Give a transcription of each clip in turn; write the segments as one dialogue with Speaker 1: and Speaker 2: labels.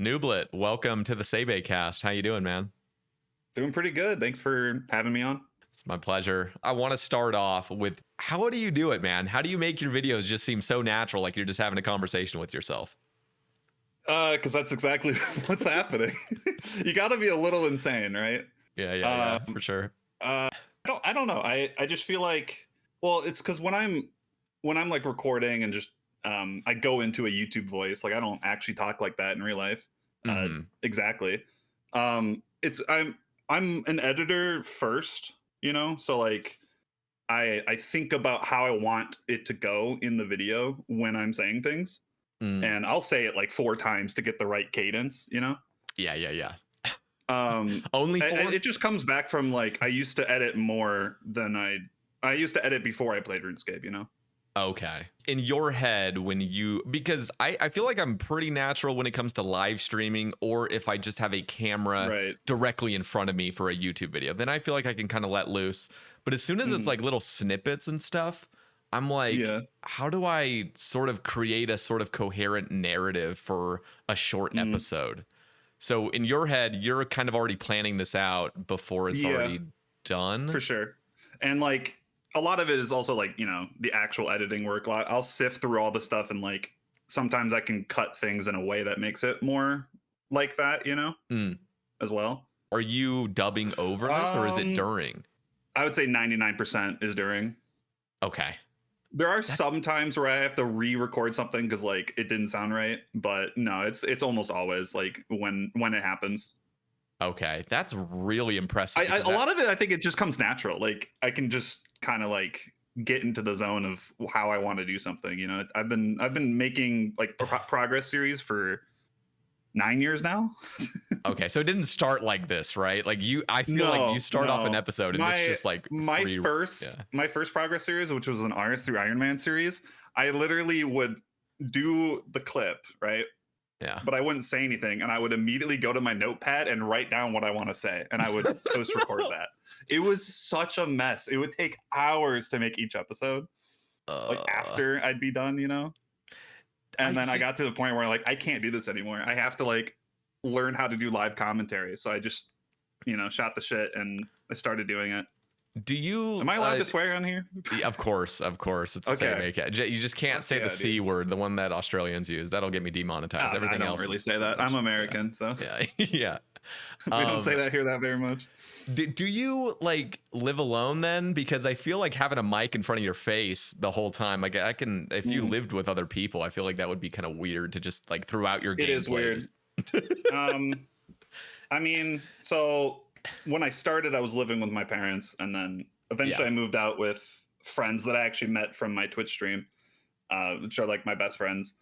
Speaker 1: Nooblet, welcome to the Sae Bae cast. How you doing, man?
Speaker 2: Doing pretty good. Thanks for having me on.
Speaker 1: It's my pleasure. I want to start off with how do you do it, man? How do you make your videos just seem so natural, like you're just having a conversation with yourself?
Speaker 2: Because that's exactly what's happening. You got to be a little insane, right?
Speaker 1: Yeah,
Speaker 2: Um,
Speaker 1: for sure.
Speaker 2: I don't know. I just feel like, well, it's because when I'm like recording and just I go into a YouTube voice, like I don't actually talk like that in real life.
Speaker 1: Hmm.
Speaker 2: Exactly. It's I'm an editor first, so like I think about how I want it to go in the video when I'm saying things,
Speaker 1: Mm.
Speaker 2: and I'll say it like four times to get the right cadence.
Speaker 1: Yeah.
Speaker 2: Um,
Speaker 1: Only four?
Speaker 2: it just comes back from like I used to edit more than I used to edit before I played RuneScape.
Speaker 1: Okay. In your head, because I feel like I'm pretty natural when it comes to live streaming, or if I just have a camera
Speaker 2: Right.
Speaker 1: directly in front of me for a YouTube video, then I feel like I can kind of let loose. But as soon as it's
Speaker 2: Mhm.
Speaker 1: like little snippets and stuff, I'm like,
Speaker 2: Yeah.
Speaker 1: how do I sort of create a sort of coherent narrative for a short
Speaker 2: Mm.
Speaker 1: episode? So in your head, you're kind of already planning this out before it's
Speaker 2: Yeah,
Speaker 1: already done.
Speaker 2: for sure. And like a lot of it is also like, the actual editing work. I'll sift through all the stuff and like sometimes I can cut things in a way that makes it more like that,
Speaker 1: Mm.
Speaker 2: as well.
Speaker 1: Are you dubbing over this or is it
Speaker 2: Um,
Speaker 1: during?
Speaker 2: I would say 99% is during.
Speaker 1: Okay.
Speaker 2: There are
Speaker 1: That's
Speaker 2: some times where I have to re-record something because like it didn't sound right, but no, it's almost always like when it happens.
Speaker 1: okay. That's really impressive
Speaker 2: I
Speaker 1: because
Speaker 2: a
Speaker 1: that
Speaker 2: lot of it I think it just comes natural. Like I can just kind of like get into the zone of how I want to do something. I've been making like progress series for 9 years now.
Speaker 1: okay. So it didn't start like this, right? Like I feel like you
Speaker 2: No,
Speaker 1: start off an
Speaker 2: no.
Speaker 1: episode and it's
Speaker 2: My
Speaker 1: just like
Speaker 2: my
Speaker 1: free. Yeah.
Speaker 2: first my first progress series, which was an RS through Iron Man series, I literally would do the clip, right?
Speaker 1: Yeah.
Speaker 2: But I wouldn't say anything, and I would immediately go to my notepad and write down what I want to say, and I would post record that. It was such a mess. It would take hours to make each episode. Like
Speaker 1: uh,
Speaker 2: after I'd be done. And
Speaker 1: I
Speaker 2: then I
Speaker 1: see.
Speaker 2: got to the point where like I can't do this anymore. I have to like learn how to do live commentary. So I just shot the shit and I started doing it.
Speaker 1: Do you
Speaker 2: Am I allowed to swear on here?
Speaker 1: yeah, of course. It's the same
Speaker 2: Okay.
Speaker 1: AK. You just can't say the
Speaker 2: Yeah,
Speaker 1: C
Speaker 2: dude.
Speaker 1: word, the one that Australians use. That'll get me demonetized.
Speaker 2: I
Speaker 1: Everything
Speaker 2: don't
Speaker 1: else
Speaker 2: really
Speaker 1: is
Speaker 2: say that. I'm
Speaker 1: English. Yeah.
Speaker 2: American, so
Speaker 1: Yeah. Yeah.
Speaker 2: we don't say
Speaker 1: Um,
Speaker 2: that here that very much.
Speaker 1: do you like live alone then? Because I feel like having a mic in front of your face the whole time, like I can, if you
Speaker 2: Mm.
Speaker 1: lived with other people, I feel like that would be kind of weird to just like throughout your
Speaker 2: It is
Speaker 1: gameplay.
Speaker 2: weird. Um, I mean, so when I started, I was living with my parents, and then
Speaker 1: Yeah.
Speaker 2: eventually I moved out with friends that I actually met from my Twitch stream, which are like my best friends.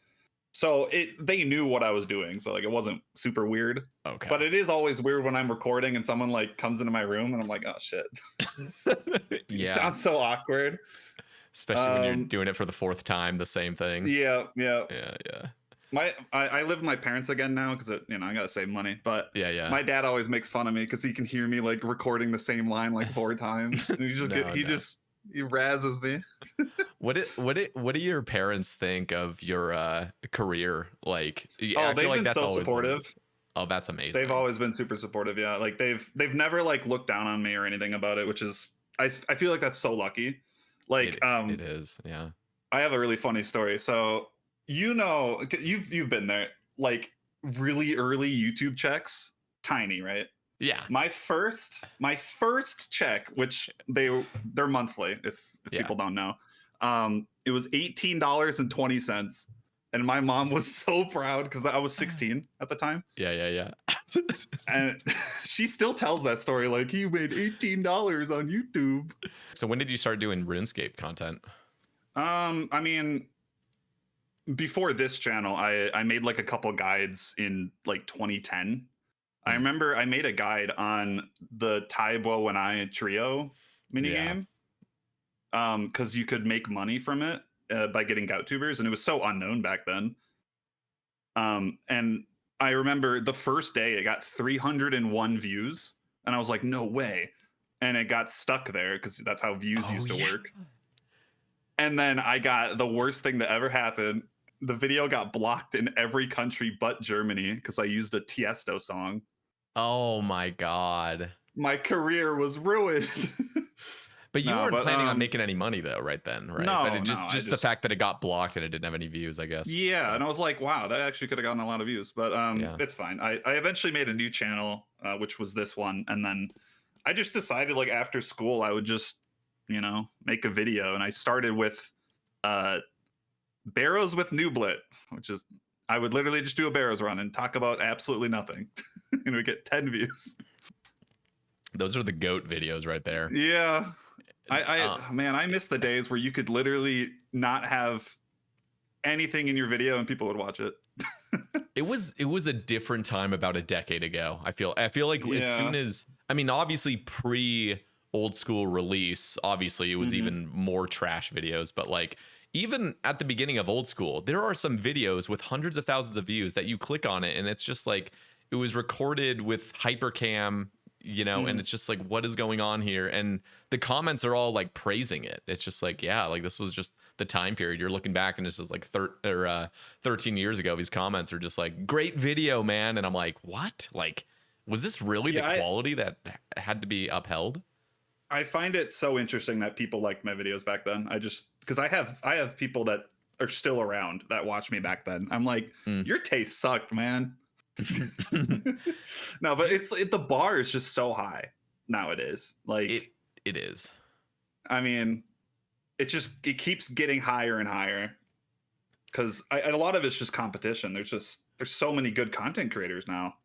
Speaker 2: So they knew what I was doing, so like it wasn't super weird.
Speaker 1: Okay.
Speaker 2: But it is always weird when I'm recording and someone like comes into my room and I'm like, oh shit, it
Speaker 1: Yeah.
Speaker 2: sounds so awkward.
Speaker 1: Especially when you're
Speaker 2: Um,
Speaker 1: doing it for the fourth time, the same thing.
Speaker 2: yeah.
Speaker 1: Yeah.
Speaker 2: I live with my parents again now because I gotta save money. But
Speaker 1: Yeah.
Speaker 2: my dad always makes fun of me because he can hear me like recording the same line like four times, and
Speaker 1: No.
Speaker 2: he razzes me.
Speaker 1: What do your parents think of your career? Like,
Speaker 2: Oh,
Speaker 1: I feel
Speaker 2: they've
Speaker 1: like
Speaker 2: been
Speaker 1: that's
Speaker 2: so
Speaker 1: always one of
Speaker 2: supportive.
Speaker 1: oh, that's
Speaker 2: They've
Speaker 1: amazing.
Speaker 2: always been super supportive. Yeah, like they've never like looked down on me or anything about it, which is I feel like that's so lucky. Like
Speaker 1: It is. Yeah.
Speaker 2: I have a really funny story. So you've been there. Like really early YouTube checks, tiny, right?
Speaker 1: Yeah.
Speaker 2: My first check, which they're monthly, if
Speaker 1: Yeah.
Speaker 2: people don't know, it was $18.20, and my mom was so proud because I was 16 at the time,
Speaker 1: Yeah.
Speaker 2: and she still tells that story like you made $18 on YouTube.
Speaker 1: So when did you start doing RuneScape content?
Speaker 2: I mean, before this channel, I made like a couple guides in like 2010. I
Speaker 1: Mm.
Speaker 2: remember I made a guide on the Taibo and I trio
Speaker 1: Yeah.
Speaker 2: minigame, because you could make money from it by getting gout tubers, and it was so unknown back then. And I remember the first day it got 301 views, and I was like, no way. And it got stuck there because that's how views
Speaker 1: Oh
Speaker 2: used to
Speaker 1: yeah.
Speaker 2: work. And then I got the worst thing that ever happened. the video got blocked in every country but Germany because I used a Tiesto song.
Speaker 1: Oh my god.
Speaker 2: My career was ruined.
Speaker 1: But you
Speaker 2: No,
Speaker 1: weren't
Speaker 2: but
Speaker 1: planning on making any money though, right then, right? But
Speaker 2: no,
Speaker 1: it
Speaker 2: no, I
Speaker 1: just the
Speaker 2: just
Speaker 1: fact that it got blocked and it didn't have any views, I guess.
Speaker 2: yeah,
Speaker 1: So
Speaker 2: and I was like, wow, that actually could have gotten a lot of views, but
Speaker 1: yeah.
Speaker 2: it's fine. I eventually made a new channel, which was this one, and then I just decided like after school I would just make a video, and I started with uh Barrows with Nooblet, which is I would literally just do a Barrows run and talk about absolutely nothing, and we get 10 views.
Speaker 1: Those are the goat videos right there.
Speaker 2: Yeah,
Speaker 1: Uh,
Speaker 2: man, I miss the days where you could literally not have anything in your video and people would watch it.
Speaker 1: it was a different time about a decade ago. I feel like as
Speaker 2: Yeah.
Speaker 1: soon as I mean, obviously pre old school release, obviously it was
Speaker 2: Mhm.
Speaker 1: even more trash videos, but like even at the beginning of old school, there are some videos with hundreds of thousands of views that you click on it and it's just like it was recorded with hypercam, and
Speaker 2: Mhm.
Speaker 1: it's just like what is going on here? And the comments are all like praising it. It's just like, yeah, like this was just the time period. You're looking back and this is like 13 years ago. These comments are just like, great video, man. And I'm like, what? Like, was this really the
Speaker 2: Yeah,
Speaker 1: quality that had to be upheld?
Speaker 2: I find it so interesting that people liked my videos back then. I just because I have people that are still around that watch me back then. I'm like,
Speaker 1: Mm.
Speaker 2: your taste sucked, man. No, but the bar is just so high nowadays.
Speaker 1: it
Speaker 2: Like,
Speaker 1: it is.
Speaker 2: I mean, it keeps getting higher and higher because a lot of it's just competition. There's so many good content creators now.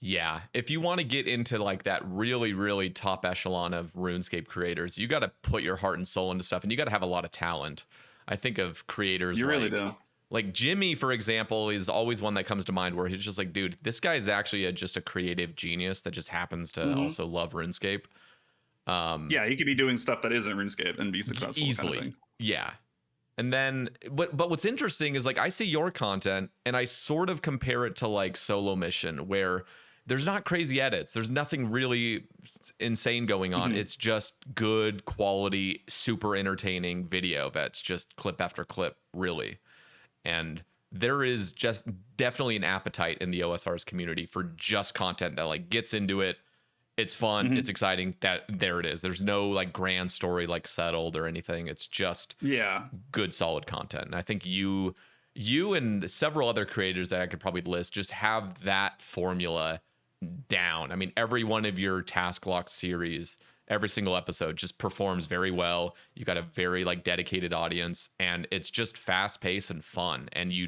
Speaker 1: Yeah, if you want to get into like that really, really top echelon of RuneScape creators, you got to put your heart and soul into stuff, and you got to have a lot of talent. I think of creators
Speaker 2: You really do.
Speaker 1: like Jimmy, for example, is always one that comes to mind where he's just like, dude, this guy is actually just a creative genius that just happens to
Speaker 2: Mhm.
Speaker 1: also love RuneScape.
Speaker 2: Yeah, he could be doing stuff that isn't RuneScape and be successful.
Speaker 1: Easily,
Speaker 2: Kind of thing.
Speaker 1: yeah. And then, but what's interesting is like I see your content and I sort of compare it to like Solo Mission, where there's not crazy edits. There's nothing really insane going on.
Speaker 2: Mhm.
Speaker 1: It's just good quality, super entertaining video that's just clip after clip, really. And there is just definitely an appetite in the OSRS community for just content that like gets into it. It's fun, it's
Speaker 2: Mhm.
Speaker 1: exciting. That there it is. There's no like grand story like settled or anything. It's just
Speaker 2: Yeah.
Speaker 1: good solid content. And I think you and several other creators that I could probably list just have that formula down. I mean, every one of your task lock series, every single episode just performs very well. You got a very like dedicated audience and it's just fast paced and fun. And you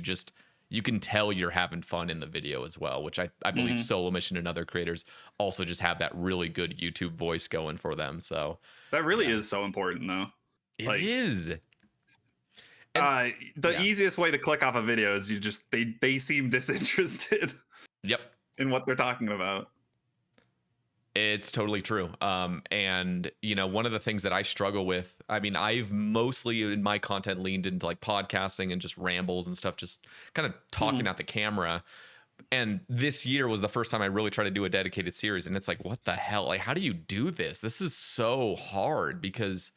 Speaker 1: can tell you're having fun in the video as well, which I believe
Speaker 2: Mhm.
Speaker 1: Solo Mission and other creators also just have that really good YouTube voice going for them. So
Speaker 2: That really
Speaker 1: yeah,
Speaker 2: is so important, though.
Speaker 1: it
Speaker 2: Like,
Speaker 1: is. And
Speaker 2: the
Speaker 1: yeah,
Speaker 2: easiest way to click off a video is they seem disinterested
Speaker 1: yep.
Speaker 2: in what they're talking about.
Speaker 1: It's totally true. And one of the things that I struggle with, I mean, I've mostly in my content leaned into like podcasting and just rambles and stuff, just kind of talking
Speaker 2: Mhm.
Speaker 1: at the camera. And this year was the first time I really tried to do a dedicated series. And it's like, what the hell? Like, how do you do this? This is so hard because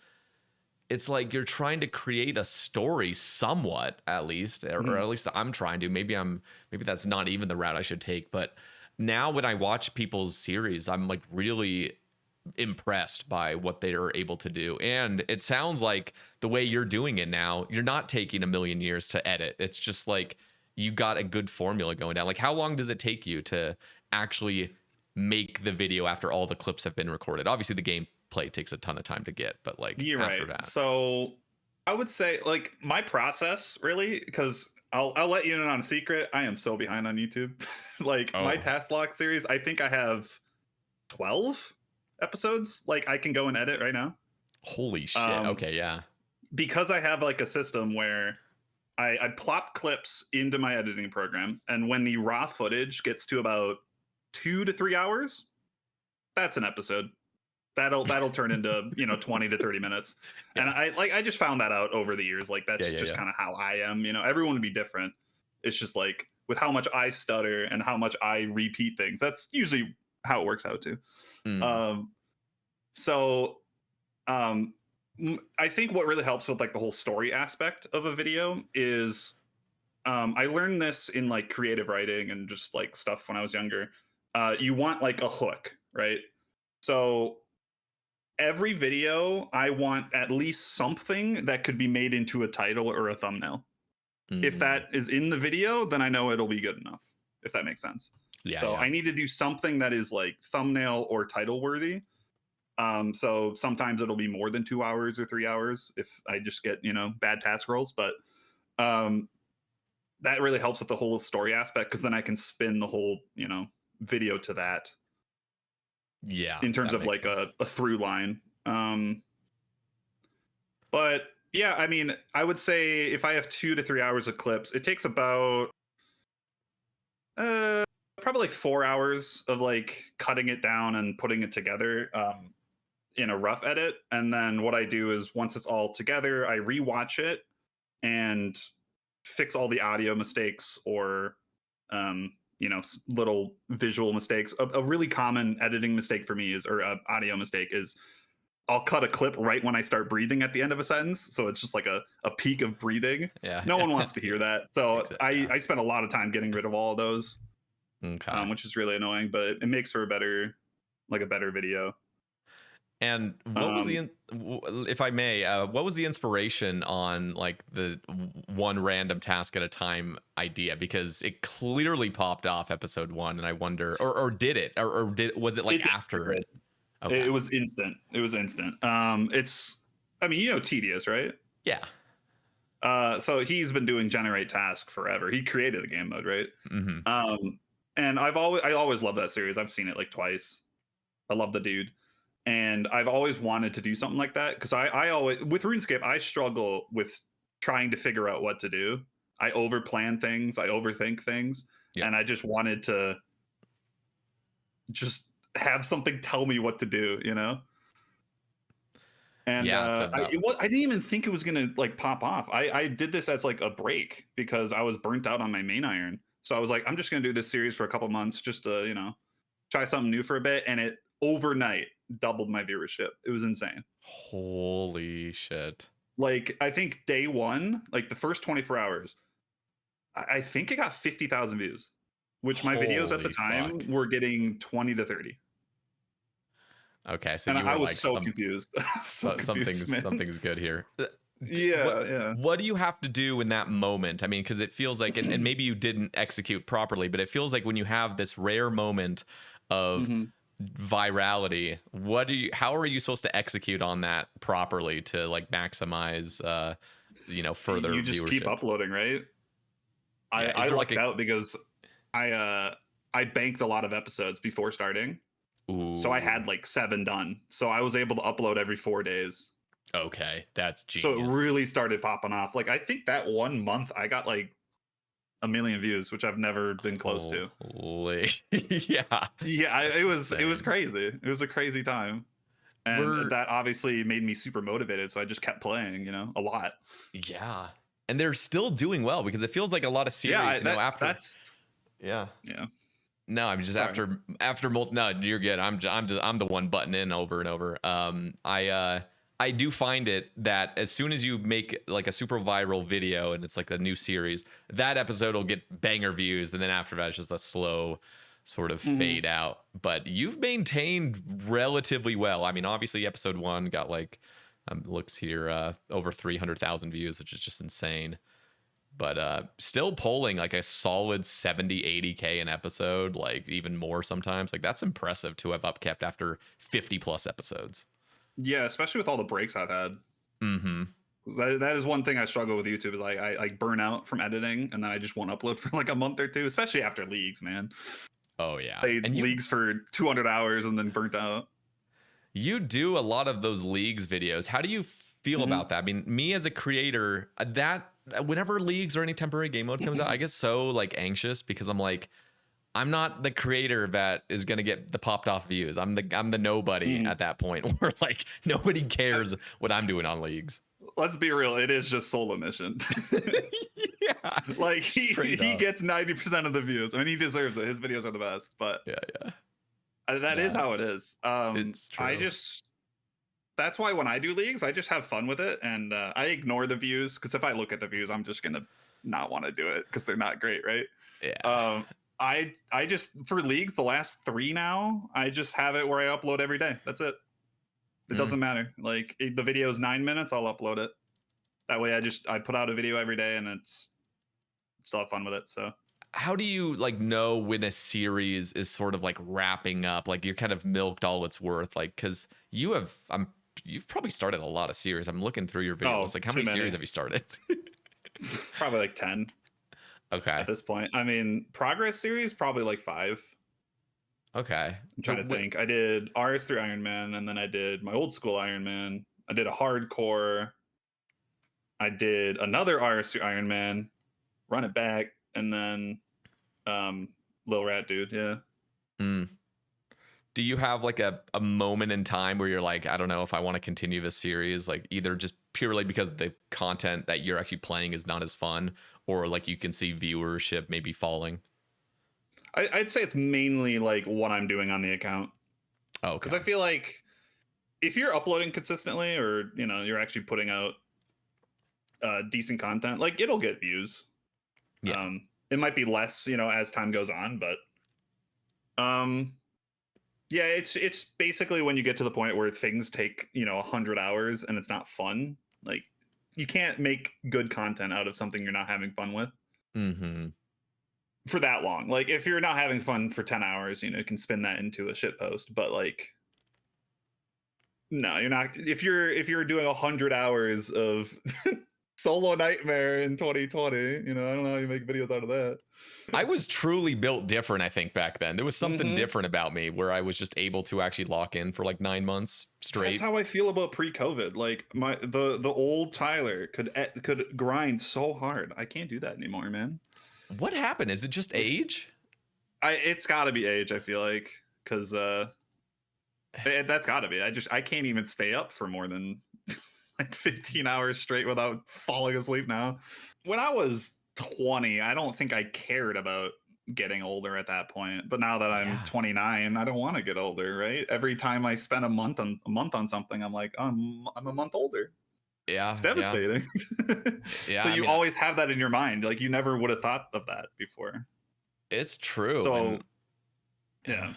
Speaker 1: it's like you're trying to create a story somewhat, at least, or
Speaker 2: Mhm.
Speaker 1: at least I'm trying to. Maybe that's not even the route I should take. But now when I watch people's series, I'm like really impressed by what they are able to do. And it sounds like the way you're doing it now, you're not taking a million years to edit. It's just like you got a good formula going down. Like, how long does it take you to actually make the video after all the clips have been recorded? Obviously, the gameplay takes a ton of time to get, but like
Speaker 2: You're
Speaker 1: after
Speaker 2: right.
Speaker 1: that.
Speaker 2: So I would say like my process really, because I'll let you in on a secret. I am so behind on YouTube. Like my
Speaker 1: Oh,
Speaker 2: task lock series, I think I have 12 episodes. Like I can go and edit right now.
Speaker 1: holy shit.
Speaker 2: Um,
Speaker 1: Okay, yeah.
Speaker 2: because I have like a system where I plop clips into my editing program, and when the raw footage gets to about 2 to 3 hours, that's an episode. That'll turn into 20 to 30 minutes. And
Speaker 1: Yeah.
Speaker 2: I just found that out over the years. Like
Speaker 1: Yeah,
Speaker 2: that's
Speaker 1: yeah,
Speaker 2: just
Speaker 1: yeah.
Speaker 2: kind of how I am. Everyone would be different. It's just like with how much I stutter and how much I repeat things. That's usually how it works out too.
Speaker 1: Mm,
Speaker 2: Um, so um, I think what really helps with like the whole story aspect of a video is I learned this in like creative writing and just like stuff when I was younger. You want like a hook, right? So every video, I want at least something that could be made into a title or a thumbnail. If
Speaker 1: Mm.
Speaker 2: that is in the video, then I know it'll be good enough, if that makes sense.
Speaker 1: Yeah,
Speaker 2: So
Speaker 1: yeah.
Speaker 2: I need to do something that is like thumbnail or title worthy. So sometimes it'll be more than 2 hours or 3 hours if I just get, bad task rolls. But um, that really helps with the whole story aspect because then I can spin the whole, video to that
Speaker 1: Yeah,
Speaker 2: in terms
Speaker 1: that
Speaker 2: of
Speaker 1: makes
Speaker 2: like
Speaker 1: sense.
Speaker 2: a through line. But yeah, I mean, I would say if I have 2 to 3 hours of clips, it takes about uh, probably like 4 hours of like cutting it down and putting it together in a rough edit. And then what I do is once it's all together, I rewatch it and fix all the audio mistakes or little visual mistakes. A really common editing mistake for me is, or audio mistake is, I'll cut a clip right when I start breathing at the end of a sentence. So it's just like a peak of breathing.
Speaker 1: Yeah.
Speaker 2: No one wants to hear that. So
Speaker 1: Yeah.
Speaker 2: I spent a lot of time getting rid of all of those,
Speaker 1: Okay.
Speaker 2: which is really annoying, but it makes for a better video.
Speaker 1: And what was
Speaker 2: Um,
Speaker 1: if I may, what was the inspiration on like the one random task at a time idea? Because it clearly popped off episode 1, and I wonder, or did it, or was it like
Speaker 2: it
Speaker 1: after
Speaker 2: did.
Speaker 1: it? Okay.
Speaker 2: It was instant. It was instant. It's, I mean, Tedious, right?
Speaker 1: Yeah.
Speaker 2: So he's been doing generate task forever. He created the game mode, right?
Speaker 1: Mm-hmm.
Speaker 2: And I always love that series. I've seen it like twice. I love the dude, and I've always wanted to do something like that because I always with RuneScape I struggle with trying to figure out what to do. I overplan things, I overthink things,
Speaker 1: Yeah.
Speaker 2: and I just wanted to just have something tell me what to do, And
Speaker 1: Yeah. So
Speaker 2: I didn't even think it was gonna like pop off. I did this as like a break because I was burnt out on my main iron. So I was like, I'm just gonna do this series for a couple months just to try something new for a bit, and it overnight doubled my viewership. It was insane.
Speaker 1: holy shit.
Speaker 2: Like I think day one, like the first 24 hours, I think it got 50,000 views, which my videos at the
Speaker 1: Holy
Speaker 2: time
Speaker 1: fuck.
Speaker 2: were getting 20 to 30.
Speaker 1: Okay, so
Speaker 2: And
Speaker 1: you
Speaker 2: I
Speaker 1: were
Speaker 2: was
Speaker 1: like
Speaker 2: so confused. So confused, man.
Speaker 1: something's good here.
Speaker 2: Yeah, yeah.
Speaker 1: What do you have to do in that moment? I mean, because it feels like, and maybe you didn't execute properly, but it feels like when you have this rare moment of
Speaker 2: Mhm.
Speaker 1: virality, how are you supposed to execute on that properly to like maximize further
Speaker 2: You just keep
Speaker 1: viewership?
Speaker 2: uploading, right?
Speaker 1: Yeah, is
Speaker 2: I
Speaker 1: there like
Speaker 2: lucked
Speaker 1: a
Speaker 2: out because I banked a lot of episodes before starting. So I
Speaker 1: ooh,
Speaker 2: had like 7 done. So I was able to upload every 4 days.
Speaker 1: okay, that's
Speaker 2: So it
Speaker 1: genius.
Speaker 2: really started popping off. Like I think that 1 month I got like a million views, which I've never been close to.
Speaker 1: Holy, yeah,
Speaker 2: Yeah,
Speaker 1: that's
Speaker 2: it was
Speaker 1: insane.
Speaker 2: crazy. It was a crazy time. And
Speaker 1: We're
Speaker 2: that obviously made me super motivated, so I just kept playing, a lot.
Speaker 1: Yeah. And they're still doing well because it feels like a lot of
Speaker 2: Yeah,
Speaker 1: series, after.
Speaker 2: that's
Speaker 1: Yeah.
Speaker 2: yeah.
Speaker 1: No, I'm just
Speaker 2: Sorry.
Speaker 1: after no, you're good. I'm the one butting in over and over. I do find it that as soon as you make like a super viral video and it's like a new series, that episode will get banger views, and then after that it's just a slow sort of
Speaker 2: Mhm.
Speaker 1: fade out. But you've maintained relatively well. I mean, obviously episode 1 got like looks here over 300,000 views, which is just insane. But still polling like a solid 70 80k an episode, like even more sometimes. Like that's impressive to have upkept after 50 plus episodes.
Speaker 2: Yeah, especially with all the breaks I've had.
Speaker 1: Mm-hmm.
Speaker 2: That is one thing I struggle with YouTube is I like burn out from editing and then I just won't upload for like a month or two, especially after leagues, man.
Speaker 1: Oh yeah.
Speaker 2: Played
Speaker 1: And
Speaker 2: leagues for 200 hours and then burnt out.
Speaker 1: you do a lot of those leagues videos. How do you feel
Speaker 2: Mhm.
Speaker 1: about that? I mean, me as a creator, that whenever leagues or any temporary game mode comes out, I get so like anxious because I'm like, I'm not the creator that is gonna get the popped off views. I'm the nobody
Speaker 2: Mhm.
Speaker 1: at that point where like nobody cares what I'm doing on leagues.
Speaker 2: Let's be real, it is just solo mission.
Speaker 1: Yeah,
Speaker 2: Like
Speaker 1: straight
Speaker 2: he
Speaker 1: up.
Speaker 2: gets 90% of the views. I mean, he deserves it. His videos are the best, but
Speaker 1: Yeah, yeah.
Speaker 2: that is
Speaker 1: No,
Speaker 2: how it is.
Speaker 1: it's
Speaker 2: I
Speaker 1: true.
Speaker 2: just That's why when I do leagues, I just have fun with it and I ignore the views because if I look at the views, I'm just gonna not want to do it because they're not great, right?
Speaker 1: Yeah.
Speaker 2: I just, for leagues, the last 3 now, I just have it where I upload every day. That's it. It doesn't matter. Like the video is 9 minutes, I'll upload it. That way I put out a video every day and it's still have fun with it. So
Speaker 1: How do you like know when a series is sort of like wrapping up, like you're kind of milked all it's worth? Like, because you've probably started a lot of series. I'm looking through your videos. Like, how
Speaker 2: too
Speaker 1: many
Speaker 2: many.
Speaker 1: series have you started?
Speaker 2: Probably like 10
Speaker 1: Okay.
Speaker 2: at this point. I mean, progress series probably like 5.
Speaker 1: Okay.
Speaker 2: I'm trying to think. I did RS3 Iron Man, and then I did my old school Iron Man. I did a hardcore. I did another RS3 Iron Man, run it back, and then Lil Rat Dude. Yeah.
Speaker 1: Mm. Do you have like a moment in time where you're like, I don't know if I want to continue this series, like either just purely because the content that you're actually playing is not as fun, or like you can see viewership maybe falling?
Speaker 2: I'd say it's mainly like what I'm doing on the account.
Speaker 1: Oh,
Speaker 2: because I feel like if you're uploading consistently, or you're actually putting out decent content, like it'll get views.
Speaker 1: Yeah.
Speaker 2: It might be less, as time goes on, but yeah, it's basically when you get to the point where things take 100 hours and it's not fun. Like you can't make good content out of something you're not having fun with
Speaker 1: Mm-hmm.
Speaker 2: for that long. Like if you're not having fun for 10 hours, you can spin that into a shit post, but like no, you're not. If you're doing 100 hours of Solo Nightmare in 2020, I don't know how you make videos out of that.
Speaker 1: I was truly built different, I think, back then. There was something
Speaker 2: Mhm.
Speaker 1: different about me where I was just able to actually lock in for like 9 months straight.
Speaker 2: That's how I feel about pre-COVID. Like the old Tyler could grind so hard. I can't do that anymore, man.
Speaker 1: What happened? Is it just age?
Speaker 2: It's got to be age. I feel like because that's got to be. I can't even stay up for more than like 15 hours straight without falling asleep now. When I was 20, I don't think I cared about getting older at that point. But now that I'm 29, I don't want to get older, right? Every time I spend a month on something, I'm like, I'm a month older.
Speaker 1: Yeah.
Speaker 2: It's devastating.
Speaker 1: Yeah.
Speaker 2: So you always have that in your mind. Like you never would have thought of that before.
Speaker 1: It's true.
Speaker 2: So
Speaker 1: And
Speaker 2: yeah.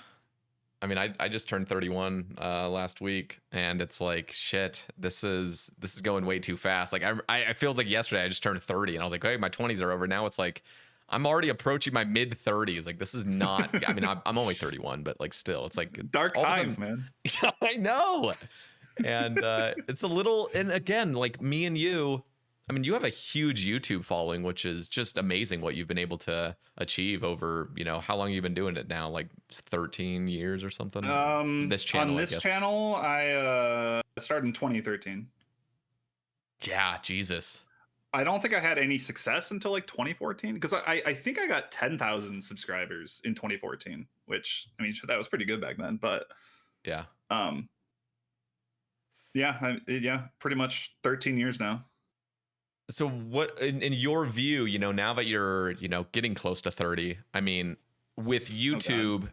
Speaker 1: I mean, I just turned 31 last week, and it's like, shit, this is going way too fast. Like I feels like yesterday I just turned 30, and I was like, hey, my 20s are over. Now it's like I'm already approaching my mid 30s. Like this is not. I mean, I'm only 31, but like still, it's like
Speaker 2: Dark times, man.
Speaker 1: I know, and it's a little. And again, like me and you. I mean, you have a huge YouTube following, which is just amazing what you've been able to achieve over, how long you've been doing it now, like 13 years or something. This channel,
Speaker 2: on this channel, I started in 2013.
Speaker 1: Yeah, Jesus.
Speaker 2: I don't think I had any success until like 2014 because I think I got 10,000 subscribers in 2014, which I mean that was pretty good back then. But
Speaker 1: yeah,
Speaker 2: yeah, pretty much 13 years now.
Speaker 1: So what in your view, now that you're, getting close to 30, I mean, with YouTube,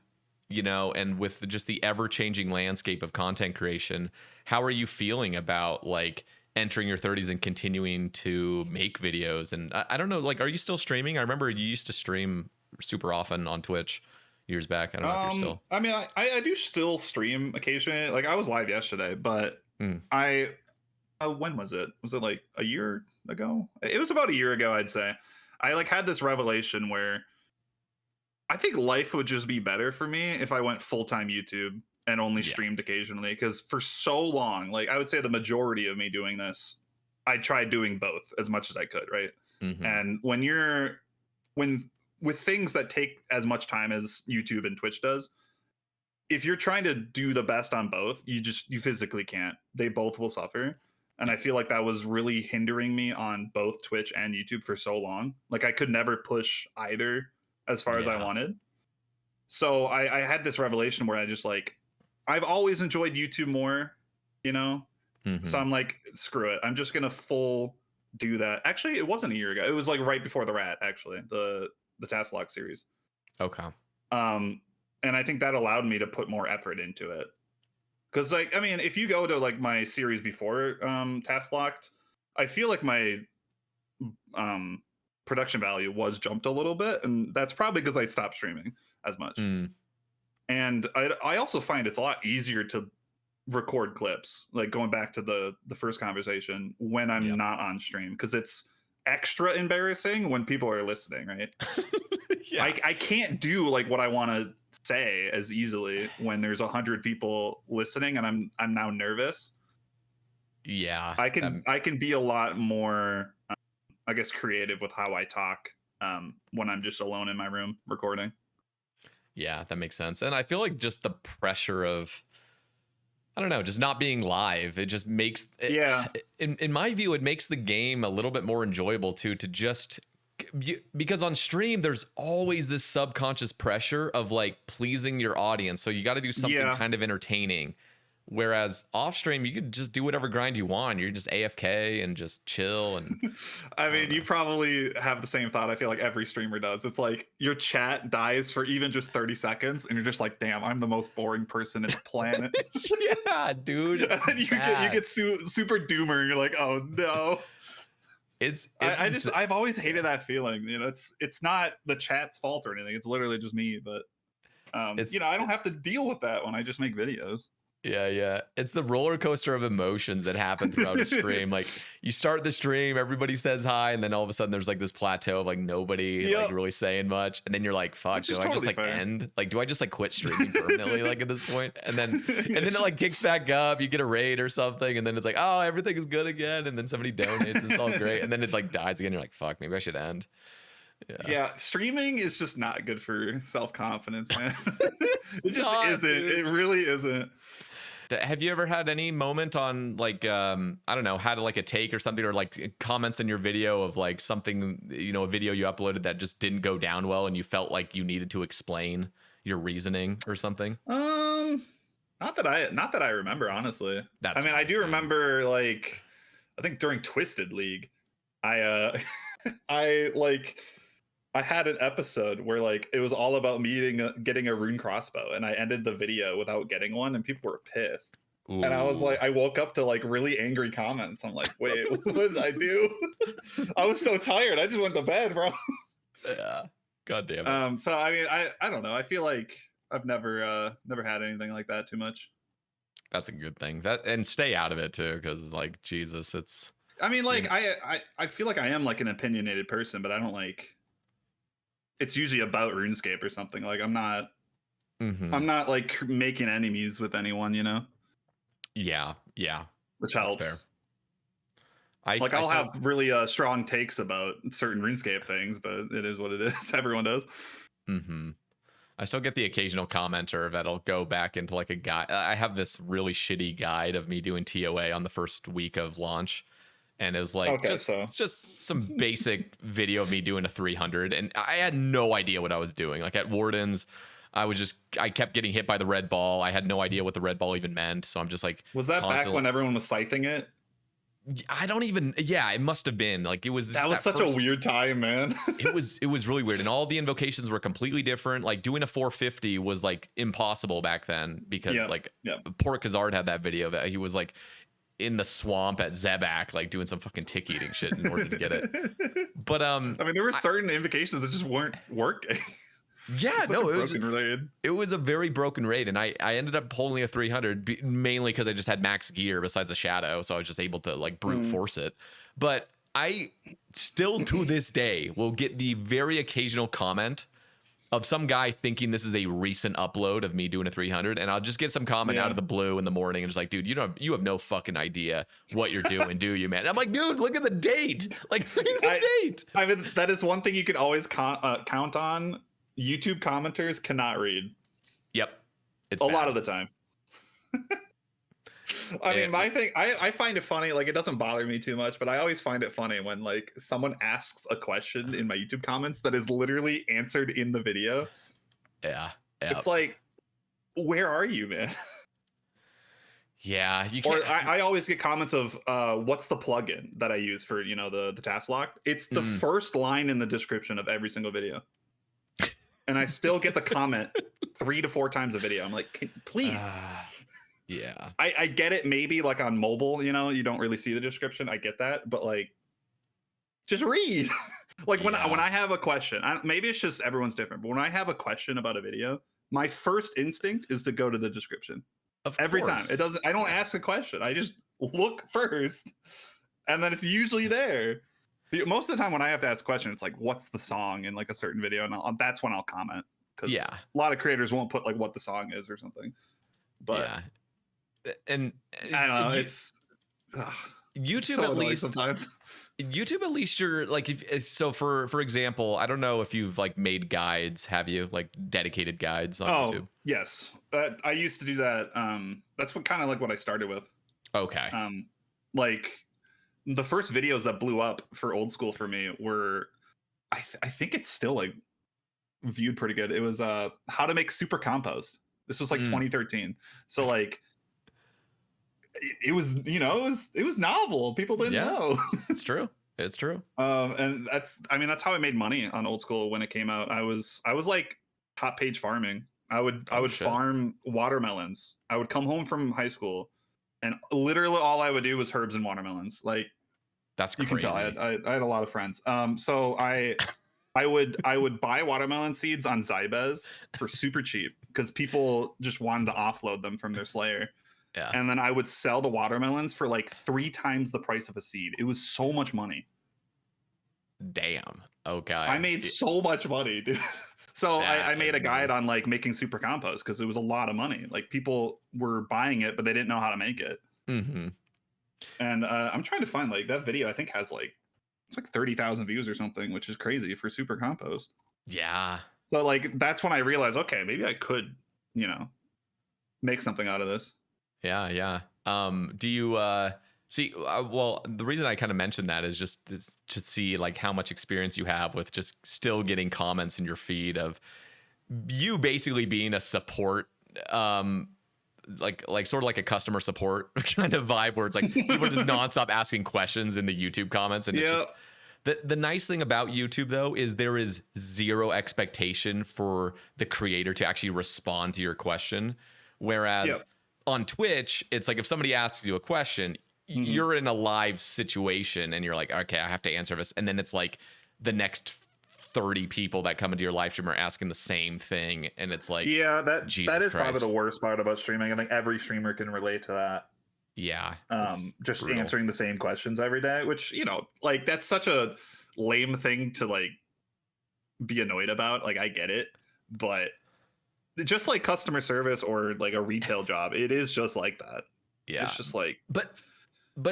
Speaker 1: and with just the ever-changing landscape of content creation, how are you feeling about like entering your 30s and continuing to make videos? And I don't know, like, are you still streaming? I remember you used to stream super often on Twitch years back. I don't know if you're still.
Speaker 2: I mean, I do still stream occasionally. Like I was live yesterday, but when was it? Was it like a year ago? It was about a year ago, I'd say. I like had this revelation where I think life would just be better for me if I went full-time YouTube and only streamed occasionally. Because for so long, like I would say the majority of me doing this, I tried doing both as much as I could, right? And when with things that take as much time as YouTube and Twitch does, if you're trying to do the best on both, you physically can't. They both will suffer. And I feel like that was really hindering me on both Twitch and YouTube for so long. Like I could never push either as far as I wanted. So I had this revelation where I just like, I've always enjoyed YouTube more, So I'm like, screw it. I'm just going to full do that. Actually, it wasn't a year ago. It was like right before the Rat, actually, the Task Lock series.
Speaker 1: Okay.
Speaker 2: And I think that allowed me to put more effort into it. Because like, I mean, if you go to like my series before Task Locked, I feel like my production value was jumped a little bit, and that's probably because I stopped streaming as much.
Speaker 1: Mm,
Speaker 2: And I also find it's a lot easier to record clips, like going back to the first conversation, when I'm
Speaker 1: yep.
Speaker 2: not on stream, because it's extra embarrassing when people are listening, right?
Speaker 1: Yeah.
Speaker 2: I can't do like what I want to say as easily when there's 100 people listening and I'm now nervous.
Speaker 1: Yeah.
Speaker 2: I can be a lot more I guess creative with how I talk when I'm just alone in my room recording.
Speaker 1: Yeah, that makes sense. And I feel like just the pressure of, I don't know, just not being live, it just makes it,
Speaker 2: Yeah.
Speaker 1: in my view, it makes the game a little bit more enjoyable too, to just because on stream there's always this subconscious pressure of like pleasing your audience, so you got to do something
Speaker 2: Yeah.
Speaker 1: kind of entertaining. Whereas off stream, you could just do whatever grind you want. You're just AFK and just chill. And
Speaker 2: I mean, you probably have the same thought. I feel like every streamer does. It's like your chat dies for even just 30 seconds, and you're just like, damn, I'm the most boring person in the planet.
Speaker 1: yeah, dude.
Speaker 2: And then you get super doomer, and you're like, oh no. I've always hated that feeling. You know, it's not the chat's fault or anything. It's literally just me. But you know, I don't have to deal with that when I just make videos.
Speaker 1: Yeah. It's the roller coaster of emotions that happen throughout a stream. Like you start the stream, everybody says hi, and then all of a sudden there's like this plateau of like nobody like really saying much, and then you're like, "Fuck, do I just like end? Like, do I just like quit streaming permanently? Like at this point?" And then it like kicks back up. You get a raid or something, and then it's like, "Oh, everything is good again," and then somebody donates, and it's all great, and then it like dies again. You're like, "Fuck, maybe I should end."
Speaker 2: Yeah, streaming is just not good for self-confidence, man. It just isn't. Dude. It really isn't.
Speaker 1: Have you ever had any moment on like I don't know, had like a take or something, or like comments in your video of like something, you know, a video you uploaded that just didn't go down well and you felt like you needed to explain your reasoning or something?
Speaker 2: Not that I remember, honestly.
Speaker 1: That's
Speaker 2: I mean, I do remember like I think during Twisted League, I I had an episode where like it was all about me getting a rune crossbow, and I ended the video without getting one, and people were pissed. Ooh. And I was like, I woke up to like really angry comments. I'm like, wait, what did I do? I was so tired. I just went to bed, bro.
Speaker 1: Yeah. God damn it.
Speaker 2: So I mean, I don't know. I feel like I've never had anything like that too much.
Speaker 1: That's a good thing. That, and stay out of it too, because like Jesus, it's.
Speaker 2: I mean, like I feel like I am like an opinionated person, but I don't like. It's usually about RuneScape or something. Like I'm not like making enemies with anyone, you know?
Speaker 1: Yeah.
Speaker 2: Which helps. Fair. I'll have really strong takes about certain RuneScape things, but it is what it is. Everyone does.
Speaker 1: I still get the occasional commenter that'll go back into like a guide. I have this really shitty guide of me doing TOA on the first week of launch. And it was like just some basic video of me doing a 300, and I had no idea what I was doing. Like at Wardens, I kept getting hit by the red ball. I had no idea what the red ball even meant. So I'm just like,
Speaker 2: was that back when everyone was scything it?
Speaker 1: I don't even. Yeah, it must have been like it was.
Speaker 2: That was such a weird time, man.
Speaker 1: It was really weird, and all the invocations were completely different. Like doing a 450 was like impossible back then because Port Kazard had that video that he was like in the swamp at Zebak, like doing some fucking tick eating shit in order to get it. But I mean,
Speaker 2: there were certain invocations that just weren't working.
Speaker 1: Yeah, no, it was a very broken raid, and I ended up holding a 300 mainly because I just had max gear besides a shadow, so I was just able to like brute force it. But I still to this day will get the very occasional comment of some guy thinking this is a recent upload of me doing a 300, and I'll just get some comment out of the blue in the morning and just like, dude, you have no fucking idea what you're doing, do you, man? And I'm like, dude, look at the date. Like, look at the date.
Speaker 2: I mean, that is one thing you can always count on. YouTube commenters cannot read.
Speaker 1: Yep.
Speaker 2: It's a lot of the time. I mean, my thing, I find it funny. Like, it doesn't bother me too much, but I always find it funny when like someone asks a question in my YouTube comments that is literally answered in the video.
Speaker 1: Yeah.
Speaker 2: It's like, where are you, man?
Speaker 1: Yeah, you can't.
Speaker 2: Or I always get comments of what's the plugin that I use for, you know, the task lock. It's the first line in the description of every single video. And I still get the comment 3 to 4 times a video. I'm like, please.
Speaker 1: Yeah.
Speaker 2: I get it. Maybe like on mobile, you know, you don't really see the description. I get that. But like, just read. Like when
Speaker 1: Yeah.
Speaker 2: I have a question, maybe it's just everyone's different, but when I have a question about a video, my first instinct is to go to the description.
Speaker 1: Of
Speaker 2: Every time.
Speaker 1: course.
Speaker 2: It doesn't. I don't ask a question. I just look first, and then it's usually there. Most of the time, when I have to ask a question, it's like, "What's the song?" in like a certain video, and that's when I'll comment, because
Speaker 1: Yeah.
Speaker 2: a lot of creators won't put like what the song is or something. But
Speaker 1: yeah. And
Speaker 2: I don't know. It's
Speaker 1: YouTube
Speaker 2: so
Speaker 1: at
Speaker 2: annoying
Speaker 1: least
Speaker 2: sometimes.
Speaker 1: YouTube at least you're like, if so, for example, I don't know if you've like made guides, have you, like dedicated guides on YouTube?
Speaker 2: Yes, I used to do that. That's what kind of like what I started with.
Speaker 1: Okay.
Speaker 2: Like the first videos that blew up for old school for me were, I think it's still like viewed pretty good. It was how to make super compost. This was like 2013. So like it was, it was novel. People didn't know.
Speaker 1: It's true. It's true.
Speaker 2: And that's how I made money on old school when it came out. I was like top page farming. I would farm watermelons. I would come home from high school, and literally all I would do was herbs and watermelons. Like,
Speaker 1: that's crazy.
Speaker 2: You can tell I had a lot of friends. So I would buy watermelon seeds on Sae Bae for super cheap because people just wanted to offload them from their Slayer.
Speaker 1: Yeah.
Speaker 2: And then I would sell the watermelons for like 3 times the price of a seed. It was so much money.
Speaker 1: Damn. Okay.
Speaker 2: I made so much money, dude. So I made a guide on like making super compost because it was a lot of money. Like people were buying it, but they didn't know how to make it.
Speaker 1: Mm-hmm.
Speaker 2: And I'm trying to find like that video. I think has like, it's like 30,000 views or something, which is crazy for super compost.
Speaker 1: Yeah.
Speaker 2: So like that's when I realized, okay, maybe I could, make something out of this.
Speaker 1: Yeah. Yeah. Do you see? Well, the reason I kind of mentioned that is just to see like how much experience you have with just still getting comments in your feed of you basically being a support, like sort of like a customer support kind of vibe, where it's like people just nonstop asking questions in the YouTube comments, and it's just the nice thing about YouTube though is there is zero expectation for the creator to actually respond to your question, whereas on Twitch, it's like if somebody asks you a question, you're in a live situation and you're like, okay, I have to answer this. And then it's like the next 30 people that come into your live stream are asking the same thing. And it's like,
Speaker 2: that is
Speaker 1: Christ.
Speaker 2: probably the worst part about streaming. I think every streamer can relate to that.
Speaker 1: Yeah.
Speaker 2: Just
Speaker 1: brutal.
Speaker 2: answering the same questions every day, which, like that's such a lame thing to like be annoyed about. Like I get it, but just like customer service or like a retail job, it is just like that.
Speaker 1: Yeah.
Speaker 2: It's just like,
Speaker 1: but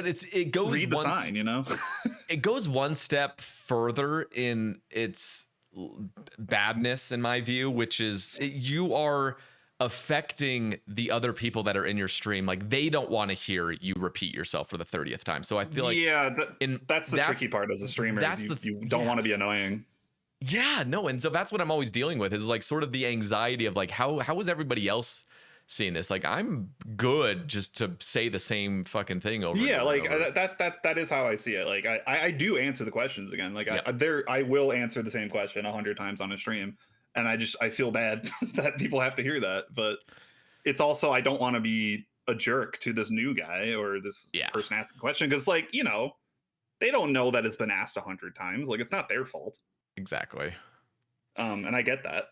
Speaker 1: it goes
Speaker 2: read the sign,
Speaker 1: it goes one step further in its badness, in my view, which is you are affecting the other people that are in your stream. Like they don't want to hear you repeat yourself for the 30th time. So I feel like
Speaker 2: that's the tricky part as a streamer. You don't want to be annoying.
Speaker 1: Yeah, no, and so that's what I'm always dealing with is like sort of the anxiety of like how is everybody else seeing this? Like I'm good just to say the same fucking thing over.
Speaker 2: Yeah,
Speaker 1: and
Speaker 2: like
Speaker 1: over.
Speaker 2: that is how I see it. Like I do answer the questions again. Like I will answer the same question 100 times on a stream, and I feel bad that people have to hear that. But it's also I don't want to be a jerk to this new guy or this person asking a question because like they don't know that it's been asked 100 times. Like it's not their fault.
Speaker 1: Exactly.
Speaker 2: And I get that.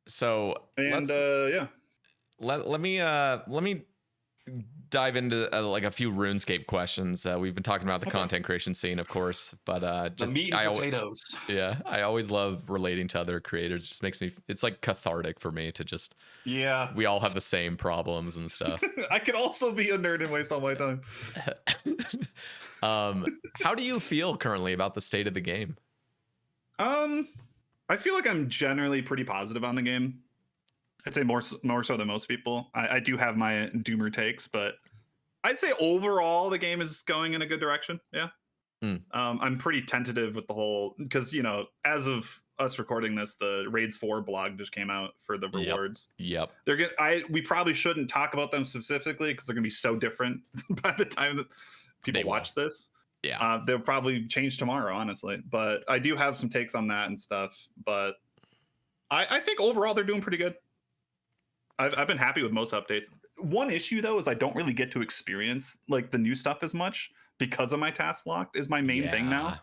Speaker 1: So
Speaker 2: and
Speaker 1: let me dive into like a few RuneScape questions. We've been talking about the content creation scene, of course, but just
Speaker 2: the meat and potatoes.
Speaker 1: I always love relating to other creators. It just makes me, it's like cathartic for me to just we all have the same problems and stuff.
Speaker 2: I could also be a nerd and waste all my time.
Speaker 1: How do you feel currently about the state of the game?
Speaker 2: I feel like I'm generally pretty positive on the game. I'd say more so than most people. I do have my doomer takes, but I'd say overall the game is going in a good direction. Yeah. I'm pretty tentative with the whole, because as of us recording this, the Raids 4 blog just came out for the rewards.
Speaker 1: Yep.
Speaker 2: We probably shouldn't talk about them specifically because they're gonna be so different by the time that people watch this.
Speaker 1: Yeah.
Speaker 2: They'll probably change tomorrow, honestly. But I do have some takes on that and stuff. But I think overall they're doing pretty good. I've been happy with most updates. One issue though is I don't really get to experience like the new stuff as much because of my task locked is my main thing
Speaker 1: Yeah.
Speaker 2: now.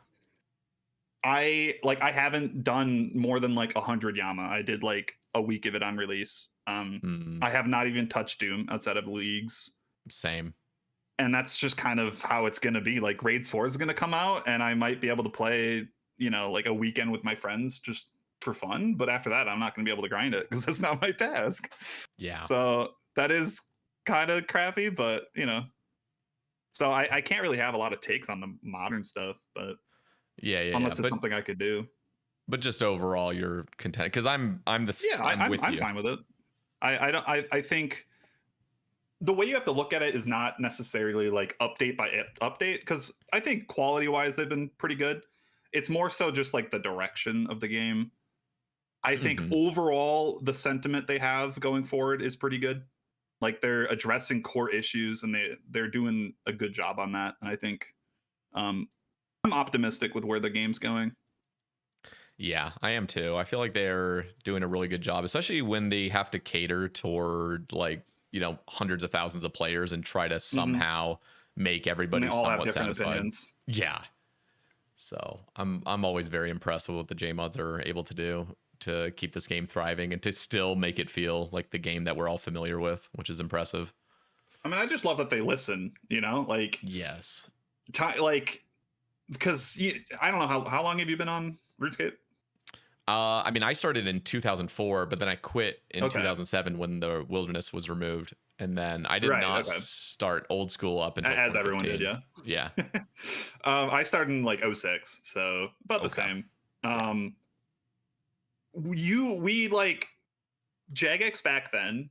Speaker 2: I haven't done more than like 100 Yama. I did like a week of it on release.
Speaker 1: Mm,
Speaker 2: I have not even touched Doom outside of leagues.
Speaker 1: same.
Speaker 2: And that's just kind of how it's going to be. Like Raids 4 is going to come out and I might be able to play, like a weekend with my friends just for fun, but after that I'm not going to be able to grind it because that's not my task.
Speaker 1: Yeah.
Speaker 2: So that is kind of crappy, but so I can't really have a lot of takes on the modern stuff, but
Speaker 1: Yeah.
Speaker 2: unless it's something I could do.
Speaker 1: But just overall, you're content because I'm
Speaker 2: Yeah,
Speaker 1: I'm with
Speaker 2: I'm
Speaker 1: you.
Speaker 2: fine with it. I think the way you have to look at it is not necessarily like update by update, because I think quality wise they've been pretty good. It's more so just like the direction of the game. I think
Speaker 1: Mhm.
Speaker 2: overall the sentiment they have going forward is pretty good. Like they're addressing core issues and they're doing a good job on that. And I think um, I'm optimistic with where the game's going.
Speaker 1: Yeah, I am too. I feel like they're doing a really good job, especially when they have to cater toward like, hundreds of thousands of players and try to
Speaker 2: Hmm.
Speaker 1: somehow make
Speaker 2: And they
Speaker 1: everybody
Speaker 2: all have
Speaker 1: somewhat
Speaker 2: different
Speaker 1: satisfied.
Speaker 2: opinions.
Speaker 1: Yeah. So I'm always very impressed with what the JMods are able to do to keep this game thriving and to still make it feel like the game that we're all familiar with, which is impressive.
Speaker 2: I mean, I just love that they listen, like
Speaker 1: Yes.
Speaker 2: like because I don't know how long have you been on RuneScape?
Speaker 1: I mean, I started in 2004, but then I quit in
Speaker 2: Okay.
Speaker 1: 2007 when the wilderness was removed. And then I did
Speaker 2: Right.
Speaker 1: not
Speaker 2: Okay.
Speaker 1: start old school up until
Speaker 2: As everyone did,
Speaker 1: 2015.
Speaker 2: yeah.
Speaker 1: Yeah.
Speaker 2: I started in like '06, so about the
Speaker 1: Okay.
Speaker 2: same.
Speaker 1: Yeah.
Speaker 2: We like Jagex back then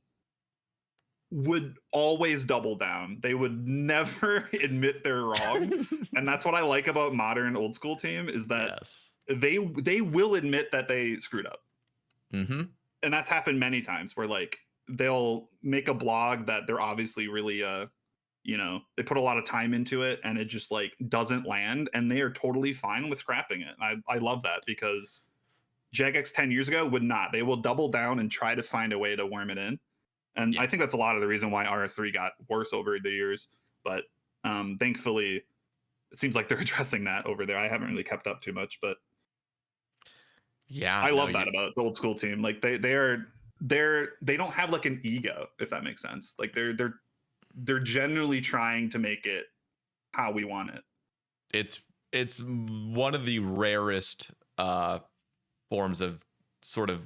Speaker 2: would always double down. They would never admit they're wrong. And that's what I like about modern old school team is that
Speaker 1: Yes.
Speaker 2: they will admit that they screwed up.
Speaker 1: Mm-hmm.
Speaker 2: And that's happened many times where like they'll make a blog that they're obviously really they put a lot of time into it and it just like doesn't land and they are totally fine with scrapping it. I love that because Jagex 10 years ago would not. They will double down and try to find a way to worm it in. And
Speaker 1: Yeah.
Speaker 2: I think that's a lot of the reason why RS3 got worse over the years. But thankfully, it seems like they're addressing that over there. I haven't really kept up too much, but
Speaker 1: Yeah.
Speaker 2: I
Speaker 1: No,
Speaker 2: love that about the old school team. Like they don't have like an ego, if that makes sense. Like they're genuinely trying to make it how we want it.
Speaker 1: it's one of the rarest forms of sort of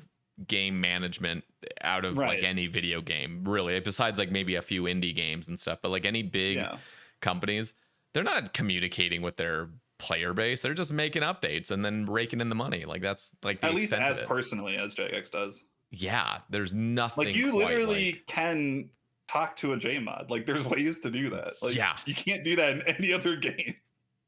Speaker 1: game management out of like
Speaker 2: Right.
Speaker 1: any video game, really, besides like maybe a few indie games and stuff. But like any big
Speaker 2: Yeah.
Speaker 1: companies, they're not communicating with their player base. They're just making updates and then raking in the money. Like that's like the
Speaker 2: At least
Speaker 1: extent of
Speaker 2: as
Speaker 1: it.
Speaker 2: personally as Jagex does.
Speaker 1: Yeah, there's
Speaker 2: Like
Speaker 1: nothing
Speaker 2: you
Speaker 1: quite
Speaker 2: literally
Speaker 1: like.
Speaker 2: can talk to a JMod. Like there's ways to do that. Like
Speaker 1: Yeah.
Speaker 2: you can't do that in any other game.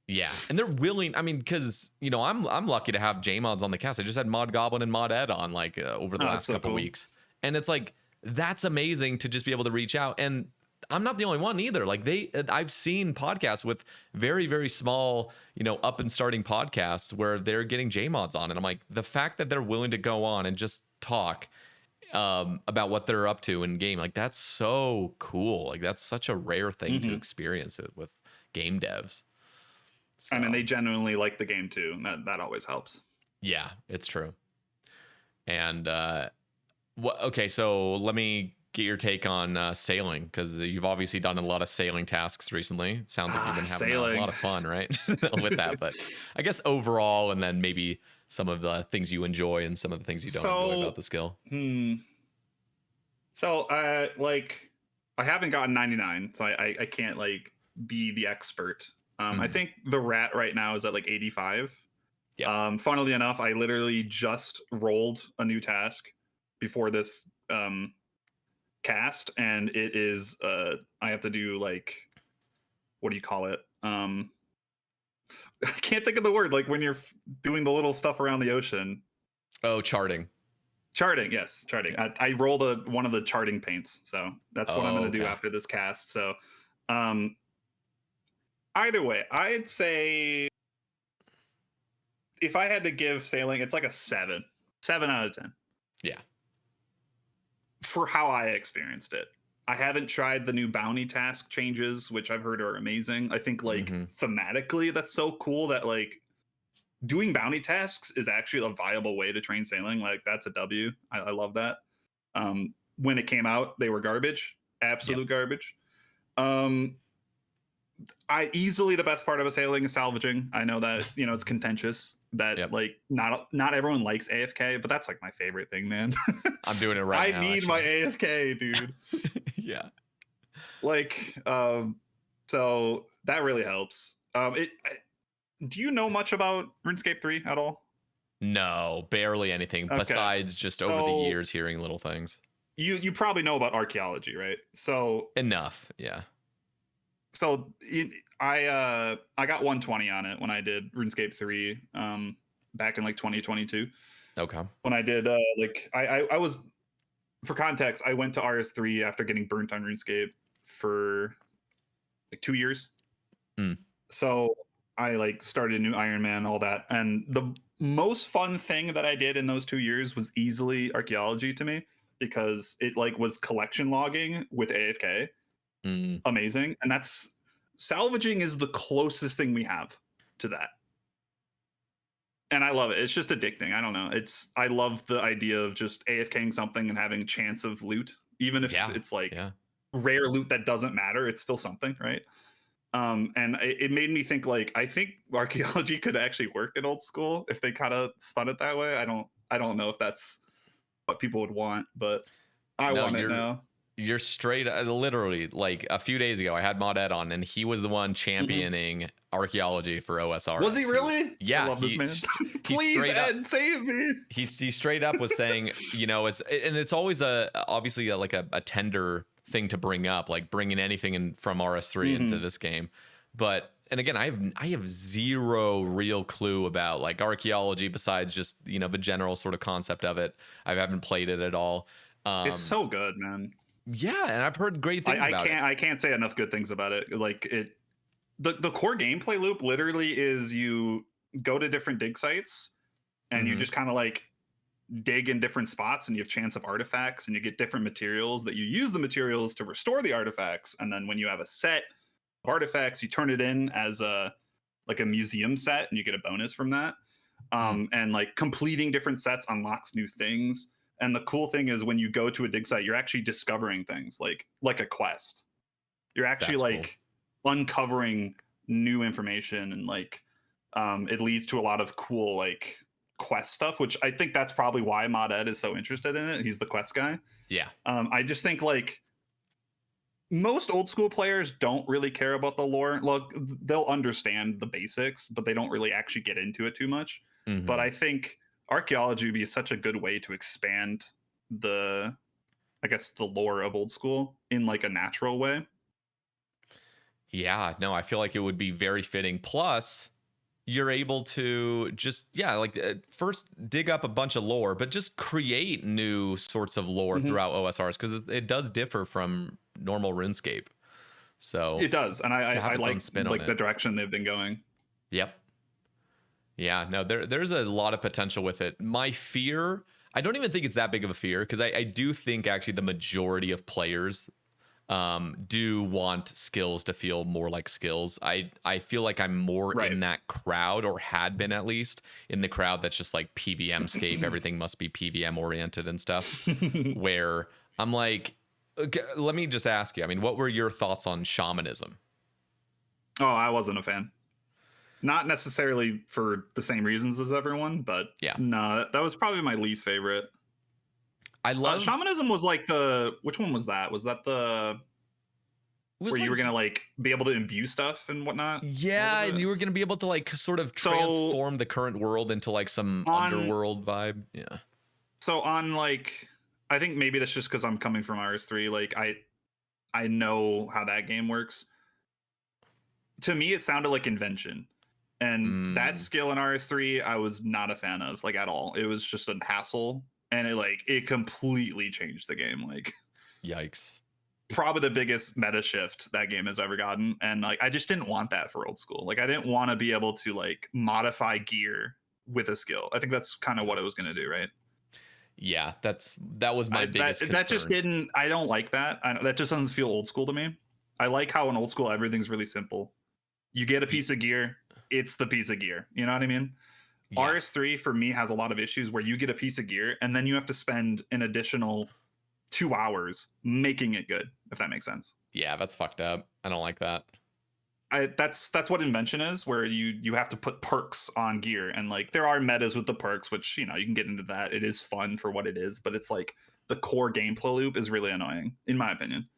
Speaker 1: Yeah, and they're willing. I mean, because I'm lucky to have J mods on the cast. I just had Mod Goblin and Mod Ed on like over the
Speaker 2: Oh, that's
Speaker 1: last
Speaker 2: so
Speaker 1: couple
Speaker 2: cool.
Speaker 1: weeks, and it's like that's amazing to just be able to reach out. And I'm not the only one either. Like I've seen podcasts with very small, up and starting podcasts where they're getting J mods on, and I'm like, the fact that they're willing to go on and just talk about what they're up to in game, like that's so cool. Like that's such a rare thing to
Speaker 2: Hmm.
Speaker 1: experience it with game devs.
Speaker 2: I mean,
Speaker 1: So
Speaker 2: they genuinely like the game too. And that always helps.
Speaker 1: yeah, it's true. And okay, so let me get your take on sailing because you've obviously done a lot of sailing tasks recently. It sounds like you've been having a
Speaker 2: Sailing.
Speaker 1: lot of fun, right, with that. But I guess overall, and then maybe some of the things you enjoy and some of the things you don't enjoy about the skill.
Speaker 2: So like I haven't gotten 99, so I can't like be the expert. I think the rat right now is at like 85.
Speaker 1: Yeah.
Speaker 2: Funnily enough, I literally just rolled a new task before this cast, and it is I have to do like, what do you call it? I can't think of the word. Like when you're doing the little stuff around the ocean.
Speaker 1: Oh, charting.
Speaker 2: Charting, yes, charting.
Speaker 1: Yeah.
Speaker 2: I rolled one of the charting paints, so that's what I'm
Speaker 1: Oh,
Speaker 2: going to do
Speaker 1: okay.
Speaker 2: after this cast. So, either way, I'd say if I had to give sailing, it's like a 7 out of 10
Speaker 1: Yeah.
Speaker 2: for how I experienced it. I haven't tried the new bounty task changes, which I've heard are amazing. I think like
Speaker 1: Mm-hmm.
Speaker 2: thematically that's so cool that like doing bounty tasks is actually a viable way to train sailing. Like that's a W. I love that. When it came out, they were garbage,
Speaker 1: Yep.
Speaker 2: absolute garbage. Um, I easily the best part of a sailing is salvaging. I know that it's contentious that
Speaker 1: Yep.
Speaker 2: like not everyone likes AFK, but that's like my favorite thing, man.
Speaker 1: I'm doing it right
Speaker 2: I
Speaker 1: now,
Speaker 2: need my
Speaker 1: actually.
Speaker 2: AFK, dude.
Speaker 1: Yeah.
Speaker 2: Like, so that really helps. Do you know much about RuneScape 3 at all?
Speaker 1: No, barely anything
Speaker 2: Okay,
Speaker 1: besides just over the
Speaker 2: so
Speaker 1: years hearing little things.
Speaker 2: you probably know about archaeology, right?
Speaker 1: Enough. Yeah.
Speaker 2: I got 120 on it when I did RuneScape 3 back in like 2022.
Speaker 1: Okay.
Speaker 2: When I did like I was for context, I went to RS3 after getting burnt on RuneScape for like 2 years.
Speaker 1: Mm.
Speaker 2: So I like started a new Iron Man, all that. And the most fun thing that I did in those 2 years was easily archaeology to me because it like was collection logging with AFK.
Speaker 1: Mm.
Speaker 2: Amazing. And that's salvaging is the closest thing we have to that. And I love it. It's just addicting. I don't know. I love the idea of just AFKing something and having chance of loot, even if
Speaker 1: Yeah.
Speaker 2: it's like
Speaker 1: Yeah.
Speaker 2: rare loot that doesn't matter. It's still something, right? And it made me think like I think archaeology could actually work in old school if they kind of spun it that way. I don't know if that's what people would want, but I
Speaker 1: No,
Speaker 2: want it now.
Speaker 1: you're straight. Literally, like a few days ago, I had Mod Ed on, and he was the one
Speaker 2: Mhm.
Speaker 1: championing archaeology for OSRS.
Speaker 2: Was he really? I
Speaker 1: Yeah,
Speaker 2: love this man.
Speaker 1: he
Speaker 2: Please,
Speaker 1: straight up
Speaker 2: Ed, save me.
Speaker 1: he straight up was saying, and it's always obviously like a tender thing to bring up, like bringing anything in from RS3 into
Speaker 2: Mhm.
Speaker 1: this game. But and again, I have zero real clue about like archaeology besides just the general sort of concept of it. I haven't played it at all.
Speaker 2: It's
Speaker 1: Um,
Speaker 2: so good, man.
Speaker 1: yeah, and I've heard great things about it.
Speaker 2: I can't say enough good things about it. Like the core gameplay loop literally is you go to different dig sites and you
Speaker 1: Hmm.
Speaker 2: just kind of like dig in different spots and you have chance of artifacts and you get different materials that you use the materials to restore the artifacts, and then when you have a set of artifacts you turn it in as a like a museum set and you get a bonus from that.
Speaker 1: Mm,
Speaker 2: And like completing different sets unlocks new things, and the cool thing is when you go to a dig site you're actually discovering things like a quest. You're actually
Speaker 1: that's cool.
Speaker 2: like uncovering new information, and like it leads to a lot of cool like quest stuff, which I think that's probably why Mod Ed is so interested in it. He's the quest guy.
Speaker 1: Yeah,
Speaker 2: I just think like most old school players don't really care about the lore. Look, they'll understand the basics, but they don't really actually get into it too much. But
Speaker 1: hmm
Speaker 2: I think archaeology would be such a good way to expand the, I guess, the lore of old school in like a natural way.
Speaker 1: yeah. No, I feel like it would be very fitting. Plus, you're able to just like first dig up a bunch of lore, but just create new sorts of lore
Speaker 2: Mhm.
Speaker 1: throughout OSRs because it does differ from normal RuneScape. So
Speaker 2: It does, and
Speaker 1: to
Speaker 2: I
Speaker 1: have its own
Speaker 2: like
Speaker 1: spin on
Speaker 2: the
Speaker 1: it.
Speaker 2: direction they've been going.
Speaker 1: Yep. Yeah. No, there's a lot of potential with it. My fear, I don't even think it's that big of a fear because I do think actually the majority of players do want skills to feel more like skills. I feel like I'm more
Speaker 2: Right.
Speaker 1: in that crowd, or had been at least in the crowd that's just like PVM scape. Everything must be PVM oriented and stuff. Where I'm like, okay, let me just ask you. I mean, what were your thoughts on shamanism?
Speaker 2: Oh, I wasn't a fan. Not necessarily for the same reasons as everyone, but
Speaker 1: Yeah,
Speaker 2: no, that was probably my least favorite.
Speaker 1: I love.
Speaker 2: Shamanism was like the which one was that? Was that the
Speaker 1: It was
Speaker 2: where you were
Speaker 1: like,
Speaker 2: gonna like be able to imbue stuff and whatnot? What
Speaker 1: yeah,
Speaker 2: was
Speaker 1: and
Speaker 2: it?
Speaker 1: you were gonna be able to like sort of
Speaker 2: So
Speaker 1: transform the current world into like some
Speaker 2: on
Speaker 1: underworld vibe. Yeah.
Speaker 2: on like I think maybe that's just because I'm coming from RS3. Like I know how that game works. To me, it sounded like invention. And that
Speaker 1: Mm,
Speaker 2: skill in RS3, I was not a fan of, like at all. It was just a hassle. And it completely changed the game. Like
Speaker 1: yikes.
Speaker 2: probably the biggest meta shift that game has ever gotten. And like I just didn't want that for old school. Like I didn't want to be able to like modify gear with a skill. I think that's kind of what it was gonna do, right?
Speaker 1: Yeah, that was my biggest concern.
Speaker 2: That just didn't. I don't like that. That just doesn't feel old school to me. I like how in old school everything's really simple. You get a piece of gear, it's the piece of gear. You know what I mean?
Speaker 1: Yeah.
Speaker 2: RS3 for me has a lot of issues where you get a piece of gear and then you have to spend an additional 2 hours making it good, if that makes sense.
Speaker 1: Yeah, that's fucked up. I don't like that.
Speaker 2: That's what invention is, where you have to put perks on gear, and like there are metas with the perks, which you know you can get into that. It is fun for what it is, but it's like the core gameplay loop is really annoying, in my opinion.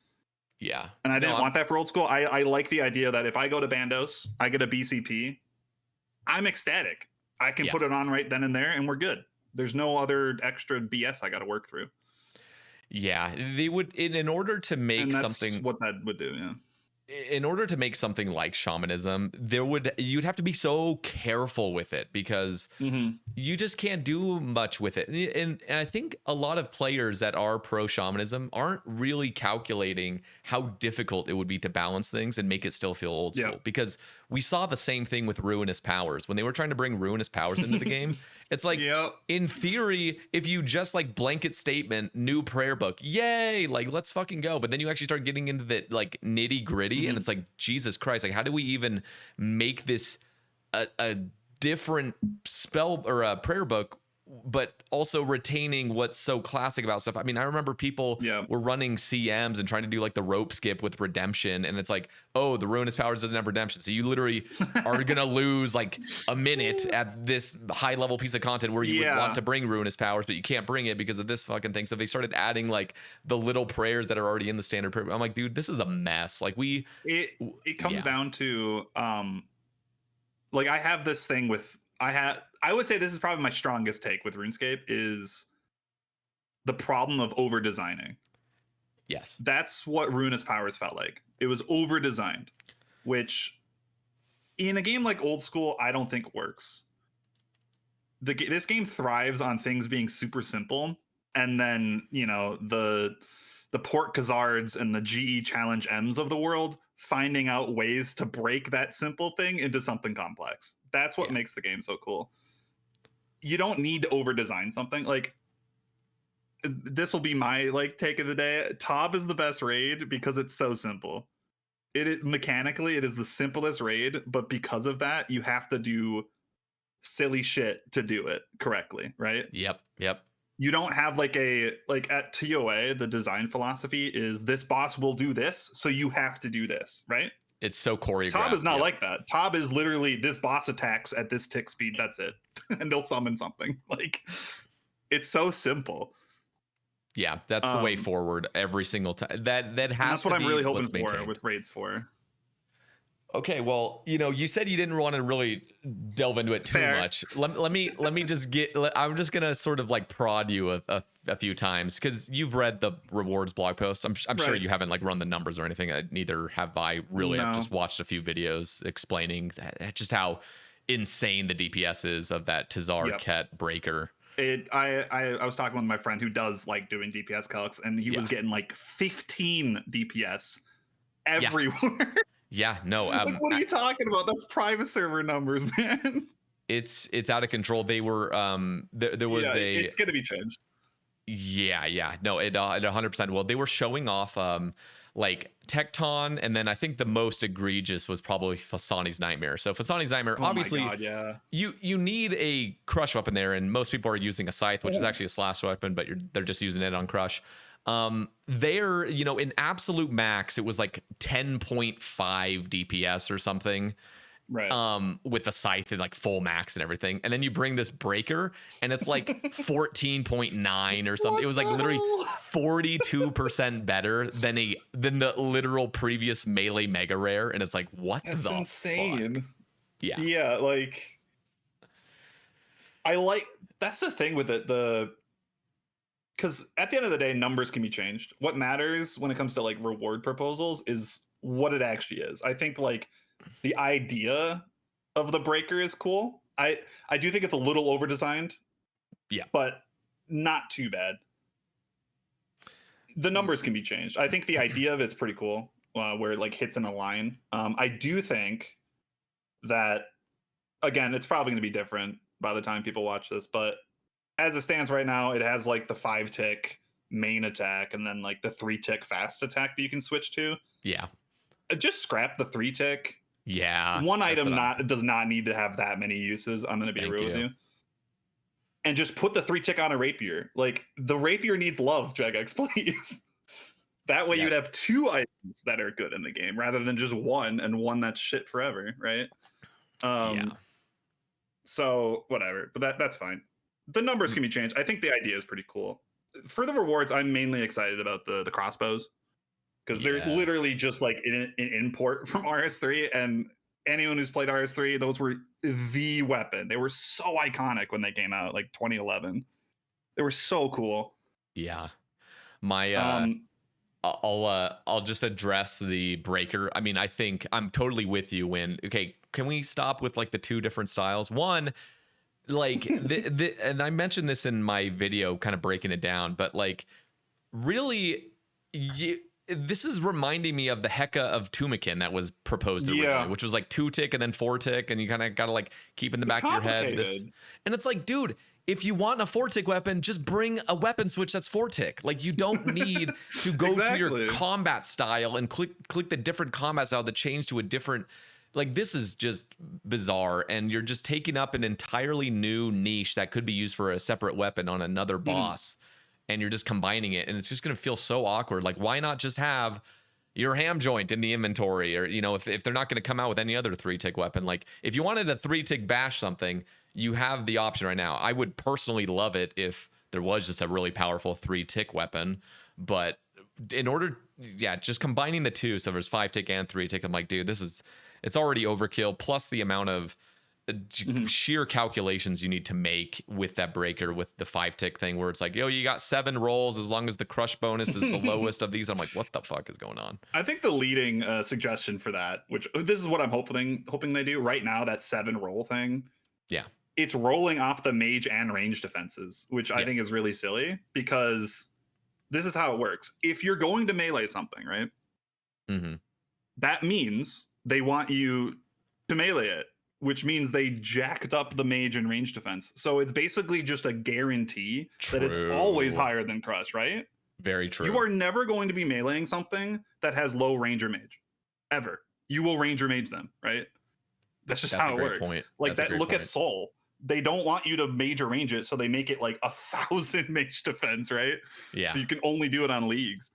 Speaker 1: Yeah,
Speaker 2: and I didn't want that for old school. I like the idea that if I go to Bandos, I get a BCP, I'm ecstatic. I can put it on right then and there, and we're good. There's no other extra BS I got to work through.
Speaker 1: Yeah, they would in order to make
Speaker 2: and that's
Speaker 1: something
Speaker 2: what that would do. Yeah.
Speaker 1: In order to make something like shamanism, you'd have to be so careful with it because you just can't do much with it. And I think a lot of players that are pro shamanism aren't really calculating how difficult it would be to balance things and make it still feel old school. Because we saw the same thing with ruinous powers when they were trying to bring ruinous powers into the game. It's like, in theory, if you just like blanket statement, new prayer book, yay, like let's fucking go. But then you actually start getting into the like nitty gritty, and it's like, Jesus Christ, like how do we even make this a different spell or a prayer book, but also retaining what's so classic about stuff? I mean, I remember people were running CMs and trying to do like the rope skip with redemption, and it's like, oh, the ruinous powers doesn't have redemption, so you literally are gonna lose like a minute at this high level piece of content where you would want to bring ruinous powers, but you can't bring it because of this fucking thing. So they started adding like the little prayers that are already in the standard prayer. I'm like, dude, this is a mess. Like
Speaker 2: it comes down to like I have this thing with I would say this is probably my strongest take with RuneScape is the problem of over designing.
Speaker 1: Yes.
Speaker 2: That's what Ruinous Powers felt like. It was over designed, which in a game like old school, I don't think works. This game thrives on things being super simple, and then, you know, the Port Khazards and the GE Challenge M's of the world finding out ways to break that simple thing into something complex. That's what makes the game so cool. You don't need to over design something. Like, this will be my like take of the day. Tob is the best raid because it's so simple. It is mechanically, it is the simplest raid, but because of that, you have to do silly shit to do it correctly, right?
Speaker 1: Yep.
Speaker 2: You don't have like at TOA, the design philosophy is this boss will do this, so you have to do this, right?
Speaker 1: It's so choreographed.
Speaker 2: Tob is not like that. Tob is literally this boss attacks at this tick speed, that's it. And they'll summon something. Like, it's so simple.
Speaker 1: Yeah, that's the way forward every single time. That has
Speaker 2: that's what
Speaker 1: to
Speaker 2: I'm
Speaker 1: be
Speaker 2: really hoping
Speaker 1: what's
Speaker 2: for
Speaker 1: maintained.
Speaker 2: with Raids 4.
Speaker 1: Okay, well, you know, you said you didn't want to really delve into it too much. Let me just I'm just gonna sort of like prod you a few times because you've read the rewards blog posts. I'm sure you haven't like run the numbers or anything. Neither have I really. I've just watched a few videos explaining just how insane the DPS is of that Tazar Ket breaker.
Speaker 2: I was talking with my friend who does like doing DPS calcs, and he was getting like 15 DPS everywhere.
Speaker 1: Yeah, no.
Speaker 2: Like, what are you talking about? That's private server numbers, man.
Speaker 1: It's out of control. They were there was
Speaker 2: it's gonna be changed.
Speaker 1: Yeah. No, it 100% will. They were showing off like Tecton, and then I think the most egregious was probably Fasani's Nightmare. So Fasani's Nightmare, obviously,
Speaker 2: my God,
Speaker 1: you need a crush weapon there, and most people are using a scythe, which is actually a slash weapon, but they're just using it on crush. There, you know, in absolute max, it was like 10.5 DPS or something.
Speaker 2: Right.
Speaker 1: With the scythe and like full max and everything. And then you bring this breaker and it's like 14.9 or something. It was like literally 42% better than the literal previous melee mega rare. And it's like, what
Speaker 2: That's
Speaker 1: the
Speaker 2: insane.
Speaker 1: Fuck? Yeah.
Speaker 2: Yeah, like that's the thing with it, because at the end of the day, numbers can be changed. What matters when it comes to like reward proposals is what it actually is. I think like the idea of the breaker is cool. I do think it's a little over designed.
Speaker 1: Yeah.
Speaker 2: But not too bad. The numbers can be changed. I think the idea of it's pretty cool, where it like hits in a line. I do think that, again, it's probably going to be different by the time people watch this, but as it stands right now, it has like the 5-tick main attack and then like the 3-tick fast attack that you can switch to.
Speaker 1: Yeah.
Speaker 2: Just scrap the 3-tick.
Speaker 1: Yeah.
Speaker 2: One
Speaker 1: that's
Speaker 2: item
Speaker 1: what I'm-
Speaker 2: does not need to have that many uses. I'm going to be
Speaker 1: Thank
Speaker 2: real with
Speaker 1: you.
Speaker 2: you. And just put the 3-tick on a rapier. Like the rapier needs love, Jagex, please. That way
Speaker 1: Yeah.
Speaker 2: you'd have 2 items that are good in the game rather than just one and one that's shit forever, right?
Speaker 1: Yeah.
Speaker 2: So whatever, but that's fine. The numbers can be changed. I think the idea is pretty cool. For the rewards, I'm mainly excited about the crossbows because they're
Speaker 1: Yes.
Speaker 2: literally just like an import from RS3. And anyone who's played RS3, those were the weapon. They were so iconic when they came out, like 2011. They were so cool.
Speaker 1: Yeah. My I'll just address the breaker. I mean, I think I'm totally with you when okay, can we stop with like the 2 different styles? One, like and I mentioned this in my video kind of breaking it down, but like really this is reminding me of the Heka of Tumikin that was proposed originally, which was like 2-tick and then 4-tick, and you kind of got to like keep in the back of your head this, and it's like, dude, if you want a 4-tick weapon, just bring a weapon switch that's 4-tick. Like you don't need to go to your combat style and click the different combat style to change to a different. Like this is just bizarre, and you're just taking up an entirely new niche that could be used for a separate weapon on another boss, and you're just combining it, and it's just gonna feel so awkward. Like why not just have your ham joint in the inventory, or you know, if they're not gonna come out with any other 3-tick weapon, like if you wanted a 3-tick bash something, you have the option right now. I would personally love it if there was just a really powerful 3-tick weapon, but in order, just combining the 2, so there's 5-tick and 3-tick, I'm like, dude, it's already overkill, plus the amount of sheer calculations you need to make with that breaker with the 5-tick thing, where it's like, yo, you got 7 rolls as long as the crush bonus is the lowest of these. I'm like, what the fuck is going on?
Speaker 2: I think the leading suggestion for that, which this is what I'm hoping they do right now, that 7 roll thing.
Speaker 1: Yeah.
Speaker 2: It's rolling off the mage and range defenses, which I think is really silly, because this is how it works. If you're going to melee something, right? That means they want you to melee it, which means they jacked up the mage and range defense. So it's basically just a guarantee that it's always higher than crush, right?
Speaker 1: Very true.
Speaker 2: You are never going to be meleeing something that has low range or mage, ever. You will range or mage them, right? That's just how it works.
Speaker 1: Point.
Speaker 2: Like that. Look at Soul. They don't want you to mage or range it, so they make it like 1,000 mage defense, right?
Speaker 1: Yeah.
Speaker 2: So you can only do it on leagues.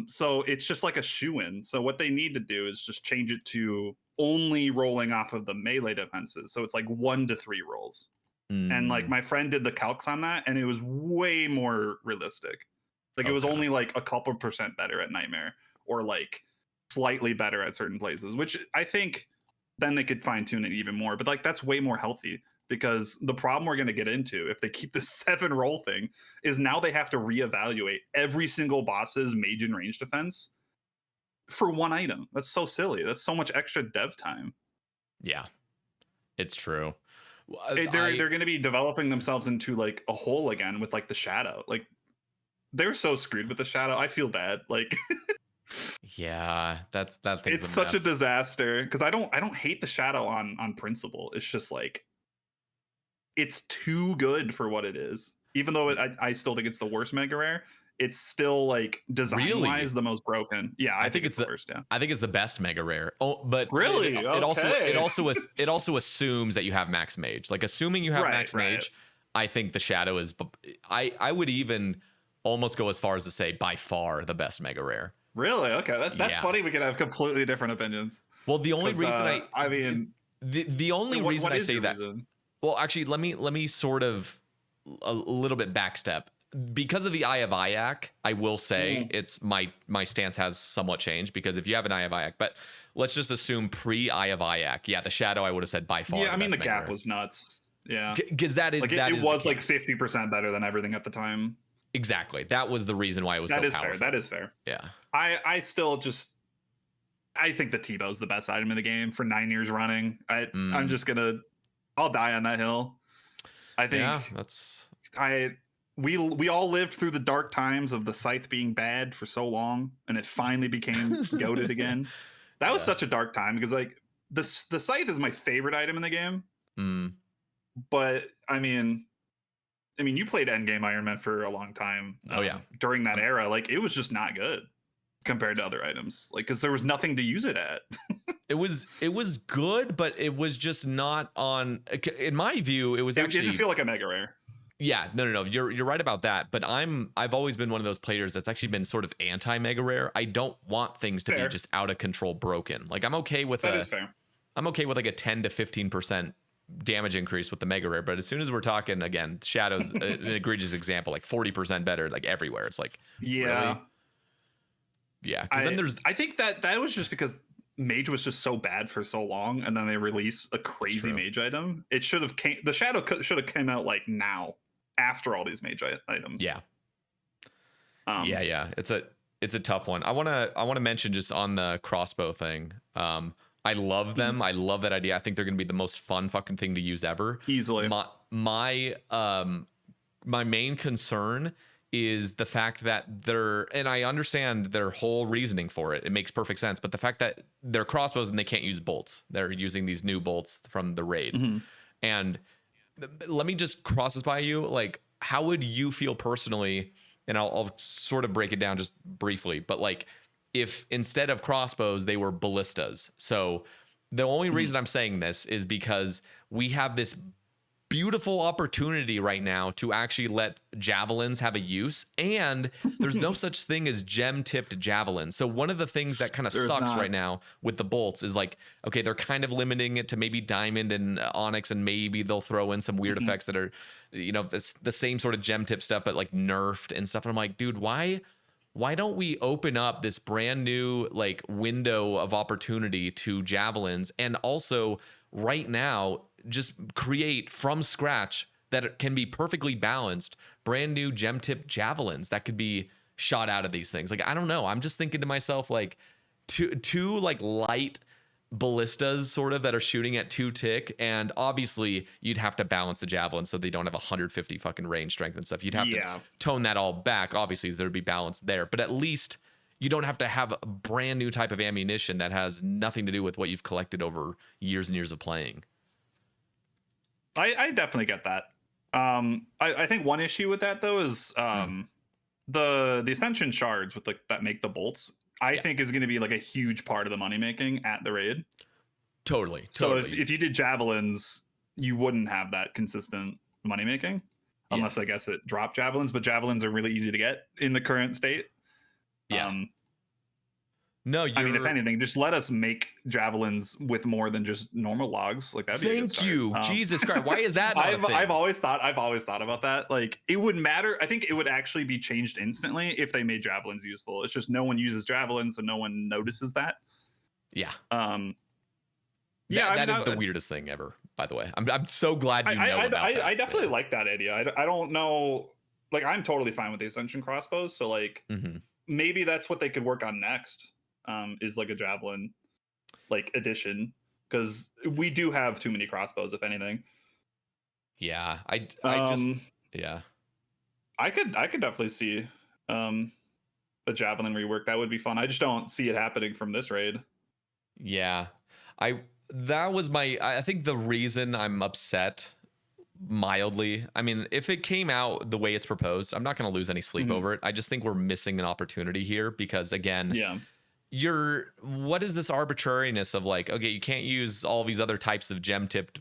Speaker 2: So it's just like a shoe-in. So what they need to do is just change it to only rolling off of the melee defenses. So it's like 1 to 3 rolls. And like my friend did the calcs on that, and it was way more realistic. Like it was only like a couple % better at Nightmare, or like slightly better at certain places, which I think then they could fine tune it even more. But like that's way more healthy, because the problem we're going to get into if they keep the 7 roll thing is now they have to reevaluate every single boss's mage and range defense for 1 item. That's so silly. That's so much extra dev time.
Speaker 1: Yeah, it's true.
Speaker 2: They're going to be developing themselves into like a hole again with like the shadow. Like they're so screwed with the shadow. I feel bad. Like
Speaker 1: yeah, that
Speaker 2: it's such a disaster, because I don't hate the shadow on principle. It's just like it's too good for what it is. Even though I still think it's the worst mega rare, it's still like design wise the most broken. Yeah, I think it's the worst. Yeah,
Speaker 1: I think it's the best mega rare. Oh, but
Speaker 2: really,
Speaker 1: it also assumes that you have max mage. Like assuming you have max mage, I think the shadow is. I would even almost go as far as to say by far the best mega rare.
Speaker 2: Really? Okay, that's funny. We can have completely different opinions.
Speaker 1: Well, the only reason
Speaker 2: I mean,
Speaker 1: the only reason I say that. Well, actually, let me sort of a little bit backstep. Because of the Eye of Ayak, I will say it's my stance has somewhat changed, because if you have an Eye of Ayak, but let's just assume pre Eye of Ayak, yeah, the shadow I would have said by far.
Speaker 2: Yeah, I mean the gap was nuts. Yeah,
Speaker 1: because that is
Speaker 2: like it was like 50% better than everything at the time.
Speaker 1: Exactly, that was the reason why it was so powerful.
Speaker 2: Fair. That is fair.
Speaker 1: Yeah,
Speaker 2: I still just I think the T-Bow's the best item in the game for 9 years running. I'm just gonna I'll die on that hill. I think we all lived through the dark times of the scythe being bad for so long, and it finally became goated again. That was such a dark time, because like the scythe is my favorite item in the game. But I mean, I mean, you played endgame Iron Man for a long time.
Speaker 1: Oh yeah.
Speaker 2: During that era, like it was just not good compared to other items, like because there was nothing to use it at.
Speaker 1: It was good, but it was just not on. In my view, it was
Speaker 2: It
Speaker 1: actually
Speaker 2: didn't feel like a mega rare.
Speaker 1: Yeah, no. You're right about that. But I've always been one of those players that's actually been sort of anti mega rare. I don't want things to be just out of control broken. Like I'm okay with
Speaker 2: that is fair.
Speaker 1: I'm okay with like a 10 to 15% damage increase with the mega rare. But as soon as we're talking again, Shadow's an egregious example, like 40% better, like everywhere. It's like
Speaker 2: yeah,
Speaker 1: really? Yeah. Because then there's
Speaker 2: I think that was just because Mage was just so bad for so long, and then they release a crazy Mage item. It should have the Shadow should have came out like now after all these Mage items.
Speaker 1: Yeah. Yeah. It's a tough one. I wanna mention just on the crossbow thing. I love them. I love that idea. I think they're gonna be the most fun fucking thing to use ever.
Speaker 2: Easily.
Speaker 1: My main concern is the fact that and I understand their whole reasoning for it. It makes perfect sense. But the fact that they're crossbows and they can't use bolts, they're using these new bolts from the raid.
Speaker 2: Mm-hmm.
Speaker 1: And let me just cross this by you. Like, how would you feel personally? And I'll sort of break it down just briefly. But like, if instead of crossbows, they were ballistas. So the only reason I'm saying this is because we have this beautiful opportunity right now to actually let javelins have a use, and there's no such thing as gem tipped javelins. So one of the things that kind of sucks right now with the bolts is like, okay, they're kind of limiting it to maybe diamond and onyx, and maybe they'll throw in some weird effects that are, you know, the same sort of gem tip stuff, but like nerfed and stuff. And I'm like, dude, why don't we open up this brand new like window of opportunity to javelins, and also right now just create from scratch that can be perfectly balanced brand new gem tip javelins that could be shot out of these things. Like, I don't know. I'm just thinking to myself, like two like light ballistas sort of that are shooting at 2 tick, and obviously you'd have to balance the javelin so they don't have 150 fucking range strength and stuff. You'd have to tone that all back, obviously, so there'd be balance there, but at least you don't have to have a brand new type of ammunition that has nothing to do with what you've collected over years and years of playing.
Speaker 2: I definitely get that. I think one issue with that though is the Ascension shards with like that make the bolts. I think is going to be like a huge part of the money making at the raid.
Speaker 1: Totally.
Speaker 2: So if you did javelins, you wouldn't have that consistent money making, unless I guess it dropped javelins. But javelins are really easy to get in the current state.
Speaker 1: Yeah. No,
Speaker 2: I mean, if anything, just let us make javelins with more than just normal logs. Like that.
Speaker 1: Thank you, Jesus Christ. Why is that?
Speaker 2: I've always thought about that. Like it would matter. I think it would actually be changed instantly if they made javelins useful. It's just no one uses javelins, so no one notices that.
Speaker 1: Yeah.
Speaker 2: Yeah,
Speaker 1: that is the weirdest thing ever. By the way, I'm so glad you know about that.
Speaker 2: I definitely like that idea. I don't know. Like I'm totally fine with the Ascension crossbows. So like maybe that's what they could work on next. Is like a javelin like addition, because we do have too many crossbows if anything.
Speaker 1: Yeah, I
Speaker 2: could definitely see a javelin rework. That would be fun. I just don't see it happening from this raid.
Speaker 1: Yeah, I think the reason I'm upset mildly, I mean, if it came out the way it's proposed, I'm not going to lose any sleep over it. I just think we're missing an opportunity here, because again, what is this arbitrariness of like, okay, you can't use all these other types of gem tipped,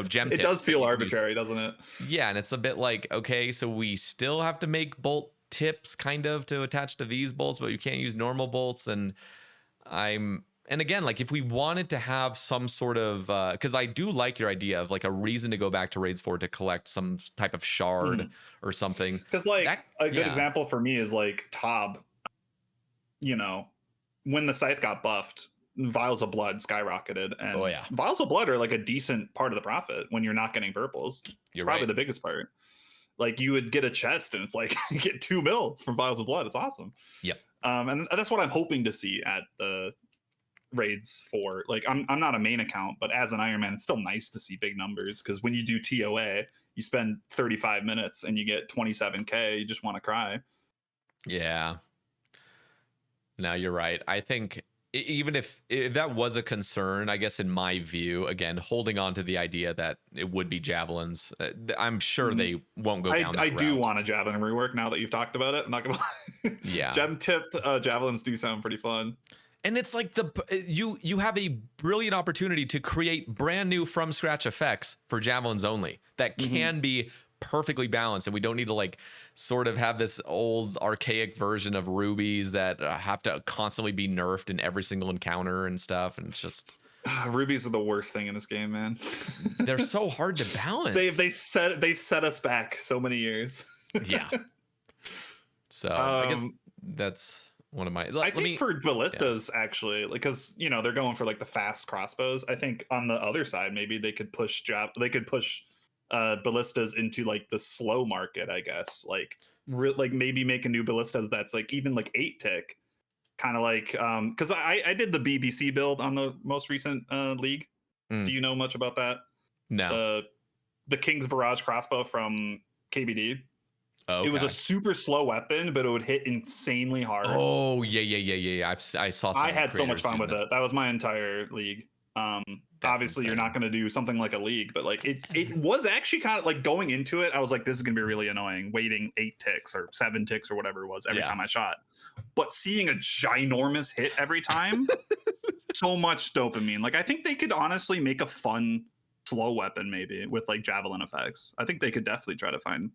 Speaker 1: gem
Speaker 2: it does feel arbitrary, doesn't it?
Speaker 1: Yeah, and it's a bit like, okay, so we still have to make bolt tips kind of to attach to these bolts, but you can't use normal bolts. And again, like if we wanted to have some sort of because I do like your idea of like a reason to go back to Raids 4 to collect some type of shard or something.
Speaker 2: Because like a good example for me is like Tob. When the Scythe got buffed, Vials of Blood skyrocketed, and Vials of Blood are like a decent part of the profit when you're not getting purples. It's probably the biggest part. Like you would get a chest and it's like you get 2 mil from Vials of Blood. It's awesome.
Speaker 1: Yep.
Speaker 2: And that's what I'm hoping to see at the Raids 4. Like I'm not a main account, but as an Iron Man, it's still nice to see big numbers, because when you do TOA, you spend 35 minutes and you get 27K. You just want to cry.
Speaker 1: Yeah. No, you're right. I think even if that was a concern, I guess in my view, again, holding on to the idea that it would be javelins, I'm sure they won't go down that
Speaker 2: I
Speaker 1: route.
Speaker 2: do want a javelin rework now that you've talked about it. I'm not gonna lie.
Speaker 1: Yeah.
Speaker 2: Gem tipped javelins do sound pretty fun.
Speaker 1: And it's like you have a brilliant opportunity to create brand new from scratch effects for javelins only that can be perfectly balanced, and we don't need to like sort of have this old archaic version of rubies that have to constantly be nerfed in every single encounter and stuff. And it's just
Speaker 2: rubies are the worst thing in this game, man.
Speaker 1: They're so hard to balance.
Speaker 2: they've set us back so many years.
Speaker 1: Yeah. So I guess that's one of my.
Speaker 2: I think for ballistas actually, like, because they're going for like the fast crossbows. I think on the other side maybe they could push ballistas into like the slow market, I guess, like maybe make a new ballista that's like even like 8-tick, kind of like because I did the BBC build on the most recent league. Do you know much about that?
Speaker 1: No.
Speaker 2: The King's Barrage crossbow from KBD.
Speaker 1: Okay.
Speaker 2: It was a super slow weapon, but it would hit insanely hard.
Speaker 1: Oh yeah. I saw.
Speaker 2: I had so much fun with it. That was my entire league. Obviously, insane. You're not going to do something like a league, but like it was actually kind of like going into it. I was like, this is going to be really annoying, waiting 8 ticks or 7 ticks or whatever it was every time I shot. But seeing a ginormous hit every time, so much dopamine. Like I think they could honestly make a fun slow weapon maybe with like javelin effects. I think they could definitely try to find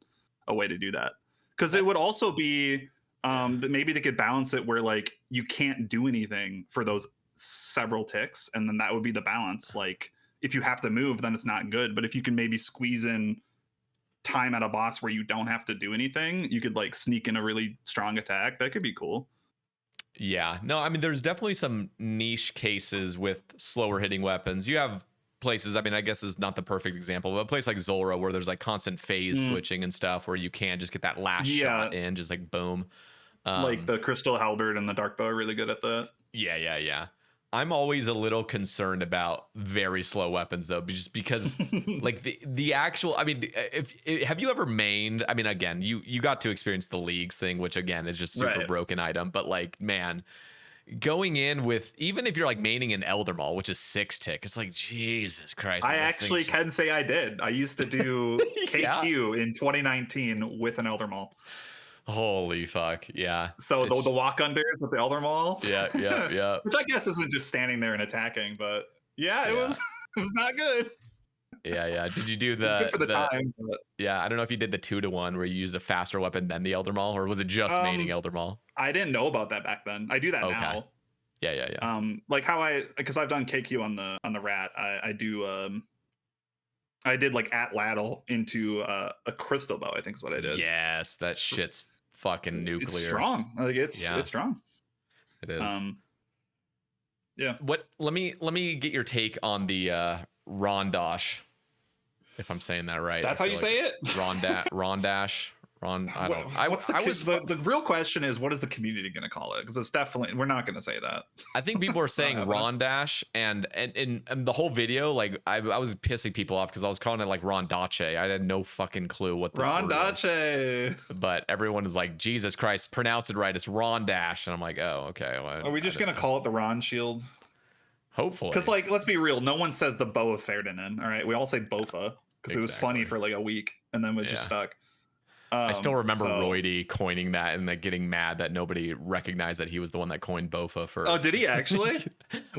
Speaker 2: a way to do that, because it would also be that maybe they could balance it where like you can't do anything for those several ticks, and then that would be the balance. Like if you have to move, then it's not good, but if you can maybe squeeze in time at a boss where you don't have to do anything, you could like sneak in a really strong attack. That could be cool.
Speaker 1: Yeah, no, I mean there's definitely some niche cases with slower hitting weapons. You have places, I mean, I guess is not the perfect example, but a place like Zulrah where there's like constant phase switching and stuff, where you can just get that last shot in, just like boom.
Speaker 2: Like the Crystal Halberd and the Dark Bow are really good at that.
Speaker 1: Yeah. I'm always a little concerned about very slow weapons though, just because like the actual, I mean, have you ever mained, I mean, again, you got to experience the leagues thing, which again is just super broken item, but like, man, going in with, even if you're like maining an Elder Maul, which is 6-tick, it's like, Jesus Christ.
Speaker 2: I actually can say I did. I used to do KQ in 2019 with an Elder Maul.
Speaker 1: Holy fuck. Yeah.
Speaker 2: So the walk unders with the Elder Maul.
Speaker 1: Yeah.
Speaker 2: Which I guess isn't just standing there and attacking, but it was not good.
Speaker 1: Yeah. Did you do the
Speaker 2: good for the time? But...
Speaker 1: Yeah, I don't know if you did the 2-to-1 where you used a faster weapon than the Elder Maul, or was it just maining Elder Maul?
Speaker 2: I didn't know about that back then. I do that now.
Speaker 1: Yeah.
Speaker 2: Like how because I've done KQ on the rat. I do I did like at ladle into a crystal bow, I think is what I did.
Speaker 1: Yes, that shit's fucking nuclear.
Speaker 2: It's strong. Like it's strong.
Speaker 1: It is.
Speaker 2: Yeah.
Speaker 1: What? Let me get your take on the Rondash, if I'm saying that right.
Speaker 2: That's how you say it.
Speaker 1: Rondash. I don't know.
Speaker 2: The real question is, what is the community going to call it? Because it's definitely, we're not going to say that.
Speaker 1: I think people are saying Rondash, and the whole video, like I was pissing people off because I was calling it like Rondache. I had no fucking clue what this
Speaker 2: Rondache.
Speaker 1: word is. But everyone is like, Jesus Christ, pronounce it right. It's Rondash, and I'm like, oh, okay. Well,
Speaker 2: are we just going to call it the Ron Shield?
Speaker 1: Hopefully.
Speaker 2: Because like, let's be real. No one says the Bow of Ferdinand. All right, we all say Bofa because it was funny for like a week, and then it just stuck.
Speaker 1: I still remember Roydy coining that and like getting mad that nobody recognized that he was the one that coined Bofa first.
Speaker 2: Oh, did he actually?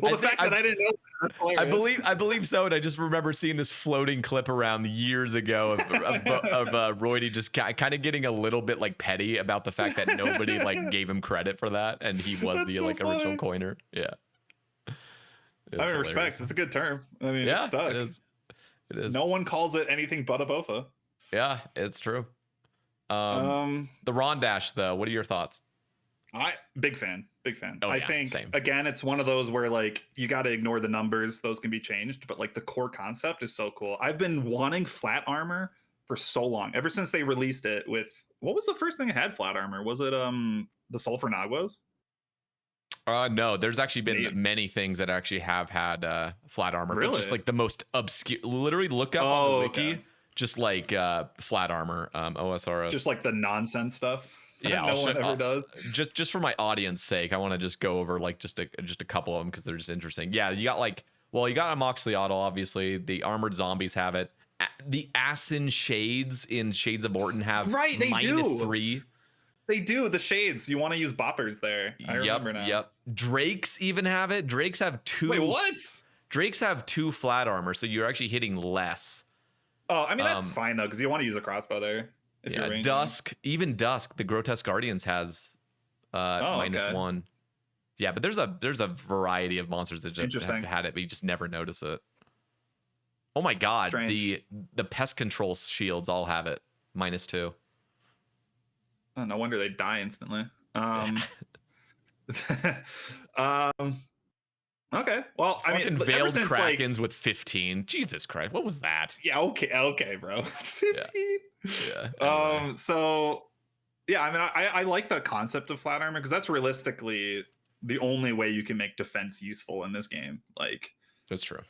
Speaker 2: Well, the fact that I didn't know.
Speaker 1: I believe so, and I just remember seeing this floating clip around years ago of Roydy just kind of getting a little bit like petty about the fact that nobody like gave him credit for that, and he was the like original coiner. Yeah,
Speaker 2: I mean, respect. It's a good term. I mean, it's stuck.
Speaker 1: It is. No
Speaker 2: one calls it anything but a Bofa.
Speaker 1: Yeah, it's true. The Rondash though, what are your thoughts?
Speaker 2: Big fan.
Speaker 1: Oh,
Speaker 2: I think
Speaker 1: same.
Speaker 2: Again, it's one of those where like you got to ignore the numbers, those can be changed, but like the core concept is so cool. I've been wanting flat armor for so long, ever since they released it with, what was the first thing that had flat armor? Was it the Sulfur Naguas?
Speaker 1: No, there's actually been many things that actually have had flat armor, but just like the most obscure, literally look up on the wiki. Okay. Just like flat armor, OSRS.
Speaker 2: Just like the nonsense stuff.
Speaker 1: Yeah,
Speaker 2: no one ever does.
Speaker 1: just for my audience sake, I want to just go over like just a couple of them because they're just interesting. Yeah, you got like, well, you got a Moxliotl, obviously. The armored zombies have it. The Asin Shades in Shades of Morton have
Speaker 2: Right, they do.
Speaker 1: -3.
Speaker 2: They do. The shades. You want to use boppers there. I remember now.
Speaker 1: Yep. Drakes even have it. Drakes have 2.
Speaker 2: Wait, what?
Speaker 1: Drakes have 2 flat armor, so you're actually hitting less.
Speaker 2: Oh, I mean, that's fine though, because you want to use a crossbow there. If you're ranging.
Speaker 1: Dusk, even Dusk, the Grotesque Guardians has -1. Yeah, but there's a variety of monsters that just have had it, but you just never notice it. Oh my god,
Speaker 2: Strange.
Speaker 1: the pest control shields all have it, -2.
Speaker 2: Oh, no wonder they die instantly. Okay. Well, I mean,
Speaker 1: Veiled Krakens with 15. Jesus Christ, what was that?
Speaker 2: Yeah. Okay, bro. 15.
Speaker 1: Yeah. Anyway.
Speaker 2: So, yeah. I mean, I like the concept of flat armor because that's realistically the only way you can make defense useful in this game. Like,
Speaker 1: that's true.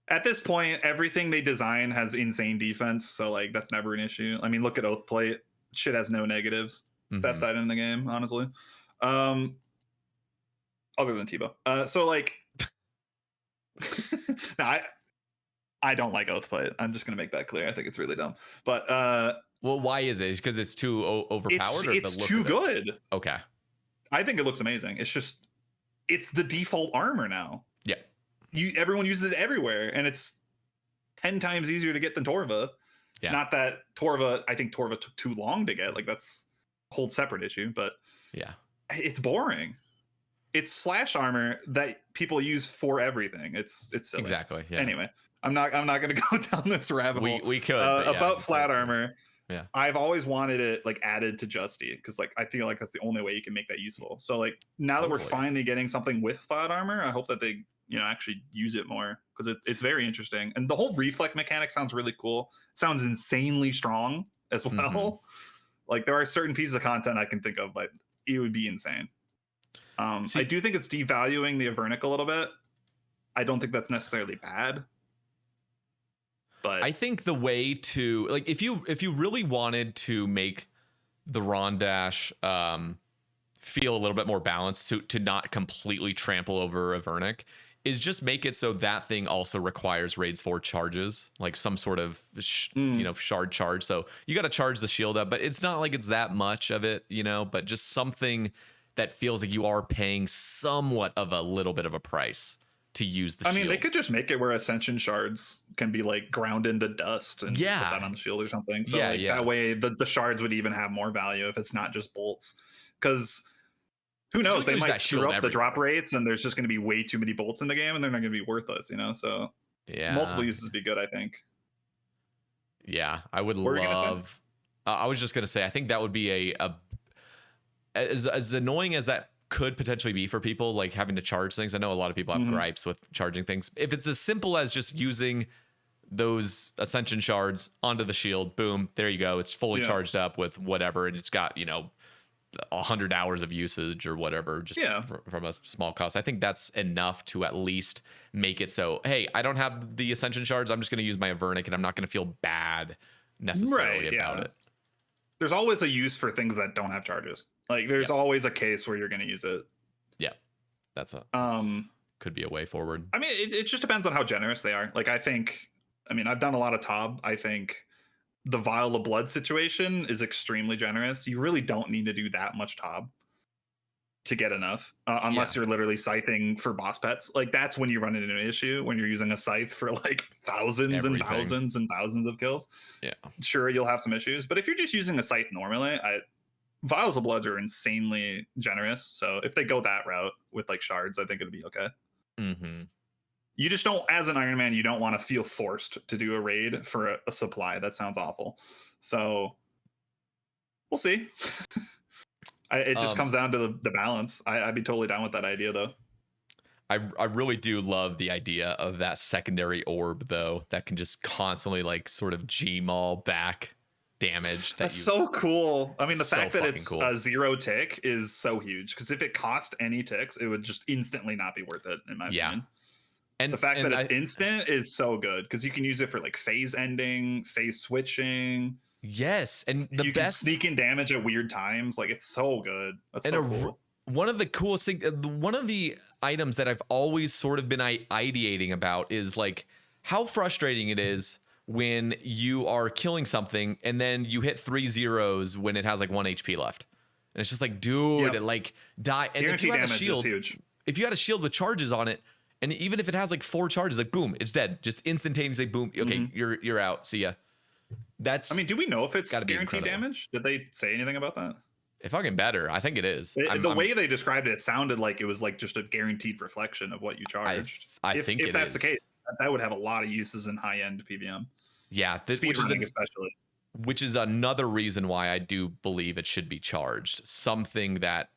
Speaker 2: At this point, everything they design has insane defense, so like that's never an issue. I mean, look at Oathplate. Shit has no negatives. Best item in the game, honestly. Other than Tebow. So like. No, I don't like Oathplate. I'm just gonna make that clear. I think it's really dumb. But
Speaker 1: well, why is it? Because it's too overpowered.
Speaker 2: It's too good.
Speaker 1: Okay.
Speaker 2: I think it looks amazing. It's the default armor now.
Speaker 1: Yeah.
Speaker 2: Everyone uses it everywhere, and it's 10 times easier to get than Torva. Yeah. Not that I think Torva took too long to get. Like that's a whole separate issue. But
Speaker 1: yeah,
Speaker 2: it's boring. It's slash armor that people use for everything. It's silly.
Speaker 1: Exactly. Yeah.
Speaker 2: Anyway, I'm not going to go down this rabbit hole.
Speaker 1: We could
Speaker 2: about flat armor.
Speaker 1: Yeah,
Speaker 2: I've always wanted it like added to Justy because like I feel like that's the only way you can make that useful. So like now that we're finally getting something with flat armor, I hope that they actually use it more because it's very interesting. And the whole reflect mechanic sounds really cool. It sounds insanely strong as well. Like there are certain pieces of content I can think of, but it would be insane. I do think it's devaluing the Avernic a little bit. I don't think that's necessarily bad. But
Speaker 1: I think the way to like if you really wanted to make the Rondash feel a little bit more balanced to not completely trample over Avernic is just make it so that thing also requires raids 4 charges, like some sort of shard charge. So you got to charge the shield up, but it's not like it's that much of it, but just something that feels like you are paying somewhat of a little bit of a price to use the shield. I mean,
Speaker 2: they could just make it where Ascension shards can be like ground into dust and put that on the shield or something. So that way the shards would even have more value if it's not just bolts. Because who knows, they might screw up the drop rates and there's just going to be way too many bolts in the game and they're not going to be worthless, So multiple uses would be good, I think.
Speaker 1: Yeah, I would love. I was just going to say, I think that would be a as annoying as that could potentially be for people, like having to charge things. I know a lot of people have gripes with charging things. If it's as simple as just using those Ascension shards onto the shield, boom, there you go. It's fully charged up with whatever, and it's got 100 hours of usage or whatever, just from a small cost. I think that's enough to at least make it so, hey, I don't have the Ascension shards. I'm just going to use my Avernic, and I'm not going to feel bad necessarily about it.
Speaker 2: There's always a use for things that don't have charges. Like there's always a case where you're going to use it.
Speaker 1: Yeah. That's could be a way forward.
Speaker 2: I mean, it just depends on how generous they are. Like I've done a lot of Tob. I think the Vial of Blood situation is extremely generous. You really don't need to do that much Tob to get enough, unless you're literally scything for boss pets. Like that's when you run into an issue, when you're using a scythe for like thousands and thousands and thousands of kills.
Speaker 1: Yeah. Sure,
Speaker 2: you'll have some issues. But if you're just using a scythe normally, Vials of Blood are insanely generous. So if they go that route with like shards, I think it'll be okay. You just don't, as an Iron Man, you don't want to feel forced to do a raid for a supply. That sounds awful. So we'll see. It just comes down to the balance. I'd be totally down with that idea, though.
Speaker 1: I really do love the idea of that secondary orb, though, that can just constantly like sort of Gmaul back damage.
Speaker 2: That's so cool. I mean, the fact that it's a 0 tick is so huge, because if it cost any ticks, it would just instantly not be worth it, in my opinion. And the fact that it's instant is so good, because you can use it for like phase ending, phase switching.
Speaker 1: Yes, and the
Speaker 2: You can
Speaker 1: best
Speaker 2: sneak in damage at weird times. Like, it's so good. That's
Speaker 1: and
Speaker 2: so cool.
Speaker 1: one of the coolest things, one of the items that I've always sort of been ideating about is like how frustrating it is when you are killing something and then you hit 3 zeros when it has like 1 HP left. And it's just like, dude,
Speaker 2: Yep.
Speaker 1: it like die. And
Speaker 2: Guarantee
Speaker 1: if you had a
Speaker 2: damage
Speaker 1: shield,
Speaker 2: is huge.
Speaker 1: if you had a shield with charges on it, and even if it has like 4 charges, like boom, it's dead. Just instantaneously, boom. Okay, you're out. See ya. That's.
Speaker 2: I mean, do we know if it's
Speaker 1: gotta be
Speaker 2: guaranteed
Speaker 1: incredible.
Speaker 2: damage? Did they say anything about that?
Speaker 1: If fucking better, I think it is.
Speaker 2: The way they described it sounded like it was like just a guaranteed reflection of what you charged.
Speaker 1: I think
Speaker 2: if
Speaker 1: it
Speaker 2: that's
Speaker 1: is.
Speaker 2: the case, that would have a lot of uses in high end PVM.
Speaker 1: Yeah,
Speaker 2: Speedrunning especially.
Speaker 1: Which is another reason why I do believe it should be charged. Something that,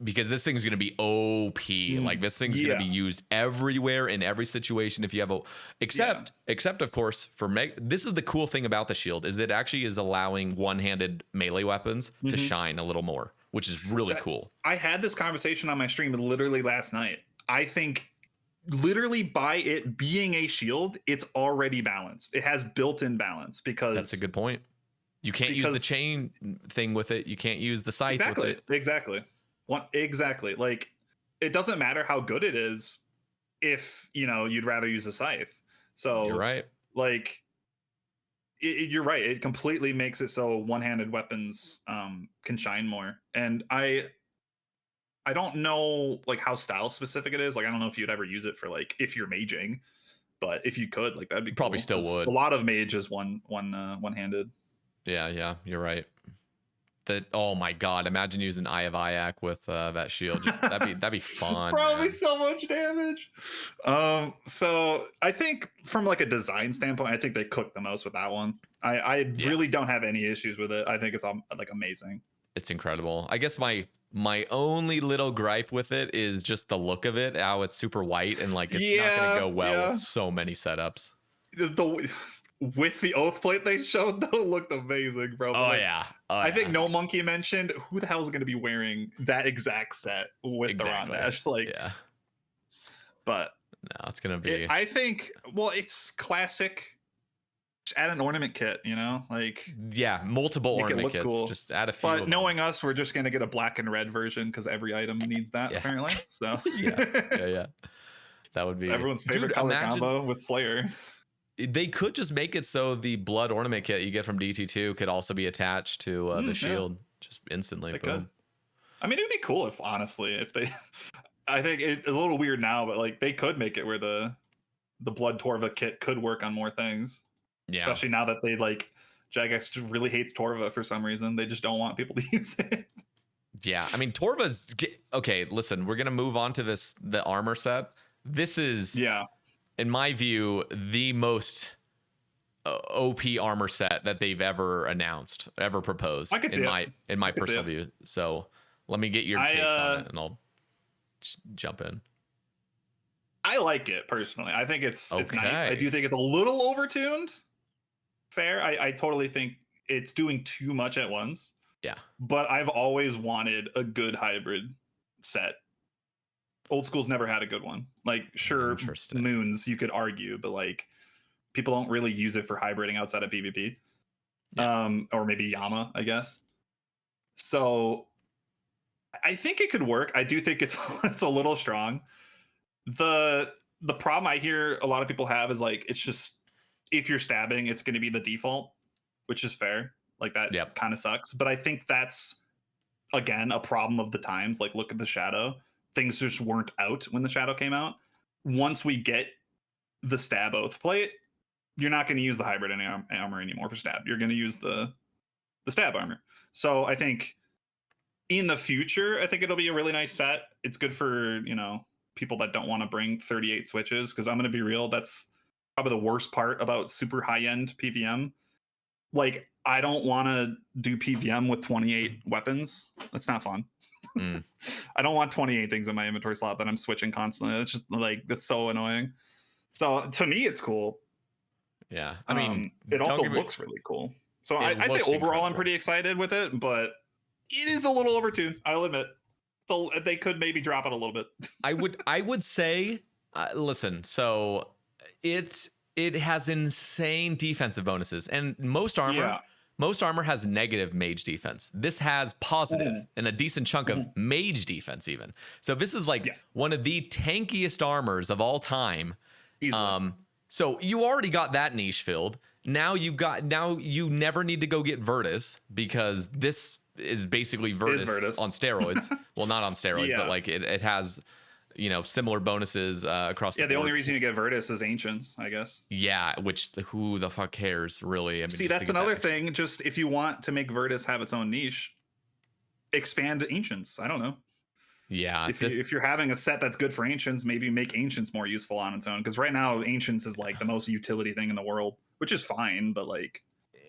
Speaker 1: because this thing's going to be OP. Like this thing's going to be used everywhere in every situation. If you have except of course for this is the cool thing about the shield is it actually is allowing one-handed melee weapons to shine a little more, which is really cool.
Speaker 2: I had this conversation on my stream literally last night. I think literally by it being a shield, it's already balanced. It has built-in balance because
Speaker 1: that's a good point. You can't use the chain thing with it. You can't use the scythe with it.
Speaker 2: Exactly. Like, it doesn't matter how good it is if, you'd rather use a scythe. So
Speaker 1: you're right.
Speaker 2: Like, you're right. It completely makes it so one-handed weapons can shine more. And I don't know like how style specific it is. Like, I don't know if you'd ever use it for like if you're maging, but if you could, like that'd be
Speaker 1: probably
Speaker 2: cool.
Speaker 1: still would.
Speaker 2: A lot of mage is one-handed.
Speaker 1: Yeah, you're right. Oh my god, imagine using Eye of Iac with that shield. Just that'd be fun.
Speaker 2: Probably so much damage. So I think from like a design standpoint, I think they cooked the most with that one. I really don't have any issues with it. I think it's like amazing.
Speaker 1: It's incredible. I guess my only little gripe with it is just the look of it, how it's super white and like it's not gonna go well with so many setups.
Speaker 2: With the oath plate they showed though looked amazing, bro. I think No Monkey mentioned who the hell is going to be wearing that exact set with the Rondash. But
Speaker 1: no, it's gonna be.
Speaker 2: I think it's classic. Just add an ornament kit,
Speaker 1: multiple ornament kits.
Speaker 2: Cool.
Speaker 1: Just add a few.
Speaker 2: But knowing us, we're just gonna get a black and red version because every item needs that apparently. So
Speaker 1: yeah. That would be
Speaker 2: everyone's favorite color combo with Slayer.
Speaker 1: They could just make it so the blood ornament kit you get from DT2 could also be attached to the shield just instantly.
Speaker 2: They could. I mean, it'd be cool if they. I think it's a little weird now, but like they could make it where the blood Torva kit could work on more things. Yeah. Especially now that they like Jagex just really hates Torva for some reason. They just don't want people to use it.
Speaker 1: Yeah, I mean Torva's okay. Listen, we're gonna move on to the armor set. This is in my view, the most OP armor set that they've ever proposed.
Speaker 2: I could see
Speaker 1: in my personal view. So let me get your takes on it, and I'll jump in.
Speaker 2: I like it personally. I think it's nice. I do think it's a little overtuned. Fair. I totally think it's doing too much at once.
Speaker 1: Yeah.
Speaker 2: But I've always wanted a good hybrid set. Old School's never had a good one. Like, sure, Moons you could argue, but like people don't really use it for hybriding outside of PvP. Or maybe Yama, I guess. So I think it could work. I do think it's a little strong. The problem I hear a lot of people have is like it's just if you're stabbing, it's going to be the default, which is fair. Like that kind of sucks. But I think that's again a problem of the times. Like look at the Shadow. Things just weren't out when the Shadow came out. Once we get the stab oath plate, you're not going to use the hybrid armor anymore for stab. You're going to use the stab armor. So I think in the future, I think it'll be a really nice set. It's good for, people that don't want to bring 38 switches, because I'm going to be real, that's probably the worst part about super high-end PVM. Like, I don't want to do PVM with 28 weapons. That's not fun. I don't want 28 things in my inventory slot that I'm switching constantly. It's just like, that's so annoying. So to me, it's cool.
Speaker 1: Yeah. I mean,
Speaker 2: it also looks really cool. So I'd say overall, incredible. I'm pretty excited with it, but it is a little overtuned. I'll admit. So they could maybe drop it a little bit.
Speaker 1: I would say, listen, so it has insane defensive bonuses, and most armor most armor has negative mage defense. This has positive and a decent chunk of mage defense even. So this is like one of the tankiest armors of all time.
Speaker 2: Easily.
Speaker 1: So you already got that niche filled. Now you never need to go get Virtus, because this is basically Virtus on steroids. Well, not on steroids, but like it has, you know, similar bonuses across the board.
Speaker 2: The only reason you get Virtus is Ancients, I guess.
Speaker 1: Yeah, which who the fuck cares, really? I mean,
Speaker 2: see, that's another thing. Just if you want to make Virtus have its own niche, expand Ancients. I don't know.
Speaker 1: Yeah,
Speaker 2: if you're having a set that's good for Ancients, maybe make Ancients more useful on its own. Because right now, Ancients is like the most utility thing in the world, which is fine. But like,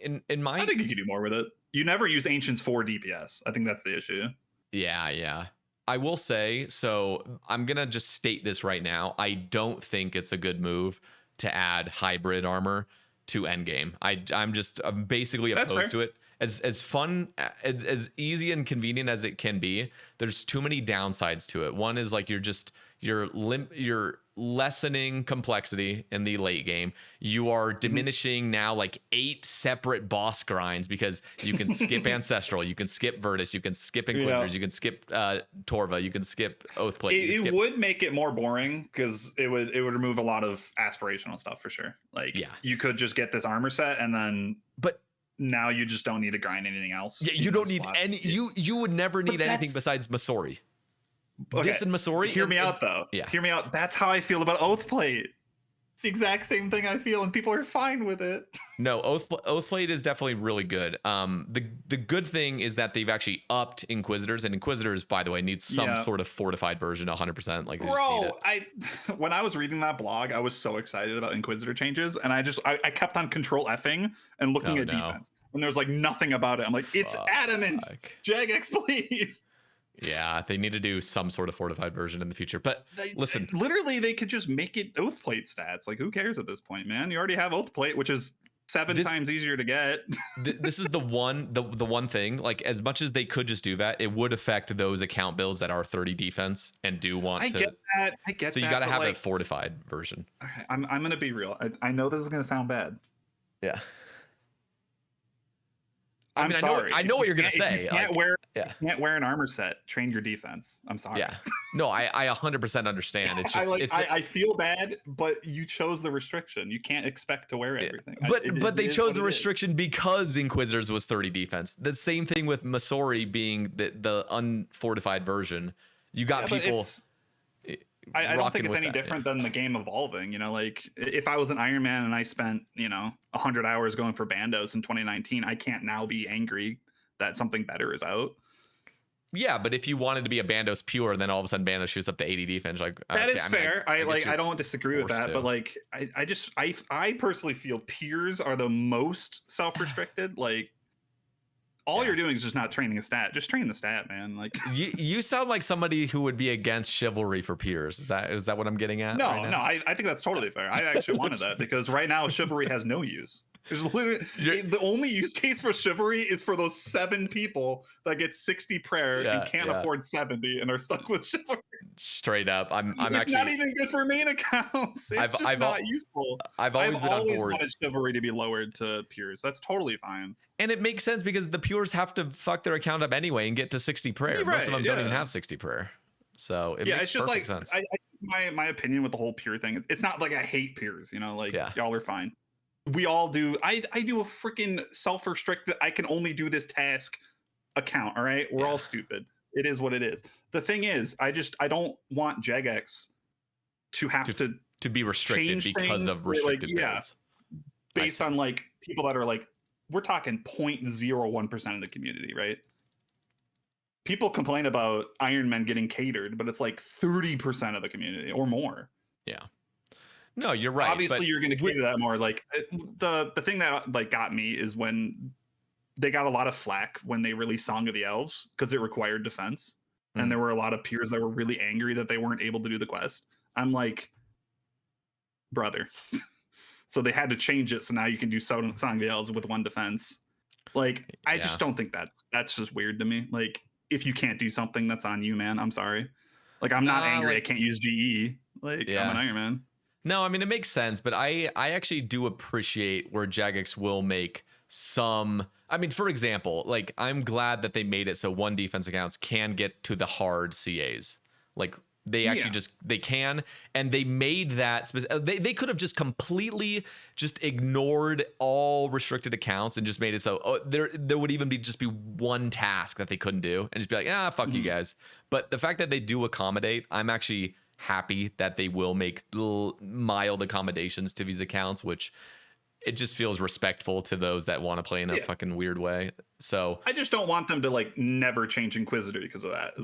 Speaker 1: I
Speaker 2: think you could do more with it. You never use Ancients for DPS. I think that's the issue.
Speaker 1: Yeah. I will say, so I'm gonna just state this right now. I don't think it's a good move to add hybrid armor to endgame. I'm basically opposed to it. As fun, as easy and convenient as it can be, there's too many downsides to it. One is like you're lessening complexity in the late game. You are diminishing now like 8 separate boss grinds, because you can skip Ancestral, you can skip Virtus, you can skip Inquisitors, you can skip Torva, you can skip Oathplate.
Speaker 2: It would make it more boring, because it would remove a lot of aspirational stuff for sure. Like you could just get this armor set and then now you just don't need to grind anything else.
Speaker 1: Yeah, you don't need any. You would never need anything besides Masori. Okay. This and Masori.
Speaker 2: Hear me out, though. Yeah. Hear me out. That's how I feel about Oathplate. It's the exact same thing I feel, and people are fine with it.
Speaker 1: No, Oathplate is definitely really good. The good thing is that they've actually upped Inquisitors, and Inquisitors, by the way, need some sort of fortified version, 100%. Like,
Speaker 2: bro, when I was reading that blog, I was so excited about Inquisitor changes, and I kept on Control Fing and looking at defense, and there's like nothing about it. I'm like, it's adamant. Jagex, please.
Speaker 1: Yeah, they need to do some sort of fortified version in the future. But listen,
Speaker 2: literally, they could just make it Oathplate stats. Like, who cares at this point, man? You already have Oathplate, which is 7 times easier to get.
Speaker 1: This is the one thing. Like, as much as they could just do that, it would affect those account builds that are 30 defense and do want to.
Speaker 2: I get that.
Speaker 1: So you got to have a fortified version.
Speaker 2: Okay, I'm gonna be real. I know this is gonna sound bad.
Speaker 1: Yeah. I know what you're gonna say.
Speaker 2: You can't wear an armor set. Train your defense. I'm sorry.
Speaker 1: Yeah. No, I 100% understand. It's just
Speaker 2: I feel bad, but you chose the restriction. You can't expect to wear everything.
Speaker 1: But they chose the restriction because Inquisitors was 30 defense. The same thing with Masori being the unfortified version. You got people.
Speaker 2: I don't think it's any different than the game evolving. You know, like if I was an Iron Man and I spent 100 hours going for Bandos in 2019, I can't now be angry that something better is out.
Speaker 1: Yeah, but if you wanted to be a Bandos pure, and then all of a sudden Bandos shoots up to 80 defense, like
Speaker 2: that is fair. I don't disagree with that, but like I personally feel peers are the most self-restricted. Like all you're doing is just not training a stat. Just train the stat, man. Like
Speaker 1: you sound like somebody who would be against chivalry for peers. Is that what I'm getting at?
Speaker 2: No, I think that's totally fair. I actually wanted that because right now chivalry has no use. There's literally the only use case for chivalry is for those 7 people that get 60 prayer and can't afford 70 and are stuck with chivalry.
Speaker 1: Straight up, it's
Speaker 2: actually not even good for main accounts. It's just not useful.
Speaker 1: I've always
Speaker 2: wanted chivalry to be lowered to peers. That's totally fine.
Speaker 1: And it makes sense because the pures have to fuck their account up anyway and get to 60 prayer. Most of them don't even have 60 prayer. So it makes perfect sense.
Speaker 2: My opinion with the whole pure thing, it's not like I hate peers, y'all are fine. We all do. I do a freaking self-restricted, I can only do this task account. All right. We're all stupid. It is what it is. The thing is, I don't want Jagex to have to be restricted because of restricted builds. Based on like people that are like, we're talking 0.01% of the community, right? People complain about Iron Men getting catered, but it's like 30% of the community or more.
Speaker 1: Yeah. No, you're right.
Speaker 2: Obviously, you're going to cater that more. Like the thing that like got me is when they got a lot of flack when they released Song of the Elves because it required defense, and there were a lot of peers that were really angry that they weren't able to do the quest. I'm like, brother. So they had to change it so now you can do Song of the Elves with 1 defense. Like I just don't think that's just weird to me. Like if you can't do something, that's on you, man. I'm sorry. Like I'm not angry. I can't use GE. Like I'm an Iron Man.
Speaker 1: No, I mean, it makes sense, but I actually do appreciate where Jagex will make some. I mean, for example, like I'm glad that they made it so one defense accounts can get to the hard CAs. Like they actually they can, and they made that they could have just completely just ignored all restricted accounts and just made it so there would even be one task that they couldn't do and just be like, fuck you guys. But the fact that they do accommodate, I'm actually happy that they will make little mild accommodations to these accounts, which it just feels respectful to those that want to play in a fucking weird way. So
Speaker 2: I just don't want them to like never change Inquisitor because of that.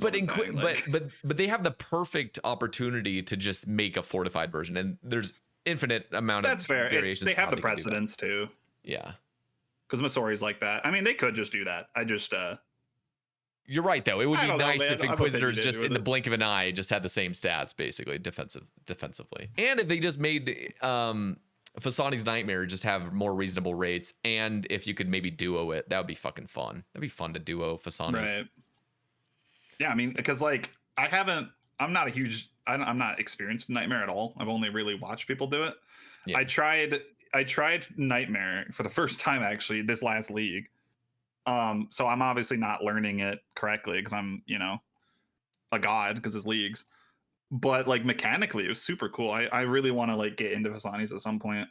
Speaker 1: But they have the perfect opportunity to just make a fortified version, and there's infinite amount
Speaker 2: that's
Speaker 1: of
Speaker 2: fair.
Speaker 1: variations.
Speaker 2: They have the precedence too.
Speaker 1: Yeah,
Speaker 2: because Masori's like that. I mean, they could just do that. I just
Speaker 1: you're right though. It would be nice if Inquisitors just in the blink of an eye just had the same stats basically defensively, and if they just made Fasani's Nightmare just have more reasonable rates, and if you could maybe duo it, that would be fucking fun. That'd be fun to duo Fasani's.
Speaker 2: Right. Yeah, I mean, because like I'm not experienced in Nightmare at all. I've only really watched people do it. Yeah. I tried Nightmare for the first time actually this last league. So I'm obviously not learning it correctly because I'm, a god because it's leagues. But like mechanically, it was super cool. I really want to like get into Fasani's at some point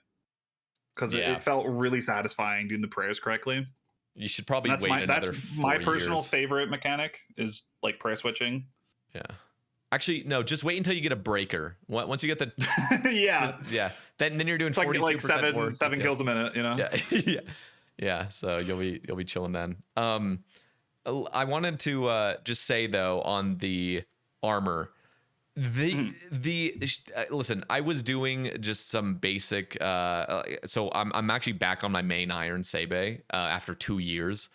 Speaker 2: because it felt really satisfying doing the prayers correctly.
Speaker 1: You should probably wait another 4
Speaker 2: my personal
Speaker 1: years.
Speaker 2: favorite mechanic is like prayer switching.
Speaker 1: Yeah. Actually, no, just wait until you get a breaker. Once you get the then you're doing 42%
Speaker 2: like seven kills a minute,
Speaker 1: Yeah. So you'll be chilling then. I wanted to just say though on the armor. Listen, I was doing just some basic so I'm actually back on my main iron Sae Bae after 2 years,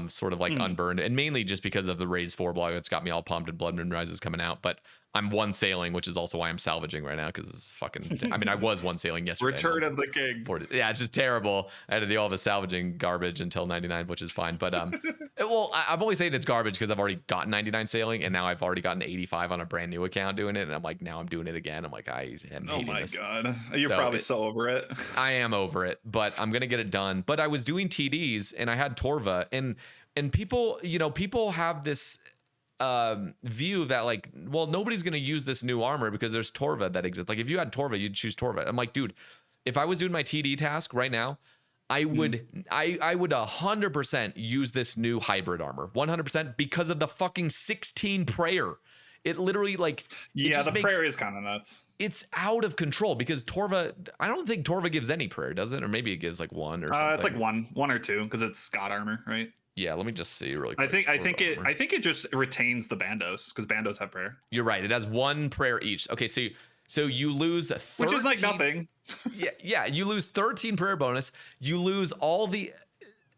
Speaker 1: sort of like unburned, and mainly just because of the Raise 4 blog that's got me all pumped and Blood Moon Rise is coming out. But I'm one sailing, which is also why I'm salvaging right now, because it's fucking I mean, I was one sailing yesterday.
Speaker 2: Return of the King.
Speaker 1: Yeah, it's just terrible. I had to do all the salvaging garbage until 99, which is fine. But well, I'm only saying it's garbage because I've already gotten 99 sailing, and now I've already gotten 85 on a brand new account doing it, and I'm like, now I'm doing it again. I'm like, I am hating this.
Speaker 2: God, you're probably so over it.
Speaker 1: I am over it, but I'm gonna get it done. But I was doing TDs, and I had Torva, and people, people have this view that like, well, nobody's gonna use this new armor because there's Torva that exists. Like if you had Torva, you'd choose Torva. I'm like, dude, if I was doing my TD task right now, I would 100% use this new hybrid armor, 100%, because of the fucking 16 prayer. It literally like
Speaker 2: prayer is kind of nuts.
Speaker 1: It's out of control because Torva, I don't think Torva gives any prayer, does it? Or maybe it gives like one or something.
Speaker 2: It's like one or two because it's God armor, right?
Speaker 1: Yeah, let me just see really quick.
Speaker 2: I think it just retains the bandos because bandos have prayer.
Speaker 1: You're right. It has one prayer each. Okay, so you lose 13,
Speaker 2: which is like nothing.
Speaker 1: yeah, you lose 13 prayer bonus. You lose all the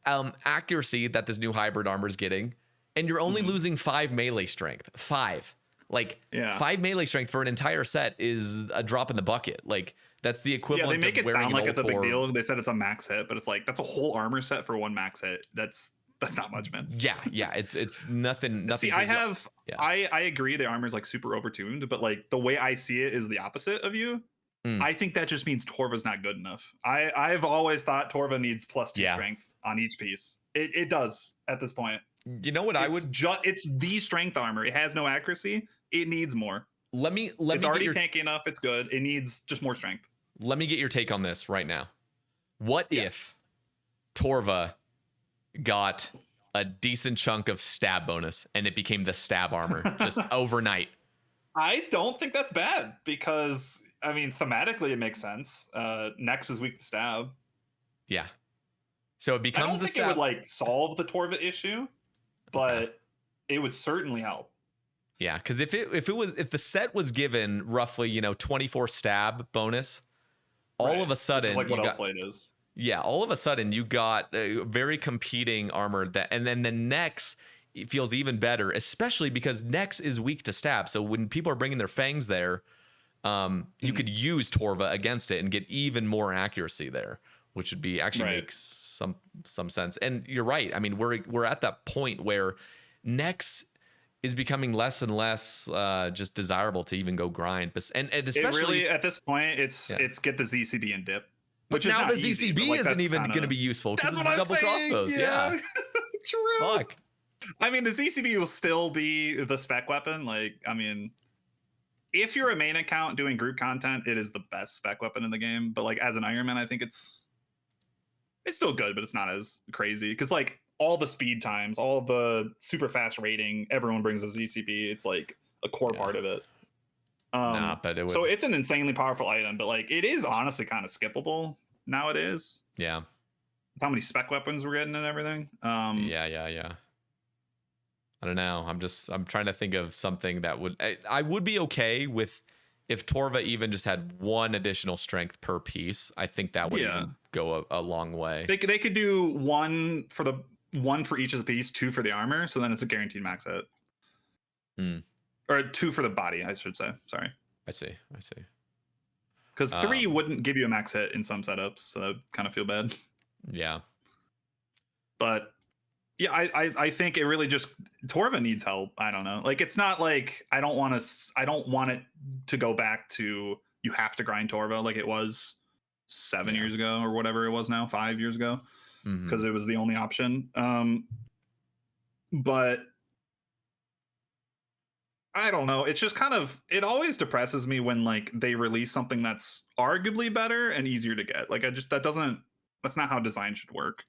Speaker 1: accuracy that this new hybrid armor is getting, and you're only losing 5 melee strength. 5. Like 5 melee strength for an entire set is a drop in the bucket. Like that's the equivalent.
Speaker 2: Yeah, they make
Speaker 1: of
Speaker 2: it sound like it's a big
Speaker 1: or,
Speaker 2: deal. They said it's a max hit, but it's like that's a whole armor set for one max hit. That's not much, man.
Speaker 1: Yeah, it's nothing.
Speaker 2: See, I agree the armor is like super overtuned, but like the way I see it is the opposite of you. I think that just means Torva's not good enough. I've always thought Torva needs +2 strength on each piece. It does at this point.
Speaker 1: You know what
Speaker 2: it's the strength armor. It has no accuracy. It needs more. It's already tanky enough. It's good. It needs just more strength.
Speaker 1: Let me get your take on this right now. What if Torva got a decent chunk of stab bonus and it became the stab armor just overnight?
Speaker 2: I don't think that's bad because I mean thematically it makes sense. Nex is weak to stab.
Speaker 1: Yeah. So it becomes
Speaker 2: I don't think it would like solve the Torva issue, but it would certainly help.
Speaker 1: Yeah, because if the set was given roughly 24 stab bonus, all of a sudden
Speaker 2: like what Outplayed is.
Speaker 1: Yeah, all of a sudden you got a very competing armor and then the Nex feels even better, especially because Nex is weak to stab. So when people are bringing their fangs there, you could use Torva against it and get even more accuracy there, which would be actually makes some sense. And you're right. I mean, we're at that point where Nex is becoming less and less just desirable to even go grind. And especially
Speaker 2: really at this point, it's get the ZCB and dip.
Speaker 1: But
Speaker 2: which is
Speaker 1: now
Speaker 2: not
Speaker 1: the
Speaker 2: easy,
Speaker 1: ZCB
Speaker 2: but, like,
Speaker 1: isn't
Speaker 2: that's
Speaker 1: even
Speaker 2: kinda-
Speaker 1: going to be useful because
Speaker 2: That's
Speaker 1: it's
Speaker 2: what I'm
Speaker 1: double
Speaker 2: saying.
Speaker 1: crossbows. Yeah.
Speaker 2: True.
Speaker 1: Fuck.
Speaker 2: I mean, the ZCB will still be the spec weapon. Like, I mean, if you're a main account doing group content, it is the best spec weapon in the game. But like as an Iron Man, I think it's still good, but it's not as crazy because like all the speed times, all the super fast rating, everyone brings a ZCB. It's like a core part of it.
Speaker 1: Nah, but it would.
Speaker 2: So it's an insanely powerful item, but like it is honestly kind of skippable nowadays.
Speaker 1: Yeah.
Speaker 2: With how many spec weapons we're getting and everything.
Speaker 1: Yeah. I don't know. I'm trying to think of something that would. I would be okay with if Torva even just had one additional strength per piece. I think that would even go a long way.
Speaker 2: They could do one for each of the piece, 2 for the armor, so then it's a guaranteed max hit. Or 2 for the body, I should say. Sorry.
Speaker 1: I see.
Speaker 2: Because 3 wouldn't give you a max hit in some setups, so that kind of feel bad.
Speaker 1: Yeah.
Speaker 2: But yeah, I think it really just Torva needs help. I don't know. Like it's not like I don't want it to go back to you have to grind Torva like it was 7 years ago or whatever it was now, 5 years ago, because it was the only option. But I don't know. It's just kind of, it always depresses me when like they release something that's arguably better and easier to get. Like that's not how design should work.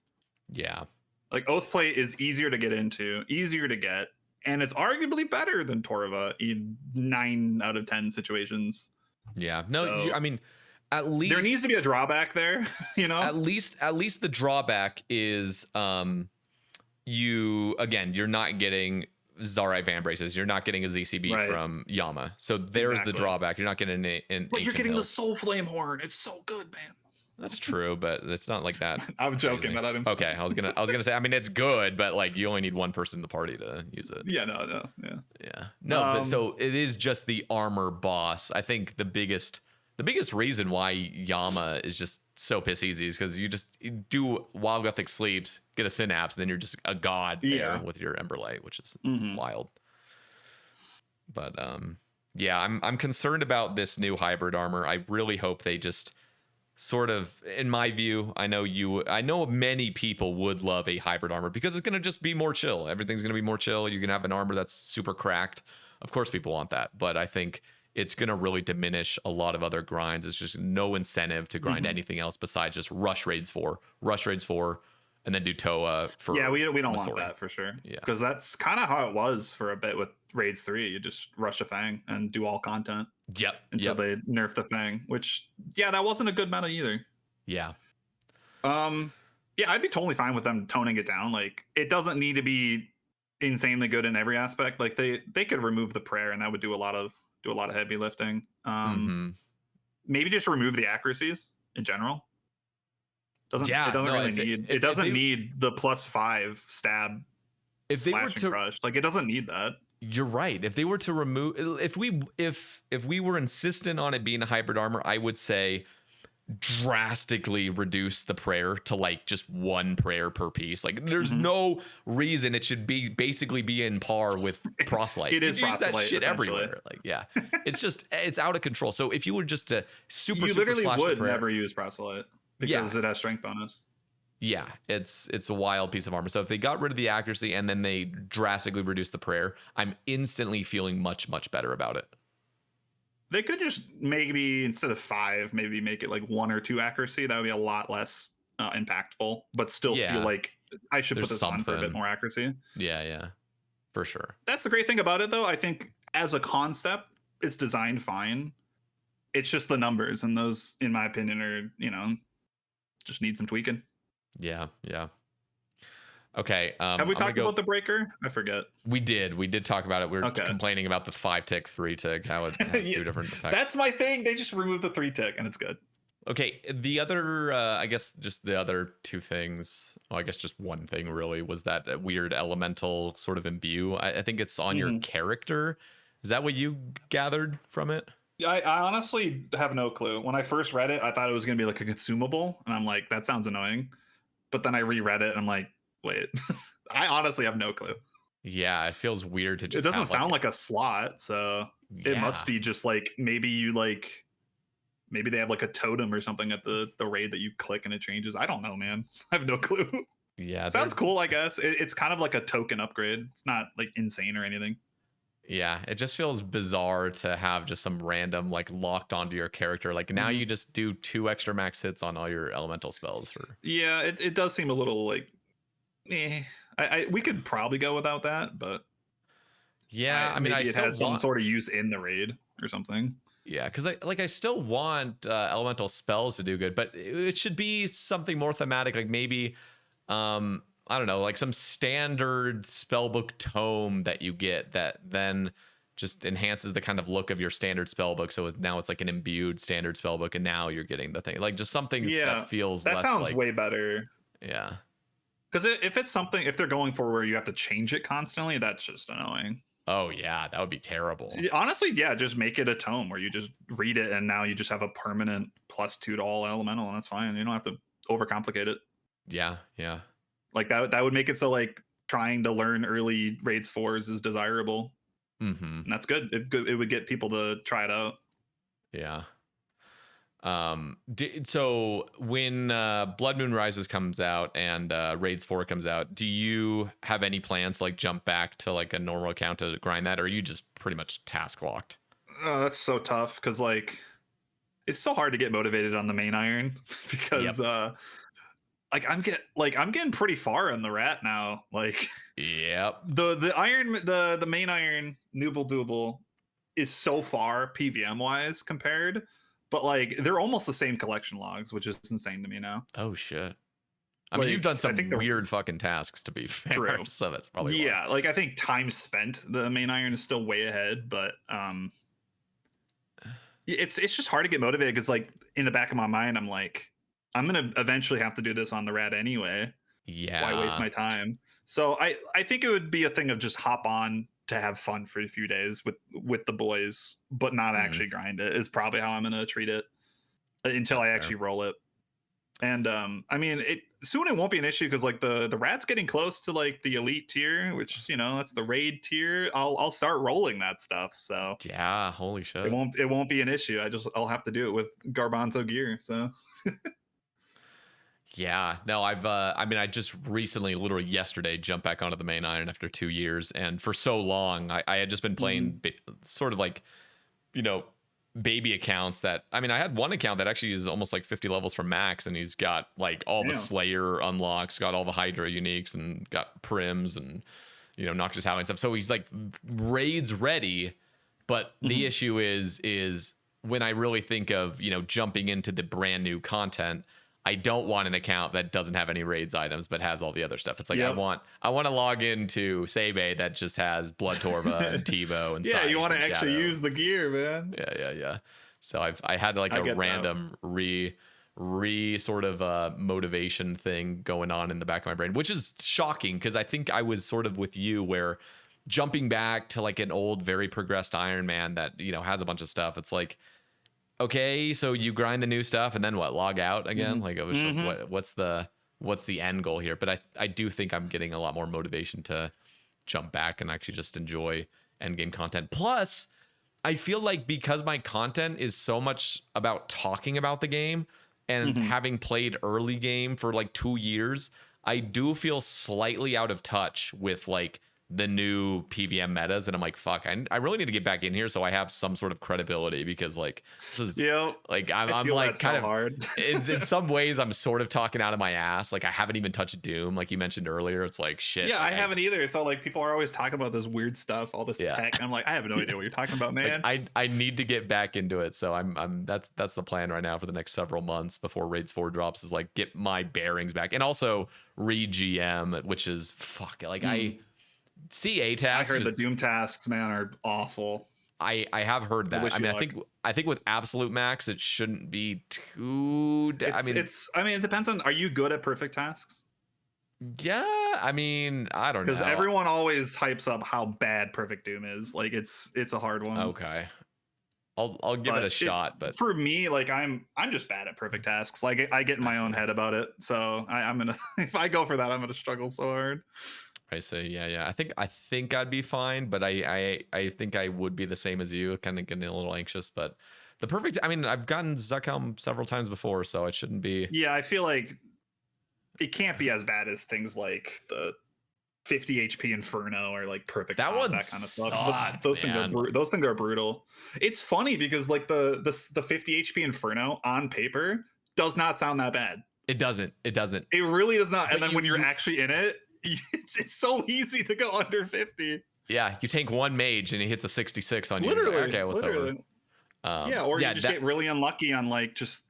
Speaker 1: Yeah.
Speaker 2: Like Oathplate is easier to get into, easier to get, and it's arguably better than Torva in 9 out of 10 situations.
Speaker 1: Yeah. No,
Speaker 2: So,
Speaker 1: I mean, at least
Speaker 2: there needs to be a drawback there, you know?
Speaker 1: At least the drawback is you're not getting Zarai Van Braces. You're not getting a ZCB from Yama. So there's the drawback. You're not getting an
Speaker 2: But you're getting the Soul Flame Horn. It's so good, man.
Speaker 1: That's true, but it's not like that.
Speaker 2: I'm joking. That item's
Speaker 1: okay. I was gonna say. I mean, it's good, but like you only need one person in the party to use it.
Speaker 2: Yeah.
Speaker 1: No. But so it is just the armor boss. I think the biggest reason why Yama is just so piss easy is because you do Wild Gothic Sleeps, get a synapse, and then you're just a god there with your Emberlight, which is wild. But I'm concerned about this new hybrid armor. I really hope they just sort of, in my view, I know many people would love a hybrid armor because it's going to just be more chill. Everything's going to be more chill. You can have an armor that's super cracked. Of course, people want that, but I think it's going to really diminish a lot of other grinds. It's just no incentive to grind anything else besides just rush raids 4, and then do Toa for.
Speaker 2: Yeah, we don't want that for sure. Yeah, because that's kind of how it was for a bit with raids 3. You just rush a Fang and do all content.
Speaker 1: Yep.
Speaker 2: Until they nerfed the Fang, which that wasn't a good meta either.
Speaker 1: Yeah.
Speaker 2: I'd be totally fine with them toning it down. Like it doesn't need to be insanely good in every aspect. Like they could remove the prayer and that would do a lot of heavy lifting. Maybe just remove the accuracies in general. It doesn't need the +5 stab. If they were to crush, like it doesn't need that.
Speaker 1: You're right. If they were to remove, if we were insistent on it being a hybrid armor, I would say drastically reduce the prayer to like just 1 prayer per piece. Like there's no reason it should basically be in par with Proselyte.
Speaker 2: It is Proselyte,
Speaker 1: that shit everywhere. Like it's out of control. So if you were just to you
Speaker 2: literally
Speaker 1: slash
Speaker 2: would
Speaker 1: the prayer,
Speaker 2: never use Proselyte because it has strength bonus.
Speaker 1: Yeah, it's a wild piece of armor. So if they got rid of the accuracy and then they drastically reduced the prayer, I'm instantly feeling much, much better about it.
Speaker 2: They could just maybe instead of 5, maybe make it like 1 or 2 accuracy. That would be a lot less impactful, but still feel like I should put this on for a bit more accuracy.
Speaker 1: Yeah, for sure.
Speaker 2: That's the great thing about it, though. I think as a concept, it's designed fine. It's just the numbers, and those, in my opinion, are just need some tweaking.
Speaker 1: Yeah. Okay.
Speaker 2: Have we talked about the breaker? I forget.
Speaker 1: We did talk about it. We were complaining about the 5-tick, 3-tick, how it has 2 different effects.
Speaker 2: That's my thing. They just removed the 3-tick and it's good.
Speaker 1: Okay. The other, I guess just the other 2 things, well, I guess just one thing really was that weird elemental sort of imbue. I think it's on your character. Is that what you gathered from it?
Speaker 2: I honestly have no clue. When I first read it, I thought it was going to be like a consumable. And I'm like, that sounds annoying. But then I reread it and I'm like, wait, I honestly have no clue.
Speaker 1: Yeah, it feels weird to just.
Speaker 2: It doesn't sound like a slot, so it must be just like maybe you like maybe they have like a totem or something at the raid that you click and it changes. I don't know, man. I have no clue.
Speaker 1: Yeah,
Speaker 2: Sounds cool, I guess. It's kind of like a token upgrade. It's not like insane or anything.
Speaker 1: yeah, it just feels bizarre to have just some random like locked onto your character. Like now you just do 2 extra max hits on all your elemental spells for.
Speaker 2: Yeah, it does seem a little like, we could probably go without that, but
Speaker 1: Yeah, I mean, I
Speaker 2: maybe it
Speaker 1: still
Speaker 2: has some
Speaker 1: want.
Speaker 2: sort of use in the raid or something.
Speaker 1: Yeah, because I still want elemental spells to do good, but it should be something more thematic. Like maybe I don't know, like some standard spellbook tome that you get that then just enhances the kind of look of your standard spellbook. So now it's like an imbued standard spellbook, and now you're getting the thing. Like just something
Speaker 2: Yeah,
Speaker 1: that feels
Speaker 2: that
Speaker 1: less
Speaker 2: sounds
Speaker 1: like.
Speaker 2: way better.
Speaker 1: Yeah.
Speaker 2: Because if it's something, if they're going for where you have to change it constantly, that's just annoying.
Speaker 1: Oh yeah, that would be terrible.
Speaker 2: Honestly, yeah, just make it a tome where you just read it and now you just have a permanent +2 to all elemental, and that's fine. You don't have to overcomplicate it.
Speaker 1: Yeah, yeah.
Speaker 2: Like that would make it so like trying to learn early raids 4s is desirable.
Speaker 1: Mm-hmm.
Speaker 2: And that's good. It would get people to try it out.
Speaker 1: Yeah. So when Blood Moon Rises comes out and Raids 4 comes out, do you have any plans to like jump back to like a normal account to grind that, or are you just pretty much task locked?
Speaker 2: Oh, that's so tough because like it's so hard to get motivated on the main iron because like I'm getting pretty in the rat now. Like
Speaker 1: Yep.
Speaker 2: the main iron Nooble Dooble is so far PVM wise compared, but like they're almost the same collection logs, which is insane to me now.
Speaker 1: Oh shit. I mean, you've done some weird fucking tasks, to be fair.
Speaker 2: True.
Speaker 1: So that's probably
Speaker 2: why. Like I think time spent, the main iron is still way ahead, but it's just hard to get motivated because like in the back of my mind, I'm like, I'm gonna eventually have to do this on the rat anyway.
Speaker 1: Yeah.
Speaker 2: Why waste my time? So I think it would be a thing of just hop on to have fun for a few days with the boys, but not actually grind it, is probably how I'm gonna treat it until I actually roll it. And I mean, soon it won't be an issue because like the rat's getting close to like the elite tier, which that's the raid tier. I'll start rolling that stuff. So
Speaker 1: yeah, holy shit.
Speaker 2: It won't be an issue. I'll have to do it with Garbanzo gear. So
Speaker 1: yeah, no, I just recently, literally yesterday, jumped back onto the main iron after 2 years, and for so long I had just been playing sort of like baby accounts that, I mean, I had one account that actually is almost like 50 levels from max, and he's got like all the Slayer unlocks, got all the Hydra uniques, and got prims and Noxious Howling stuff. So he's like raids ready, but the issue is when I really think of jumping into the brand new content, I don't want an account that doesn't have any raids items but has all the other stuff. It's like I want to log into Sae Bae that just has Blood Torva and TiVo and
Speaker 2: you want to actually use the gear, man.
Speaker 1: Yeah. So I had like a random sort of motivation thing going on in the back of my brain, which is shocking because I think I was sort of with you where jumping back to like an old, very progressed Iron Man that has a bunch of stuff. It's like, okay, so you grind the new stuff and then what? Log out again? Like, what's the end goal here? But I do think I'm getting a lot more motivation to jump back and actually just enjoy endgame content. Plus, I feel like because my content is so much about talking about the game and having played early game for like 2 years, I do feel slightly out of touch with like the new PVM metas, and I'm like, fuck, I really need to get back in here so I have some sort of credibility, because like this is like I'm like kind of hard. in some ways I'm sort of talking out of my ass. Like I haven't even touched Doom, like you mentioned earlier. It's like shit.
Speaker 2: Yeah, I haven't either. So like people are always talking about this weird stuff, all this tech. And I'm like, I have no idea what you're talking about, man.
Speaker 1: Like, I need to get back into it. So I'm that's the plan right now for the next several months before Raids 4 drops, is like get my bearings back and also re-GM, which is fuck. Like I CA tasks.
Speaker 2: I heard the Doom tasks, man, are awful.
Speaker 1: I have heard that. I mean, I think with Absolute Max, it shouldn't be too. I mean,
Speaker 2: it depends on. Are you good at perfect tasks?
Speaker 1: Yeah, I mean, I don't know.
Speaker 2: Because everyone always hypes up how bad Perfect Doom is. Like it's a hard one.
Speaker 1: Okay, I'll give it a shot. But
Speaker 2: for me, like I'm just bad at perfect tasks. Like I get in my own head about it. So I'm gonna if I go for that, I'm gonna struggle so hard.
Speaker 1: I see. Yeah. I think I'd be fine, but I think I would be the same as you, kind of getting a little anxious. But the perfect. I mean, I've gotten Zuckhelm several times before, so it shouldn't be.
Speaker 2: Yeah, I feel like it can't be as bad as things like the 50 HP Inferno or like Perfect
Speaker 1: That
Speaker 2: Pop,
Speaker 1: one
Speaker 2: that kind of stuff.
Speaker 1: sucked,
Speaker 2: Those
Speaker 1: man.
Speaker 2: those things are brutal. It's funny because like the 50 HP Inferno on paper does not sound that bad.
Speaker 1: It doesn't. It doesn't.
Speaker 2: It really does not.
Speaker 1: But
Speaker 2: And then when you're actually in it, it's so easy to go under 50.
Speaker 1: Yeah, you take one mage and he hits a 66 on you.
Speaker 2: Literally.
Speaker 1: Like, okay, what's
Speaker 2: literally.
Speaker 1: over?
Speaker 2: Yeah, or you just get really unlucky on like just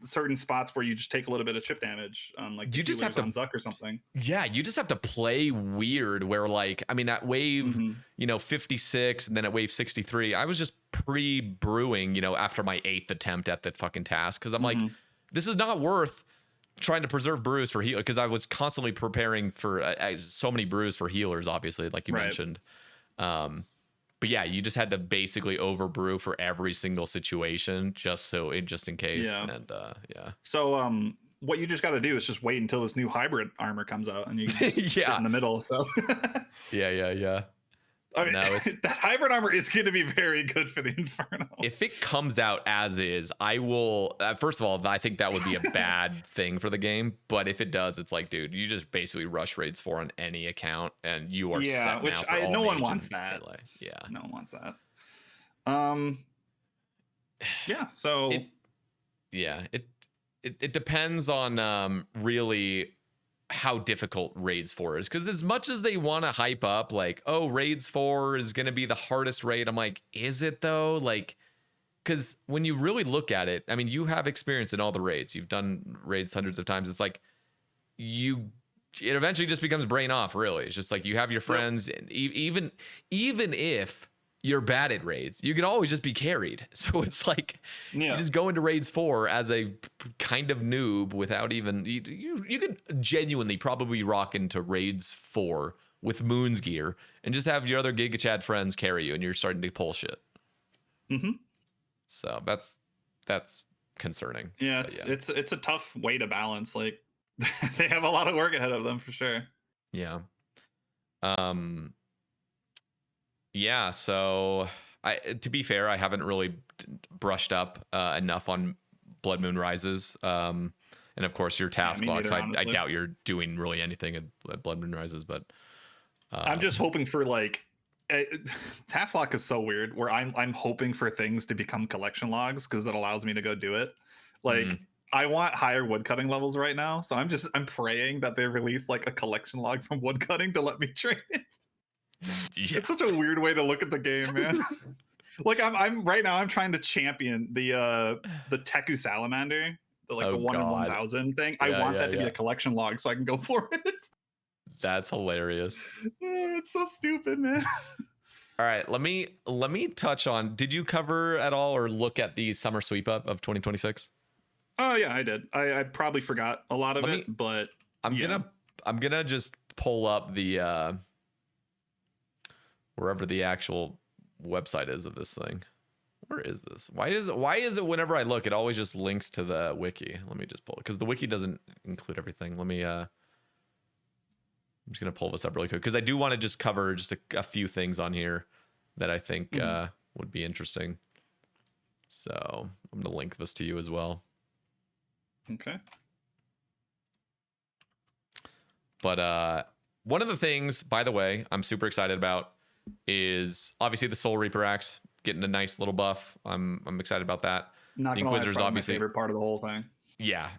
Speaker 2: certain spots where you just take a little bit of chip damage on like
Speaker 1: you just have to
Speaker 2: on Zuck or something.
Speaker 1: Yeah, you just have to play weird where like, I mean, at wave, 56 and then at wave 63, I was just pre-brewing, after my 8th attempt at the fucking task. Cause I'm like, this is not worth trying to preserve brews for heal. Cause I was constantly preparing for so many brews for healers, obviously, like you mentioned. But yeah, you just had to basically over brew for every single situation just in case.
Speaker 2: Yeah.
Speaker 1: And
Speaker 2: So what you just got to do is just wait until this new hybrid armor comes out and you can just sit in the middle. So
Speaker 1: yeah.
Speaker 2: I mean, that hybrid armor is going to be very good for the Inferno.
Speaker 1: If it comes out as is, I will. First of all, I think that would be a bad thing for the game. But if it does, it's like, dude, you just basically rush raids 4 on any account, and you are set
Speaker 2: which
Speaker 1: now for
Speaker 2: no
Speaker 1: all
Speaker 2: one wants that.
Speaker 1: Melee. Yeah,
Speaker 2: no one wants that. Yeah. So
Speaker 1: it depends on really how difficult raids 4 is, because as much as they want to hype up like, oh, raids 4 is going to be the hardest raid, I'm like, is it though? Like, because when you really look at it, I mean, you have experience in all the raids, you've done raids hundreds of times. It's like it eventually just becomes brain off, really. It's just like you have your friends, and even if you're bad at raids, you can always just be carried. So it's like you just go into raids 4 as a kind of noob without even you could genuinely probably rock into raids 4 with Moon's gear and just have your other Giga Chad friends carry you, and you're starting to pull shit. So that's concerning.
Speaker 2: Yeah, it's a tough way to balance. Like they have a lot of work ahead of them for sure.
Speaker 1: Yeah. Yeah, so to be fair, I haven't really brushed up enough on Blood Moon Rises. And of course, your task logs. I doubt you're doing really anything at Blood Moon Rises, but
Speaker 2: I'm just hoping for like task log is so weird. Where I'm hoping for things to become collection logs because it allows me to go do it. Like I want higher woodcutting levels right now, so I'm praying that they release like a collection log from woodcutting to let me train it. Yeah. It's such a weird way to look at the game, man. Like I'm right now I'm trying to champion the Teku Salamander, the 1 in 1,000 thing. I want that to be a collection log so I can go for it.
Speaker 1: That's hilarious.
Speaker 2: It's so stupid, man.
Speaker 1: All right, let me touch on, did you cover at all or look at the summer sweep up of 2026?
Speaker 2: Oh yeah, I did. I probably forgot a lot of it, but
Speaker 1: I'm gonna just pull up the wherever the actual website is of this thing. Where is this? Why is it whenever I look, it always just links to the wiki? Let me just pull it, because the wiki doesn't include everything. Let me I'm just gonna pull this up really quick because I do want to just cover just a few things on here that I think would be interesting. So I'm gonna link this to you as well.
Speaker 2: Okay.
Speaker 1: But one of the things, by the way, I'm super excited about is obviously the Soul Reaper axe getting a nice little buff. I'm excited about that.
Speaker 2: Not the Inquisitor's obviously my favorite part of the whole thing.
Speaker 1: Yeah,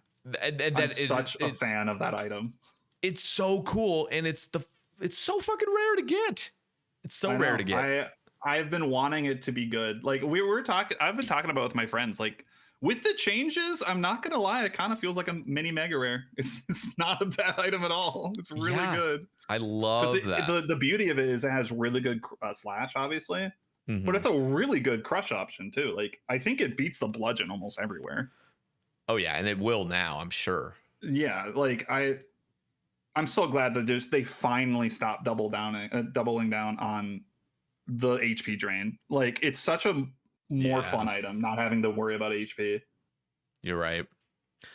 Speaker 2: I'm such a fan of that item.
Speaker 1: It's so cool, and it's so fucking rare to get. It's so rare to get.
Speaker 2: I've been wanting it to be good. Like I've been talking about with my friends. Like with the changes, I'm not gonna lie, it kind of feels like a mini mega rare. It's not a bad item at all. It's really good.
Speaker 1: I love that.
Speaker 2: The beauty of it is it has really good slash, obviously, but it's a really good crush option too. Like I think it beats the bludgeon almost everywhere.
Speaker 1: Oh yeah, and it will now, I'm sure.
Speaker 2: Yeah, like I'm so glad that they finally stopped doubling down on the HP drain. Like it's such a more fun item, not having to worry about HP.
Speaker 1: You're right.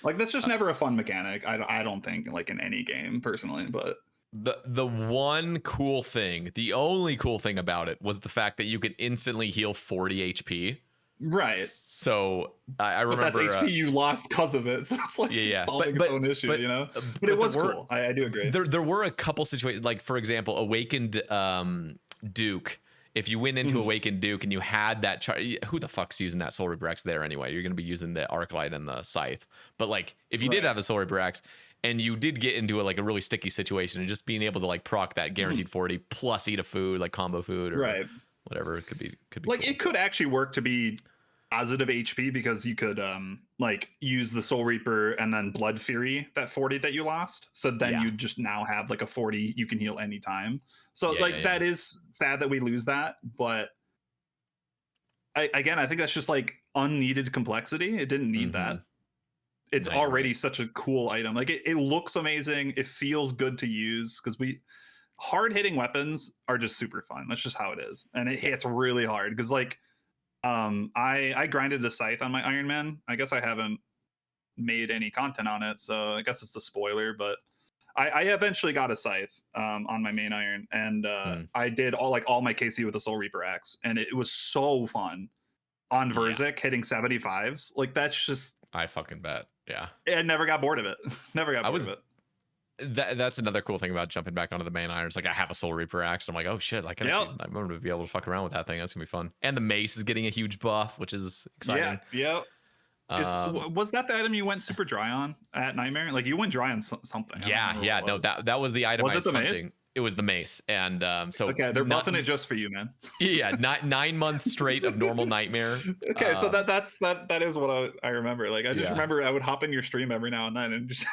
Speaker 2: Like that's just never a fun mechanic. I don't think, like in any game personally, but
Speaker 1: The one cool thing, the only cool thing about it was the fact that you could instantly heal 40 HP.
Speaker 2: Right.
Speaker 1: So I
Speaker 2: But
Speaker 1: remember
Speaker 2: that's HP you lost because of it. So it's like
Speaker 1: yeah.
Speaker 2: solving its own issue, you know? But it was cool. I do agree.
Speaker 1: There were a couple situations, like for example, Awakened Duke. If you went into Awakened Duke and you had that who the fuck's using that Soul Reaper X there anyway? You're going to be using the Arclight and the Scythe. But like if you did have the Soul Reaper X and you did get into a really sticky situation, and just being able to like proc that guaranteed 40 plus eat a food, like combo food or whatever, it could be
Speaker 2: like
Speaker 1: cool.
Speaker 2: It could actually work to be positive HP, because you could like use the Soul Reaper and then Blood Fury, that 40 that you lost. So then you just now have like a 40 you can heal anytime. So that is sad that we lose that, but I think that's just like unneeded complexity. It didn't need that. It's already such a cool item. Like it looks amazing. It feels good to use, because hard hitting weapons are just super fun. That's just how it is. And it hits really hard, because like I grinded the Scythe on my Iron Man. I guess I haven't made any content on it, so I guess it's a spoiler, but I eventually got a Scythe on my main Iron, and I did all my KC with the Soul Reaper X, and it was so fun on Verzik hitting 75s. Like that's just,
Speaker 1: I fucking bet. Yeah.
Speaker 2: I never got bored of it. Never got bored of it.
Speaker 1: That's another cool thing about jumping back onto the main irons. Like I have a Soul Reaper Axe. I'm like, oh shit, I'm going to be able to fuck around with that thing. That's gonna be fun. And the mace is getting a huge buff, which is exciting.
Speaker 2: Yeah. Was that the item you went super dry on at Nightmare? Like you went dry on something.
Speaker 1: Yeah. No, that was the item.
Speaker 2: Was it the mace?
Speaker 1: It was the mace, and so
Speaker 2: okay, they're buffing it just for you, man.
Speaker 1: Yeah, 9 months straight of normal Nightmare.
Speaker 2: Okay, so that is what I remember. Like I just remember I would hop in your stream every now and then and just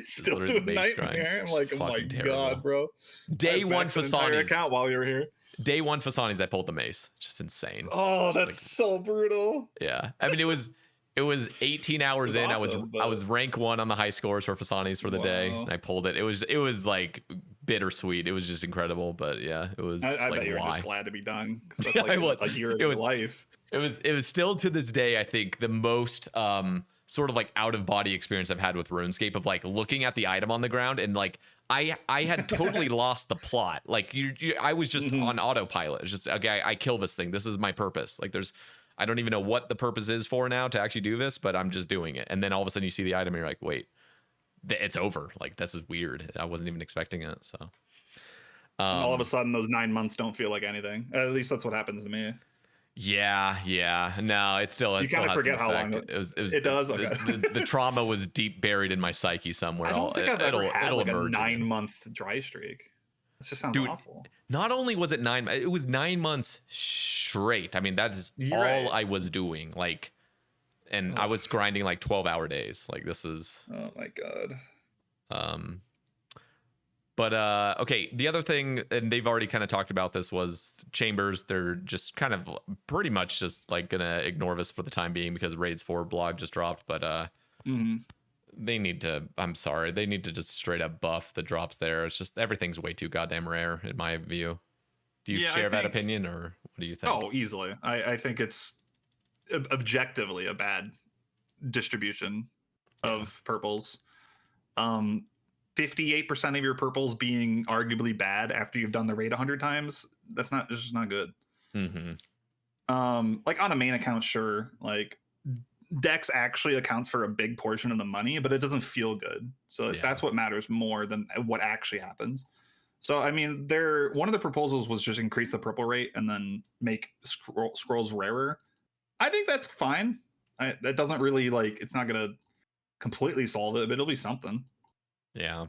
Speaker 2: still do Nightmare. I'm like, oh my god, bro!
Speaker 1: Day one Fasani's
Speaker 2: account while you were here.
Speaker 1: Day one Fasani's, I pulled the mace. Just insane.
Speaker 2: Oh, that's so brutal.
Speaker 1: Yeah, I mean it was 18 hours in. Awesome, I was rank 1 on the high scores for Fasani's for the day, and I pulled it. It was like bittersweet. It was just incredible, but yeah, it was.
Speaker 2: I bet you're just glad to be done. That's like a year of your life.
Speaker 1: It was still to this day, I think, the most sort of like out of body experience I've had with RuneScape, of like looking at the item on the ground and like I had totally lost the plot. Like I was just on autopilot. It's just, okay, I kill this thing. This is my purpose. Like I don't even know what the purpose is for now to actually do this, but I'm just doing it. And then all of a sudden you see the item and you're like, wait, it's over. Like this is weird. I wasn't even expecting it. So
Speaker 2: all of a sudden those 9 months don't feel like anything. At least that's what happens to me.
Speaker 1: Yeah. No, it still
Speaker 2: you kind of forget how long
Speaker 1: it was.
Speaker 2: It does. Okay.
Speaker 1: The trauma was deep buried in my psyche somewhere.
Speaker 2: I don't think I've ever had like a 9-month dry streak. This just sounds awful.
Speaker 1: Not only was it 9, it was 9 months straight. I mean, that's all I was doing. Like, and I was grinding like 12-hour days. Like this is.
Speaker 2: Oh my god.
Speaker 1: But okay, the other thing, and they've already kind of talked about this, was Chambers. They're just kind of pretty much just like gonna ignore this for the time being because Raids 4 blog just dropped. But they need to. I'm sorry, they need to just straight up buff the drops there. It's just everything's way too goddamn rare in my view. Do you share that opinion, or what do you think?
Speaker 2: Oh, easily. I think it's objectively a bad distribution of purples. 58% of your purples being arguably bad after you've done the raid 100 times. It's just not good. Like on a main account, sure. Like Dex actually accounts for a big portion of the money, but it doesn't feel good. So that's what matters more than what actually happens. So, I mean, one of the proposals was just increase the purple rate and then make scrolls rarer. I think that's fine. That doesn't really it's not going to completely solve it, but it'll be something.
Speaker 1: Yeah.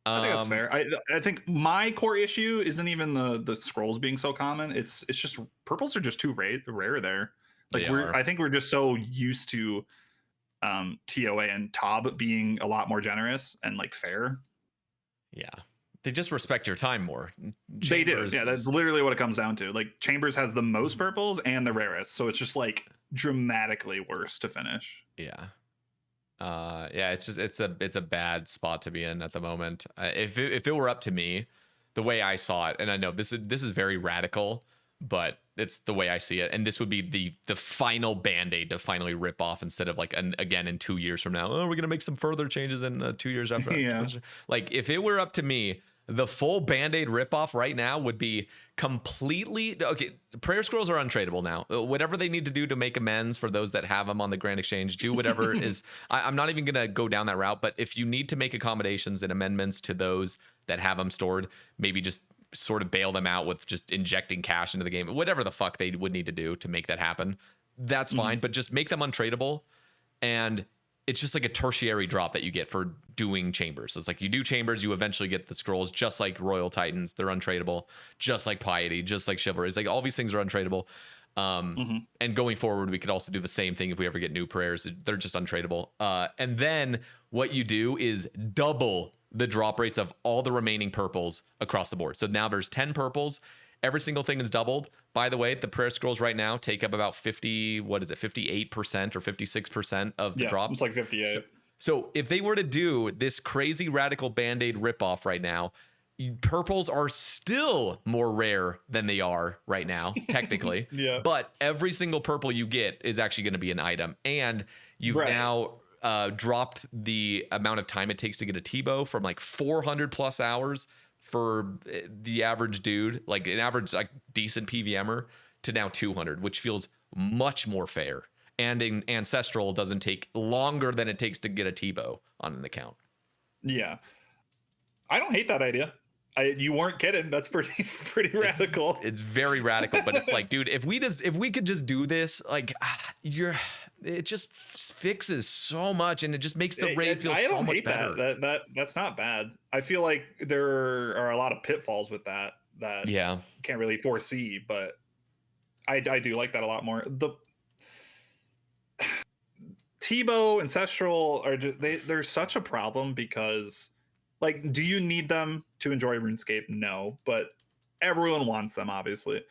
Speaker 2: I think that's fair. I think my core issue isn't even the scrolls being so common. It's just purples are just too rare there. Like I think we're just so used to TOA and TOB being a lot more generous and like fair.
Speaker 1: Yeah. They just respect your time more.
Speaker 2: Chambers, they do. Yeah, that's literally what it comes down to. Like Chambers has the most purples and the rarest, so it's just like dramatically worse to finish.
Speaker 1: Yeah. It's a bad spot to be in at the moment. If it were up to me, the way I saw it, and I know this is very radical, but it's the way I see it. And this would be the final band-aid to finally rip off, instead of like again in 2 years from now, oh, we're gonna make some further changes in 2 years after.
Speaker 2: Yeah.
Speaker 1: Like if it were up to me, the full band-aid rip-off right now would be completely okay. Prayer scrolls are untradeable now. Whatever they need to do to make amends for those that have them on the Grand Exchange, do whatever is. I'm not even gonna go down that route, but if you need to make accommodations and amendments to those that have them stored, maybe just sort of bail them out with just injecting cash into the game, whatever the fuck they would need to do to make that happen. That's fine, but just make them untradeable. And it's just like a tertiary drop that you get for doing chambers. It's like you do chambers, you eventually get the scrolls, just like Royal Titans. They're untradeable, just like Piety, just like Chivalry. It's like all these things are untradeable. And going forward, we could also do the same thing if we ever get new prayers. They're just untradeable. And then what you do is double the drop rates of all the remaining purples across the board. So now there's 10 purples. Every single thing is doubled. By the way, the prayer scrolls right now take up about 58% or 56% of the drops.
Speaker 2: It's like 58.
Speaker 1: So if they were to do this crazy radical Band-Aid ripoff right now, purples are still more rare than they are right now, technically.
Speaker 2: Yeah.
Speaker 1: But every single purple you get is actually going to be an item. And you've now dropped the amount of time it takes to get a T-bow from like 400 plus hours for the average dude, like an average like decent PVMer, to now 200, which feels much more fair. And in Ancestral, doesn't take longer than it takes to get a T-bow on an account.
Speaker 2: Yeah. I don't hate that idea. You weren't kidding. That's pretty radical.
Speaker 1: It's very radical, but it's like, dude, if we could just do this, like it just fixes so much, and it just makes the raid feel so much better.
Speaker 2: That's not bad. I feel like there are a lot of pitfalls with that you can't really foresee, but I do like that a lot more. The T-bow, Ancestral are just, they're such a problem because, like, do you need them to enjoy RuneScape? No, but everyone wants them, obviously.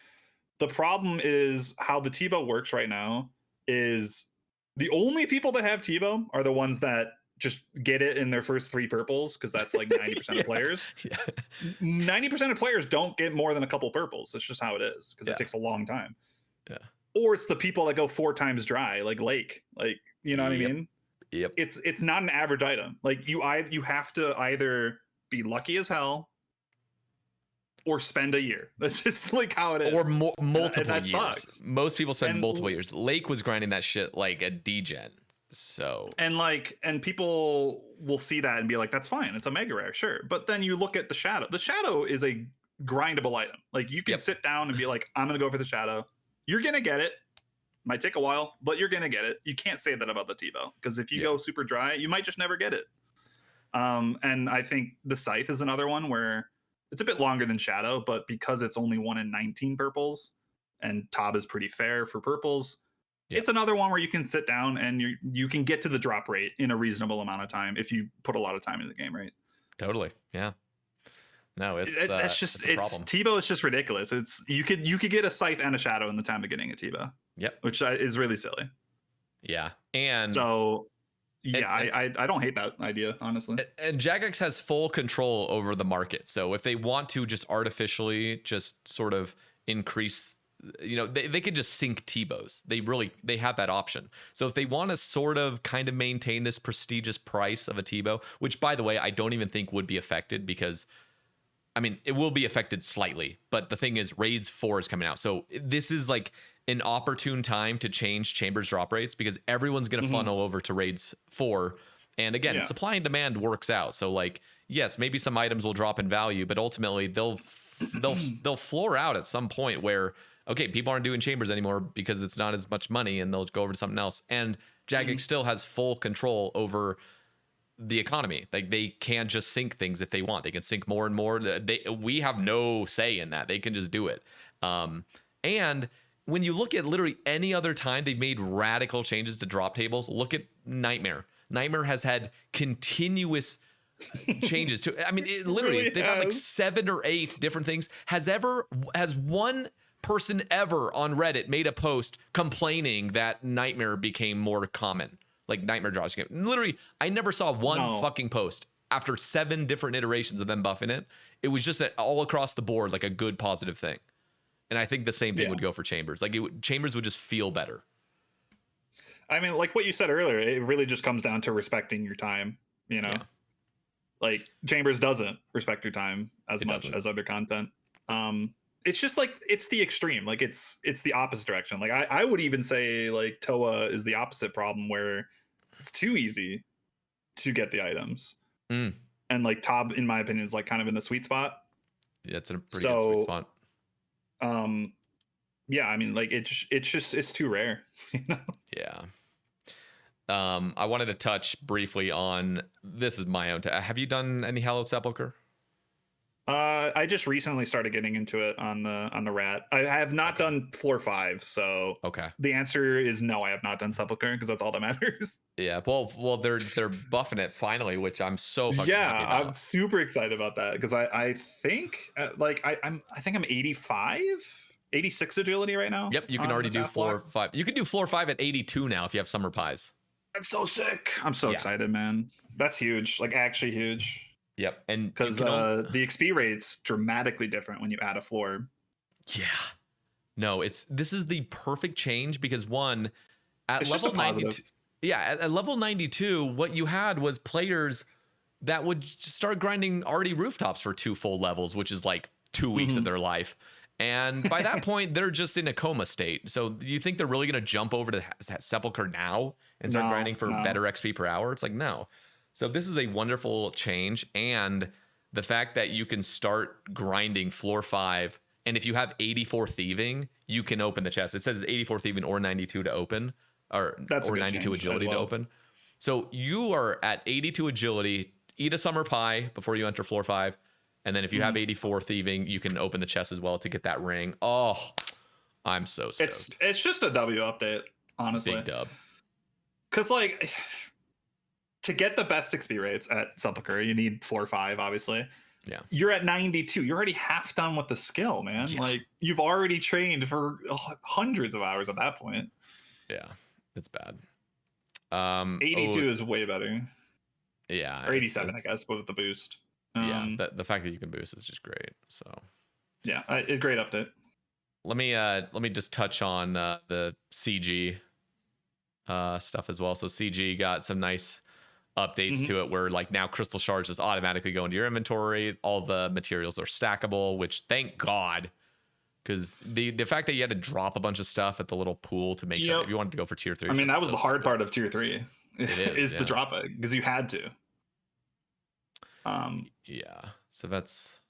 Speaker 2: The problem is how the T-bow works right now is the only people that have T-bow are the ones that just get it in their first 3 purples, because that's like 90% of players. 90% of players don't get more than a couple purples. It's just how it is, because it takes a long time.
Speaker 1: Yeah.
Speaker 2: Or it's the people that go 4 times dry, like Lake. Like, you know what I mean?
Speaker 1: Yep.
Speaker 2: It's not an average item. Like you have to either be lucky as hell or spend a year. That's just like how it is.
Speaker 1: Or multiple years.
Speaker 2: Sucks.
Speaker 1: Most people spend multiple years. Lake was grinding that shit like a degen. So
Speaker 2: and people will see that and be like, that's fine. It's a mega rare, sure. But then you look at the shadow. The shadow is a grindable item. Like you can sit down and be like, I'm gonna go for the shadow. You're gonna get it. Might take a while, but you're gonna get it. You can't say that about the T-bow, because if you go super dry, you might just never get it. And I think the Scythe is another one where it's a bit longer than Shadow, but because it's only 1 in 19 purples, and Tob is pretty fair for purples, it's another one where you can sit down and you can get to the drop rate in a reasonable amount of time if you put a lot of time into the game, right?
Speaker 1: Totally, yeah. No, it's
Speaker 2: T-bow is just ridiculous. It's you could get a Scythe and a Shadow in the time of getting a T-bow.
Speaker 1: Yep,
Speaker 2: which is really silly.
Speaker 1: Yeah, and
Speaker 2: so I don't hate that idea, honestly.
Speaker 1: And Jagex has full control over the market. So if they want to just artificially just sort of increase, they could just sink T-bows. They have that option. So if they want to sort of kind of maintain this prestigious price of a T-bow, which by the way, I don't even think would be affected, because I mean, it will be affected slightly, but the thing is Raids 4 is coming out. So this is like an opportune time to change Chambers drop rates, because everyone's going to funnel over to Raids 4. And again, supply and demand works out. So like, yes, maybe some items will drop in value, but ultimately they'll floor out at some point where, okay, people aren't doing Chambers anymore because it's not as much money, and they'll go over to something else. And Jagex still has full control over the economy. Like they can't just sink things if they want. They can sink more and more. We have no say in that. They can just do it. And when you look at literally any other time they've made radical changes to drop tables, look at Nightmare. Nightmare has had continuous changes to, I mean, they've had like 7 or 8 different things. Has one person ever on Reddit made a post complaining that Nightmare became more common? Like Nightmare draws game. Literally, I never saw one fucking post after 7 different iterations of them buffing it. It was just all across the board, like a good positive thing. And I think the same thing would go for Chambers. Like Chambers would just feel better.
Speaker 2: I mean, like what you said earlier, it really just comes down to respecting your time, you know?
Speaker 1: Yeah.
Speaker 2: Like Chambers doesn't respect your time as much as other content. It's just like it's the extreme. Like it's the opposite direction. Like I would even say like Toa is the opposite problem where it's too easy to get the items.
Speaker 1: And
Speaker 2: like Tob, in my opinion, is like kind of in the sweet spot.
Speaker 1: Yeah, it's a pretty good sweet spot.
Speaker 2: Yeah, I mean, like it's too rare, you know?
Speaker 1: Yeah. I wanted to touch briefly on this is my own. Have you done any Hallowed Sepulchre?
Speaker 2: I just recently started getting into it on the rat. I have not done floor 5, so the answer is no. I have not done Sepulchre because that's all that matters.
Speaker 1: Yeah, well, they're buffing it finally, which I'm so fucking happy about.
Speaker 2: I'm super excited about that because I think like I think I'm 85, 86 agility right now.
Speaker 1: Yep, you can already do floor 5. You can do floor 5 at 82 now if you have summer pies.
Speaker 2: That's so sick. I'm so excited, man. That's huge. Like actually huge.
Speaker 1: Yep, and
Speaker 2: because the XP rate's dramatically different when you add a floor.
Speaker 1: Yeah, no, this is the perfect change because one at level 92. Yeah, at level 92, what you had was players that would start grinding already rooftops for 2 full levels, which is like 2 weeks of their life. And by that point, they're just in a coma state. So do you think they're really going to jump over to that Sepulchre now and start grinding for better XP per hour? It's like, no. So this is a wonderful change. And the fact that you can start grinding floor 5. And if you have 84 thieving, you can open the chest. It says 84 thieving or 92 to open. Or 92 agility to open. So you are at 82 agility. Eat a summer pie before you enter floor 5. And then if you have 84 thieving, you can open the chest as well to get that ring. Oh, I'm so stoked.
Speaker 2: It's just a W update, honestly.
Speaker 1: Big dub.
Speaker 2: Because like to get the best XP rates at Sepulchre, you need floor 5, obviously.
Speaker 1: Yeah.
Speaker 2: You're at 92. You're already half done with the skill, man. Yeah. Like you've already trained for hundreds of hours at that point.
Speaker 1: Yeah, it's bad.
Speaker 2: 82 is way better.
Speaker 1: Yeah.
Speaker 2: Or 87, I guess, but with the boost.
Speaker 1: Yeah, the fact that you can boost is just great. So
Speaker 2: yeah, a great update.
Speaker 1: Let me just touch on the CG stuff as well. So CG got some nice updates to it where like now crystal shards just automatically go into your inventory. All the materials are stackable, which thank God, because the fact that you had to drop a bunch of stuff at the little pool to make sure if you wanted to go for tier 3.
Speaker 2: I mean, that was the hard part of tier 3. Is the drop it because you had to.
Speaker 1: Yeah, so that's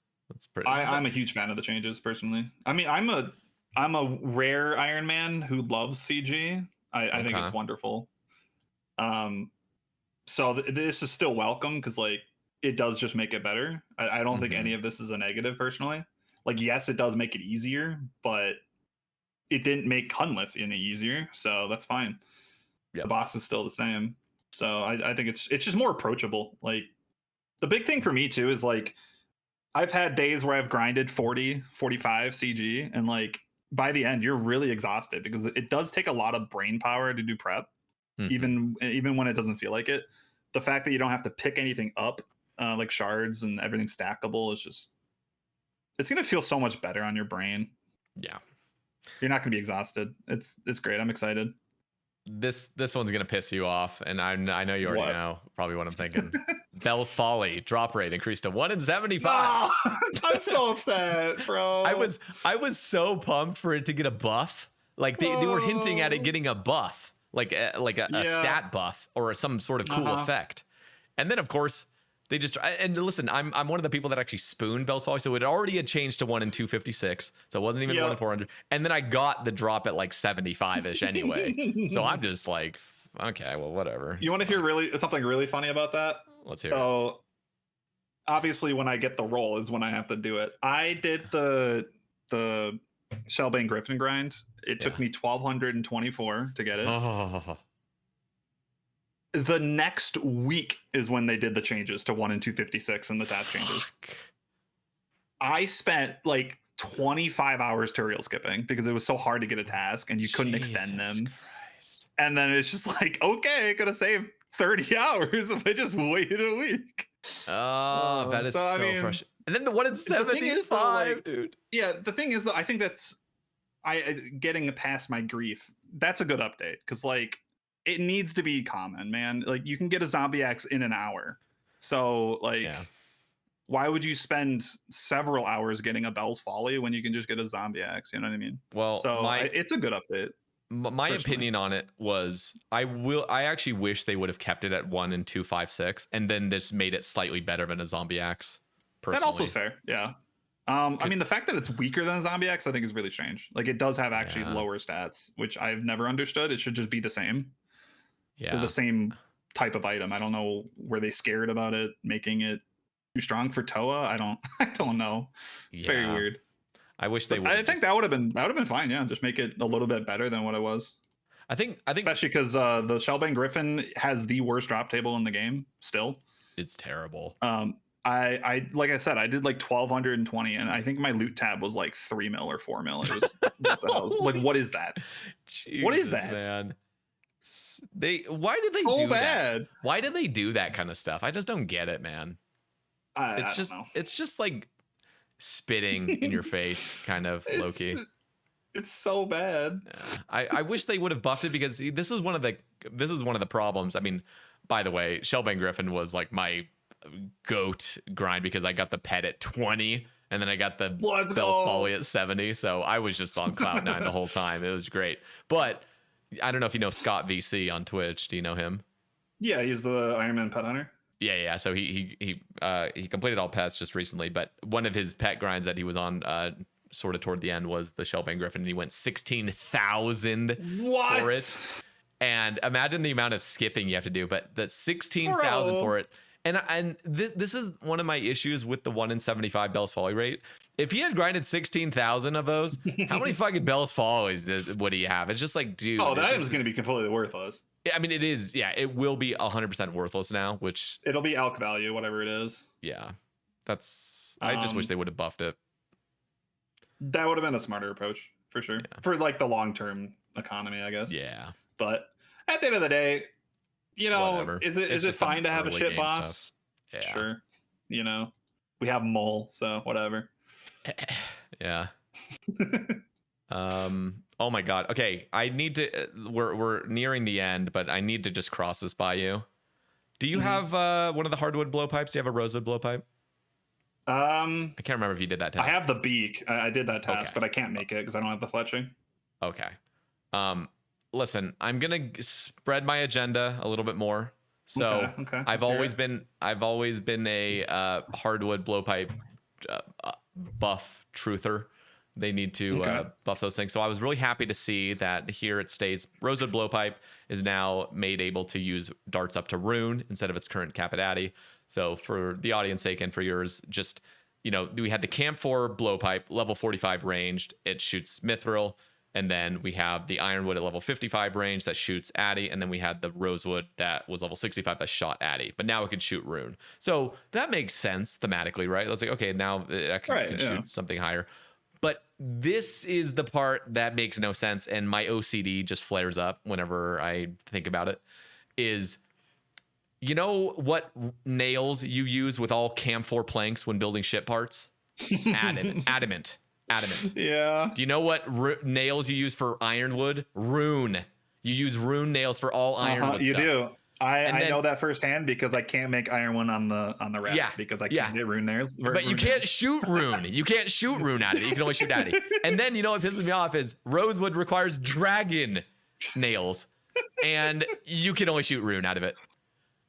Speaker 1: pretty.
Speaker 2: I'm a huge fan of the changes personally. I mean, I'm a rare Iron Man who loves CG. I think it's wonderful. So this is still welcome because like it does just make it better. I don't think any of this is a negative personally. Like yes, it does make it easier, but it didn't make Hunlif any easier, so that's fine. Yeah, the boss is still the same. So I think it's just more approachable. Like the big thing for me too is like I've had days where I've grinded 40, 45 CG and like by the end you're really exhausted because it does take a lot of brain power to do prep, even when it doesn't feel like it. The fact that you don't have to pick anything up like shards and everything stackable is just it's gonna feel so much better on your brain.
Speaker 1: Yeah,
Speaker 2: you're not gonna be exhausted. It's great. I'm excited.
Speaker 1: This one's gonna piss you off, and I know you already know probably what I'm thinking. Bell's Folly drop rate increased to 1 in 75.
Speaker 2: No, I'm so upset, bro.
Speaker 1: I was so pumped for it to get a buff. Like they were hinting at it getting a buff, like a stat buff or some sort of cool effect. And then of course they just and listen, I'm one of the people that actually spooned Bell's Folly, so it already had changed to 1 in 256, so it wasn't even 1 in 400. And then I got the drop at like 75ish anyway. So I'm just like, okay, well, whatever.
Speaker 2: You want to hear something really funny about that?
Speaker 1: Let's hear it.
Speaker 2: So obviously when I get the roll is when I have to do it. I did the Shellbane Griffin grind. It took me 1224 to get it. The next week is when they did the changes to 1 in 256 and the task changes. I spent like 25 hours tutorial skipping because it was so hard to get a task and you couldn't extend them. Christ. And then it's just like, okay, I could have saved 30 hours if I just waited a week.
Speaker 1: Oh, that is so frustrating. And then the 1 in 75, dude.
Speaker 2: Yeah, the thing is that I think getting past my grief. That's a good update because like it needs to be common, man. Like you can get a zombie axe in an hour. So like
Speaker 1: Yeah.
Speaker 2: why would you spend several hours getting a Bell's Folly when you can just get a zombie axe? You know what I mean?
Speaker 1: Well,
Speaker 2: So it's a good update.
Speaker 1: My opinion on it was I actually wish they would have kept it at 1 and 256 and then this made it slightly better than a zombie axe. Personally.
Speaker 2: That also fair. Yeah. I mean, the fact that it's weaker than a zombie axe, I think is really strange. Like it does have actually lower stats, which I've never understood. It should just be the same.
Speaker 1: Yeah.
Speaker 2: They're the same type of item. I don't know. Were they scared about it making it too strong for Toa? I don't know. It's very weird.
Speaker 1: I wish they would.
Speaker 2: I think that would have been fine. Yeah, just make it a little bit better than what it was.
Speaker 1: I think
Speaker 2: especially because the Sae Bae Griffin has the worst drop table in the game. Still,
Speaker 1: it's terrible.
Speaker 2: I like I said, I did like 1220, and I think my loot tab was like 3 mil or 4 mil. It was what the hell? Like, what is that?
Speaker 1: Jesus,
Speaker 2: what is that,
Speaker 1: man? Why did they
Speaker 2: so
Speaker 1: do
Speaker 2: bad?
Speaker 1: That? Why do they do that kind of stuff? I just don't get it, man. It's just like spitting in your face, kind of low-key.
Speaker 2: It's so bad.
Speaker 1: Yeah. I wish they would have buffed it because this is one of the problems. I mean, by the way, Sae Bae Griffin was like my goat grind because I got the pet at 20 and then I got the Bell's Folly at 70. So I was just on cloud 9 the whole time. It was great. But I don't know if you know Scott VC on Twitch. Do you know him?
Speaker 2: Yeah, he's the Iron Man pet hunter.
Speaker 1: Yeah. So he completed all pets just recently, but one of his pet grinds that he was on sort of toward the end was the Sae Bae Griffin, and he went 16,000 for it. And imagine the amount of skipping you have to do, but that's 16,000 for it. And this is one of my issues with the 1 in 75 Bell's Folly rate. If he had grinded 16,000 of those, how many fucking Bell's Follies would he have? It's just like, dude.
Speaker 2: Oh, that is going to be completely worthless.
Speaker 1: I mean, it is. Yeah, it will be 100% worthless now, which
Speaker 2: it'll be alk value, whatever it is.
Speaker 1: Yeah, I just wish they would have buffed it.
Speaker 2: That would have been a smarter approach for sure. Yeah. For like the long-term economy, I guess.
Speaker 1: Yeah.
Speaker 2: But at the end of the day, you know, whatever. Is it fine to have a shit boss?
Speaker 1: Yeah.
Speaker 2: Sure. You know, we have Mole, so whatever.
Speaker 1: Yeah. Oh my god. Okay, I need to. We're nearing the end, but I need to just cross this by you. Do you have one of the hardwood blowpipes? Do you have a rosewood blowpipe? I can't remember if you did that task.
Speaker 2: I have the beak. I did that task, but I can't make it because I don't have the fletching.
Speaker 1: Okay. Listen, I'm gonna spread my agenda a little bit more. So
Speaker 2: okay.
Speaker 1: I've always been a hardwood blowpipe buff truther. They need to buff those things. So I was really happy to see that here it states rosewood blowpipe is now made able to use darts up to rune instead of its current cap at addy. So for the audience sake and for yours, just, you know, we had the Camp 4 blowpipe, level 45 ranged. It shoots mithril. And then we have the ironwood at level 55 range that shoots addy. And then we had the rosewood that was level 65 that shot addy. But now it can shoot rune. So that makes sense thematically, right? It's like, okay, now I can shoot something higher. But this is the part that makes no sense. And my OCD just flares up whenever I think about it. Is, you know what nails you use with all Camp 4 planks when building ship parts? Adamant.
Speaker 2: Yeah.
Speaker 1: Do you know what nails you use for ironwood? Rune. You use rune nails for all ironwood
Speaker 2: you
Speaker 1: stuff.
Speaker 2: do. I know that firsthand because I can't make ironwood on the raft because I can't get rune nails.
Speaker 1: But you can't shoot rune. You can't shoot rune out of it. You can only shoot addy. And then you know what pisses me off is rosewood requires dragon nails, and you can only shoot rune out of it.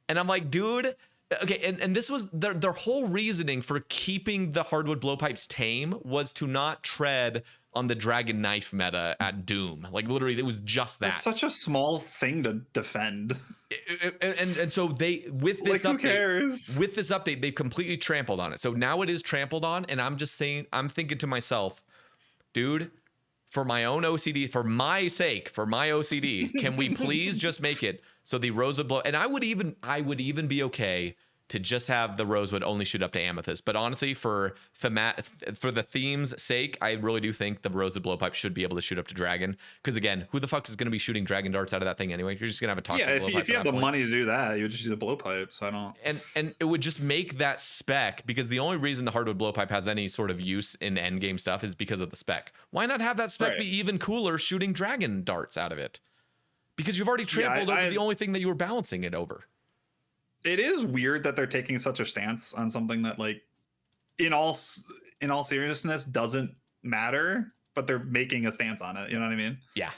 Speaker 1: And I'm like, dude. Okay, and this was their whole reasoning for keeping the hardwood blowpipes tame was to not tread on the dragon knife meta at Doom. Like literally, it was just that.
Speaker 2: It's such a small thing to defend.
Speaker 1: And so they with this
Speaker 2: like, who cares?
Speaker 1: With this update, they've completely trampled on it. So now it is trampled on, and I'm just saying, I'm thinking to myself, dude, for my own OCD, for my sake, for my OCD, can we please just make it so the rosewood blow? And I would even be okay to just have the rosewood only shoot up to amethyst. But honestly, for the theme's sake, I really do think the rosewood blowpipe should be able to shoot up to dragon. Because again, who the fuck is going to be shooting dragon darts out of that thing anyway? You're just going to have a toxic blowpipe.
Speaker 2: Yeah, if you have the money to do that, you would just use a blowpipe. So I don't.
Speaker 1: And it would just make that spec, because the only reason the hardwood blowpipe has any sort of use in endgame stuff is because of the spec. Why not have that spec be even cooler, shooting dragon darts out of it? Because you've already trampled over the only thing that you were balancing it over.
Speaker 2: It is weird that they're taking such a stance on something that, like, in all seriousness, doesn't matter, but they're making a stance on it. You know what I mean?
Speaker 1: Yeah.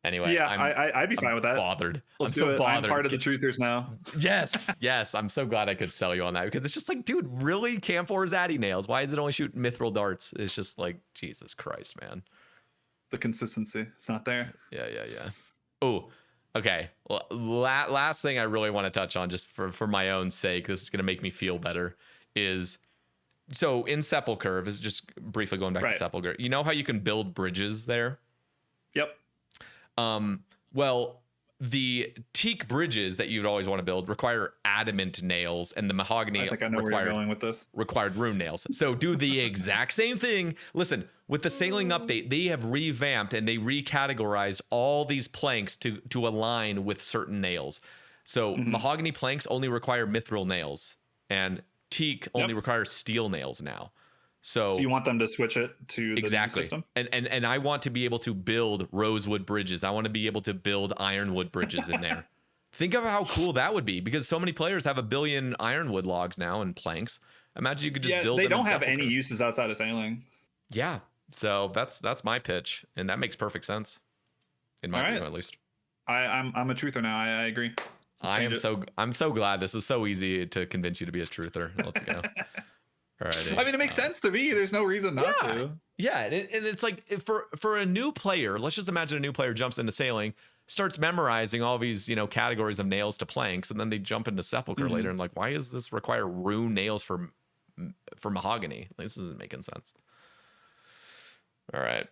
Speaker 1: Anyway,
Speaker 2: yeah, I'd be fine with that.
Speaker 1: Bothered.
Speaker 2: Let's do it. I'm part of the truthers now.
Speaker 1: Yes. I'm so glad I could sell you on that, because it's just like, dude, really? Camp 4 Zaddy nails. Why does it only shoot mithril darts? It's just like, Jesus Christ, man.
Speaker 2: The consistency, it's not there.
Speaker 1: Yeah. Oh, okay. Well, last thing I really want to touch on, just for my own sake, this is going to make me feel better, is so in Sepulchre, is just briefly going back to Sepulchre. You know how you can build bridges there?
Speaker 2: Yep.
Speaker 1: Well, the teak bridges that you'd always want to build require adamant nails, and the mahogany
Speaker 2: I think I know where you're going with this.
Speaker 1: Required rune nails. So do the exact same thing. Listen, with the sailing update, they have revamped and they recategorized all these planks to align with certain nails. So mahogany planks only require mithril nails, and teak only requires steel nails now. So
Speaker 2: you want them to switch it to the new system?
Speaker 1: And I want to be able to build rosewood bridges. I want to be able to build ironwood bridges in there. Think of how cool that would be, because so many players have 1 billion ironwood logs now and planks. Imagine you could just build them.
Speaker 2: They don't have any uses outside of sailing.
Speaker 1: Yeah. So that's my pitch, and that makes perfect sense in my view, at least.
Speaker 2: I'm a truther now. I agree.
Speaker 1: I'm so glad. This was so easy to convince you to be a truther. Let's go. Alrighty.
Speaker 2: I mean, it makes sense to me. There's no reason not to.
Speaker 1: Yeah, and it's like, for a new player, let's just imagine a new player jumps into sailing, starts memorizing all these, categories of nails to planks, and then they jump into Sepulchre later and like, why does this require rune nails for mahogany? This isn't making sense. All right.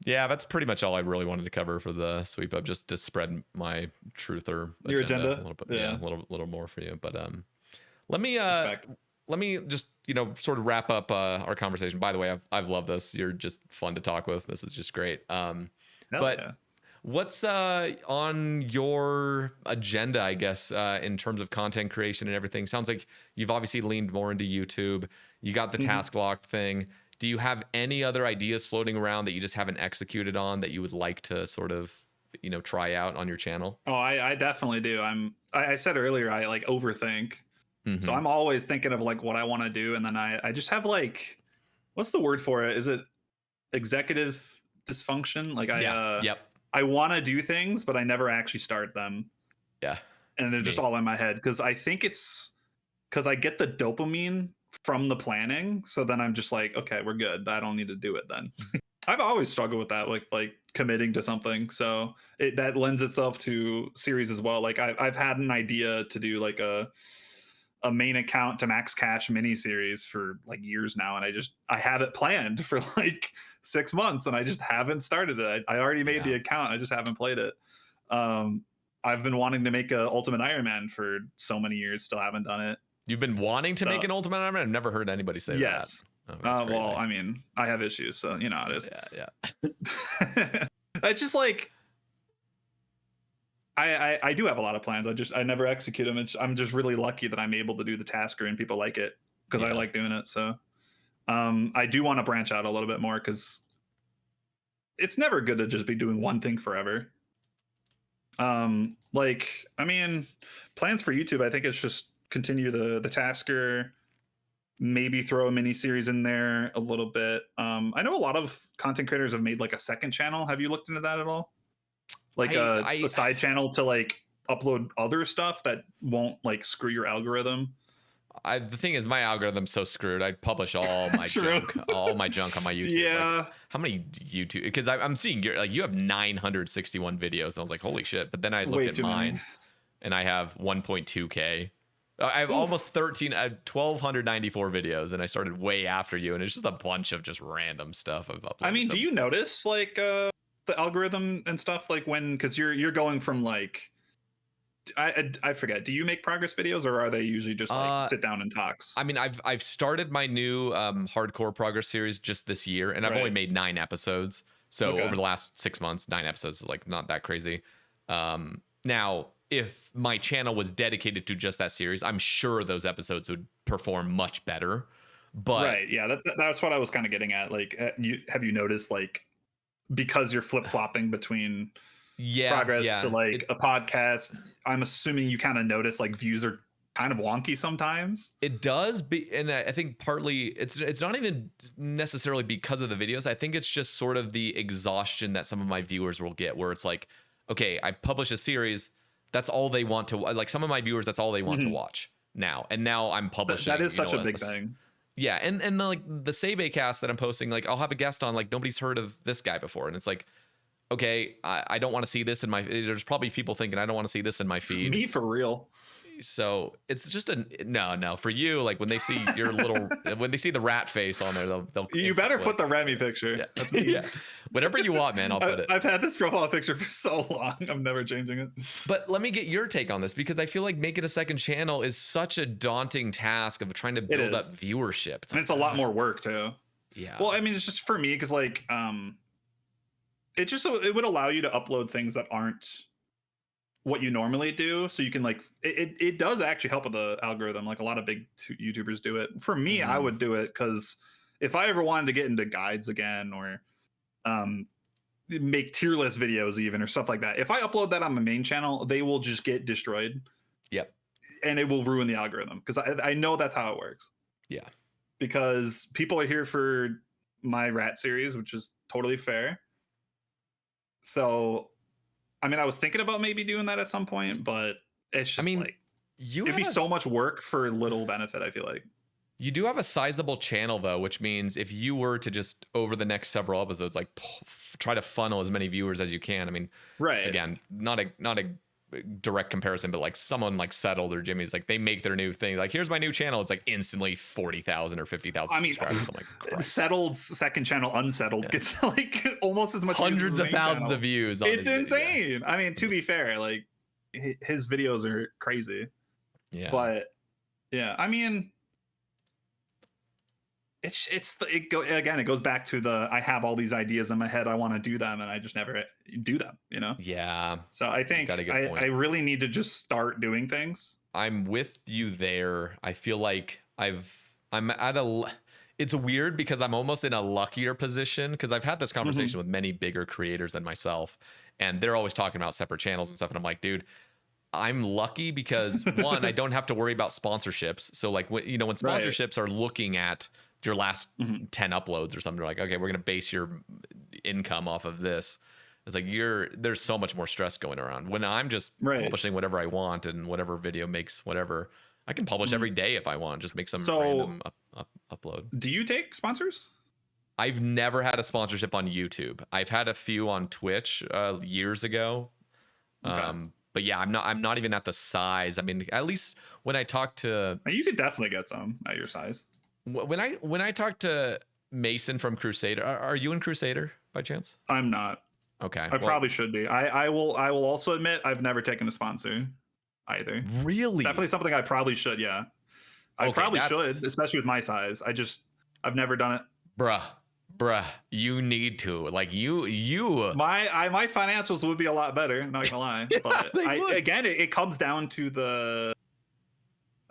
Speaker 1: Yeah, that's pretty much all I really wanted to cover for the sweep up, just to spread my truther
Speaker 2: your agenda
Speaker 1: a little bit, a little more for you. But let me just sort of wrap up our conversation. By the way, I've loved this. You're just fun to talk with. This is just great. What's on your agenda, I guess, in terms of content creation and everything? Sounds like you've obviously leaned more into YouTube. You got the task lock thing. Do you have any other ideas floating around that you just haven't executed on that you would like to sort of, try out on your channel?
Speaker 2: Oh, I definitely do. I said earlier, I like overthink. So I'm always thinking of like what I want to do. And then I just have like, what's the word for it? Is it executive dysfunction? Like I want to do things, but I never actually start them.
Speaker 1: Yeah.
Speaker 2: And they're just all in my head. Cause I think it's because I get the dopamine from the planning. So then I'm just like, okay, we're good. I don't need to do it then. I've always struggled with that, like committing to something. So that lends itself to series as well. Like I've had an idea to do like a main account to max cash mini series for like years now, and I have it planned for like 6 months, and I just haven't started it. I already made the account, I just haven't played it. I've been wanting to make a Ultimate Iron Man for so many years, still haven't done it.
Speaker 1: You've been wanting to make an Ultimate Iron Man? I've never heard anybody say that.
Speaker 2: Well, I mean, I have issues, so you know how it is.
Speaker 1: Yeah.
Speaker 2: It's just like I do have a lot of plans. I never execute them. I'm just really lucky that I'm able to do the tasker and people like it because I like doing it. So I do want to branch out a little bit more because it's never good to just be doing one thing forever. Like, I mean, plans for YouTube, I think it's just continue the tasker, maybe throw a mini series in there a little bit. I know a lot of content creators have made like a second channel. Have you looked into that at all? Like a side channel to like upload other stuff that won't like screw your algorithm.
Speaker 1: The thing is, my algorithm's so screwed. I publish all my junk, on my YouTube.
Speaker 2: Yeah.
Speaker 1: Like, how many YouTube? Because I'm seeing you have 961 videos. And I was like, holy shit! But then I looked at mine, and I have 1.2K. I have almost 1,294 videos, and I started way after you, and it's just a bunch of just random stuff I've uploaded.
Speaker 2: I mean, do you notice like the algorithm and stuff, like because you're going from like I forget. Do you make progress videos, or are they usually just like sit down and talks?
Speaker 1: I mean, I've started my new hardcore progress series just this year, and I've only
Speaker 2: Right.
Speaker 1: made 9 episodes. So
Speaker 2: Okay.
Speaker 1: over the last 6 months, 9 episodes is like not that crazy. Now, if my channel was dedicated to just that series, I'm sure those episodes would perform much better. But
Speaker 2: Right. Yeah. That's what I was kind of getting at. Like, have you noticed, like, because you're flip flopping between
Speaker 1: yeah,
Speaker 2: progress to
Speaker 1: yeah,
Speaker 2: like a podcast, I'm assuming you kind of notice like views are kind of wonky sometimes.
Speaker 1: it does be, and I think partly it's not even necessarily because of the videos. I think it's just sort of the exhaustion that some of my viewers will get, where it's like, okay, I publish a series, that's all they want to, like, some of my viewers, that's all they want to
Speaker 2: Mhm.
Speaker 1: watch now, and now I'm publishing.
Speaker 2: That is such a big thing.
Speaker 1: Yeah, and like the Sae Bae cast that I'm posting, like I'll have a guest on, like nobody's heard of this guy before, and it's like, okay, I don't want to see this in my. There's probably people thinking I don't want to see this in my feed.
Speaker 2: Me for real.
Speaker 1: So it's just a no for you. Like when they see your little, when they see the rat face on there, they'll
Speaker 2: You better
Speaker 1: flip.
Speaker 2: put the Remy picture.
Speaker 1: Yeah.
Speaker 2: That's me.
Speaker 1: Yeah, whatever you want, man. I'll put it.
Speaker 2: I've had this profile picture for so long. I'm never changing it.
Speaker 1: But let me get your take on this, because I feel like making a second channel is such a daunting task of trying to build up viewership.
Speaker 2: And it's a lot more work too.
Speaker 1: Yeah.
Speaker 2: Well, I mean, it's just for me because like it would allow you to upload things that aren't what you normally do, so you can like it does actually help with the algorithm. Like a lot of big YouTubers do it. For me, I would do it because if I ever wanted to get into guides again, or make tier list videos even, or stuff like that, if I upload that on my main channel, they will just get destroyed.
Speaker 1: Yep.
Speaker 2: And it will ruin the algorithm, because I know that's how it works.
Speaker 1: Yeah.
Speaker 2: Because people are here for my rat series, which is totally fair. So I mean, I was thinking about maybe doing that at some point, but it's just, I mean, like, it'd be so much work for little benefit, I feel like.
Speaker 1: You do have a sizable channel though, which means if you were to just over the next several episodes, like try to funnel as many viewers as you can. I mean,
Speaker 2: right.
Speaker 1: Again, not a direct comparison, but like someone like Settled or Jimmy's, like they make their new thing, like here's my new channel, it's like instantly 40,000 or 50,000 subscribers. I'm like,
Speaker 2: Settled's second channel, Unsettled, gets like almost as much,
Speaker 1: hundreds of thousands of views on
Speaker 2: it's insane. I mean, to be fair, like his videos are crazy.
Speaker 1: Yeah.
Speaker 2: But yeah, I mean, it goes back to the, I have all these ideas in my head, I want to do them, and I just never do them, you know?
Speaker 1: Yeah.
Speaker 2: So I think I really need to just start doing things.
Speaker 1: I'm with you there. I feel like I'm at it's weird because I'm almost in a luckier position, because I've had this conversation with many bigger creators than myself, and they're always talking about separate channels and stuff, and I'm like, dude, I'm lucky because one, I don't have to worry about sponsorships. So like when sponsorships are looking at your last 10 uploads or something, they're like, okay, we're gonna base your income off of this. It's like there's so much more stress going around. When I'm just publishing whatever I want, and whatever video makes whatever, I can publish every day if I want. Just make some random upload.
Speaker 2: Do you take sponsors?
Speaker 1: I've never had a sponsorship on YouTube. I've had a few on Twitch years ago. Okay. But yeah, I'm not even at the size. I mean, at least when I talk to,
Speaker 2: you could definitely get some at your size.
Speaker 1: When I talk to Mason from Crusader, are you in Crusader by chance?
Speaker 2: I'm not.
Speaker 1: Okay.
Speaker 2: I probably should be. I will also admit I've never taken a sponsor either.
Speaker 1: Really?
Speaker 2: Definitely something I probably should, yeah. I probably should, especially with my size. I've never done it.
Speaker 1: Bruh, you need to. Like you
Speaker 2: my financials would be a lot better, not gonna lie. But again, it comes down to the,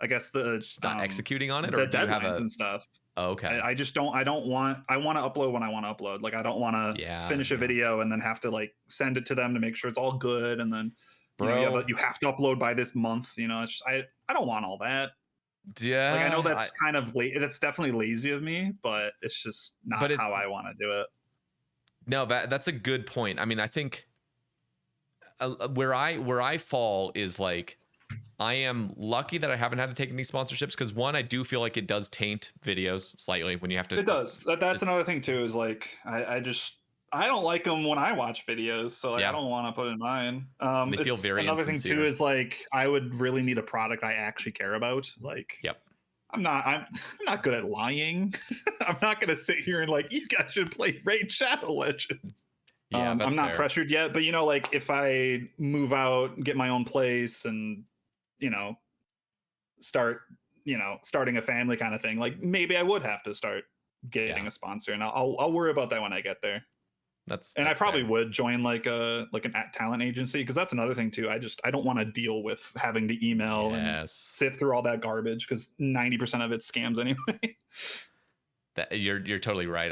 Speaker 2: I guess, the
Speaker 1: not executing on it,
Speaker 2: the
Speaker 1: or do
Speaker 2: deadlines
Speaker 1: you have
Speaker 2: and stuff.
Speaker 1: Oh, okay.
Speaker 2: I want to upload when I want to upload. Like I don't want to finish a video and then have to like send it to them to make sure it's all good, and then you have to upload by this month. It's just, I don't want all that.
Speaker 1: Yeah,
Speaker 2: like I know that's kind of that's definitely lazy of me, but it's just not how I want to do it.
Speaker 1: No, that's a good point. I mean, I think where I fall is like, I am lucky that I haven't had to take any sponsorships, because one, I do feel like it does taint videos slightly when you have to.
Speaker 2: It does. That's another thing too, is like I don't like them when I watch videos, so like I don't want to put in mine.
Speaker 1: They feel very
Speaker 2: another
Speaker 1: insincere.
Speaker 2: thing too is like I would really need a product I actually care about. Like, I'm not good at lying. I'm not gonna sit here and like, you guys should play Raid Shadow Legends.
Speaker 1: Yeah,
Speaker 2: I'm
Speaker 1: that's
Speaker 2: not
Speaker 1: fair.
Speaker 2: pressured yet, but like if I move out, get my own place, and you know, start, starting a family kind of thing, like maybe I would have to start getting
Speaker 1: Yeah,
Speaker 2: a sponsor, and I'll worry about that when I get there. And I
Speaker 1: that's
Speaker 2: probably
Speaker 1: fair.
Speaker 2: would join like an talent agency, because that's another thing too. I don't want to deal with having to email and
Speaker 1: Yes.
Speaker 2: sift through all that garbage, because 90% of it's scams anyway.
Speaker 1: That you're totally right.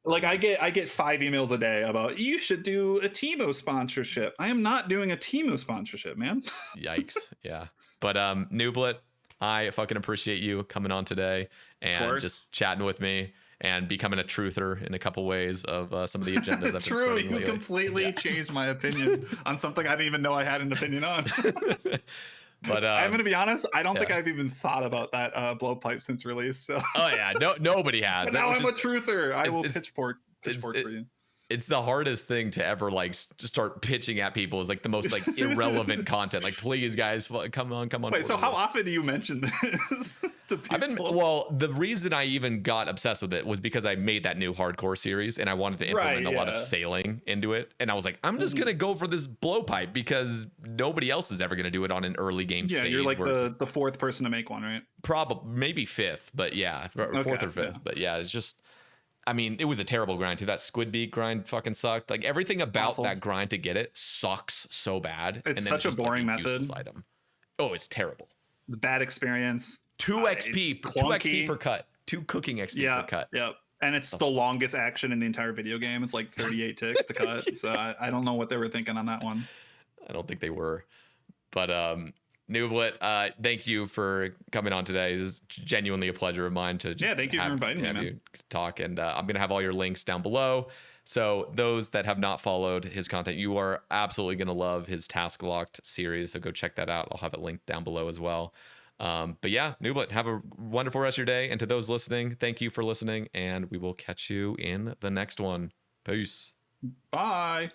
Speaker 2: Like
Speaker 1: I'm just
Speaker 2: I get 5 emails a day about you should do a Timo sponsorship. I am not doing a Timo sponsorship, man.
Speaker 1: yikes. Yeah. But Nooblet, I fucking appreciate you coming on today
Speaker 2: Of
Speaker 1: and
Speaker 2: course.
Speaker 1: just chatting with me and becoming a truther in a couple ways of some of the agendas I've been
Speaker 2: True,
Speaker 1: spreading
Speaker 2: you
Speaker 1: lately.
Speaker 2: completely
Speaker 1: Yeah.
Speaker 2: changed my opinion on something I didn't even know I had an opinion on.
Speaker 1: But
Speaker 2: I'm gonna be honest, I don't think
Speaker 1: yeah.
Speaker 2: I've even thought about that blowpipe since release. So
Speaker 1: Oh yeah, nobody has.
Speaker 2: but
Speaker 1: That
Speaker 2: now
Speaker 1: was
Speaker 2: I'm a
Speaker 1: just
Speaker 2: truther. I will
Speaker 1: it's it's
Speaker 2: pitchfork for you.
Speaker 1: it's the hardest thing to ever like to start pitching at people is like the most like irrelevant content. Like, please guys, come on
Speaker 2: Wait,
Speaker 1: board
Speaker 2: so
Speaker 1: with
Speaker 2: how
Speaker 1: this.
Speaker 2: often do you mention this to
Speaker 1: I've been
Speaker 2: people?
Speaker 1: well. The reason I even got obsessed with it was because I made that new hardcore series and I wanted to implement
Speaker 2: Right,
Speaker 1: a lot of
Speaker 2: yeah.
Speaker 1: sailing into it. And I was like, I'm just gonna go for this blowpipe because nobody else is ever gonna do it on an early game
Speaker 2: Yeah,
Speaker 1: stage.
Speaker 2: you're like
Speaker 1: Where it's
Speaker 2: the fourth person to make one, right?
Speaker 1: probably maybe fifth, but yeah, or
Speaker 2: Okay,
Speaker 1: fourth or fifth.
Speaker 2: yeah.
Speaker 1: But yeah, it's just. I mean, it was a terrible grind too. That squid beak grind fucking sucked. Like everything about
Speaker 2: Awful.
Speaker 1: that grind to get it sucks so bad.
Speaker 2: It's
Speaker 1: and then
Speaker 2: such a
Speaker 1: just like
Speaker 2: boring
Speaker 1: useless
Speaker 2: method.
Speaker 1: item. Oh, it's terrible.
Speaker 2: It's a bad experience.
Speaker 1: 2
Speaker 2: It's
Speaker 1: XP, 2
Speaker 2: clunky.
Speaker 1: XP per cut, 2 cooking XP
Speaker 2: Yeah,
Speaker 1: per cut.
Speaker 2: yeah. And it's the longest action in the entire video game. It's like 38 ticks to cut. So I don't know what they were thinking on that one.
Speaker 1: I don't think they were. But Nooblet, thank you for coming on today. It is genuinely a pleasure of mine to just
Speaker 2: Thank you for inviting me,
Speaker 1: have
Speaker 2: man.
Speaker 1: you talk. And I'm gonna have all your links down below. So those that have not followed his content, you are absolutely gonna love his Task Locked series. So go check that out. I'll have it linked down below as well. But yeah, Nooblet, have a wonderful rest of your day. And to those listening, thank you for listening, and we will catch you in the next one. Peace.
Speaker 2: Bye.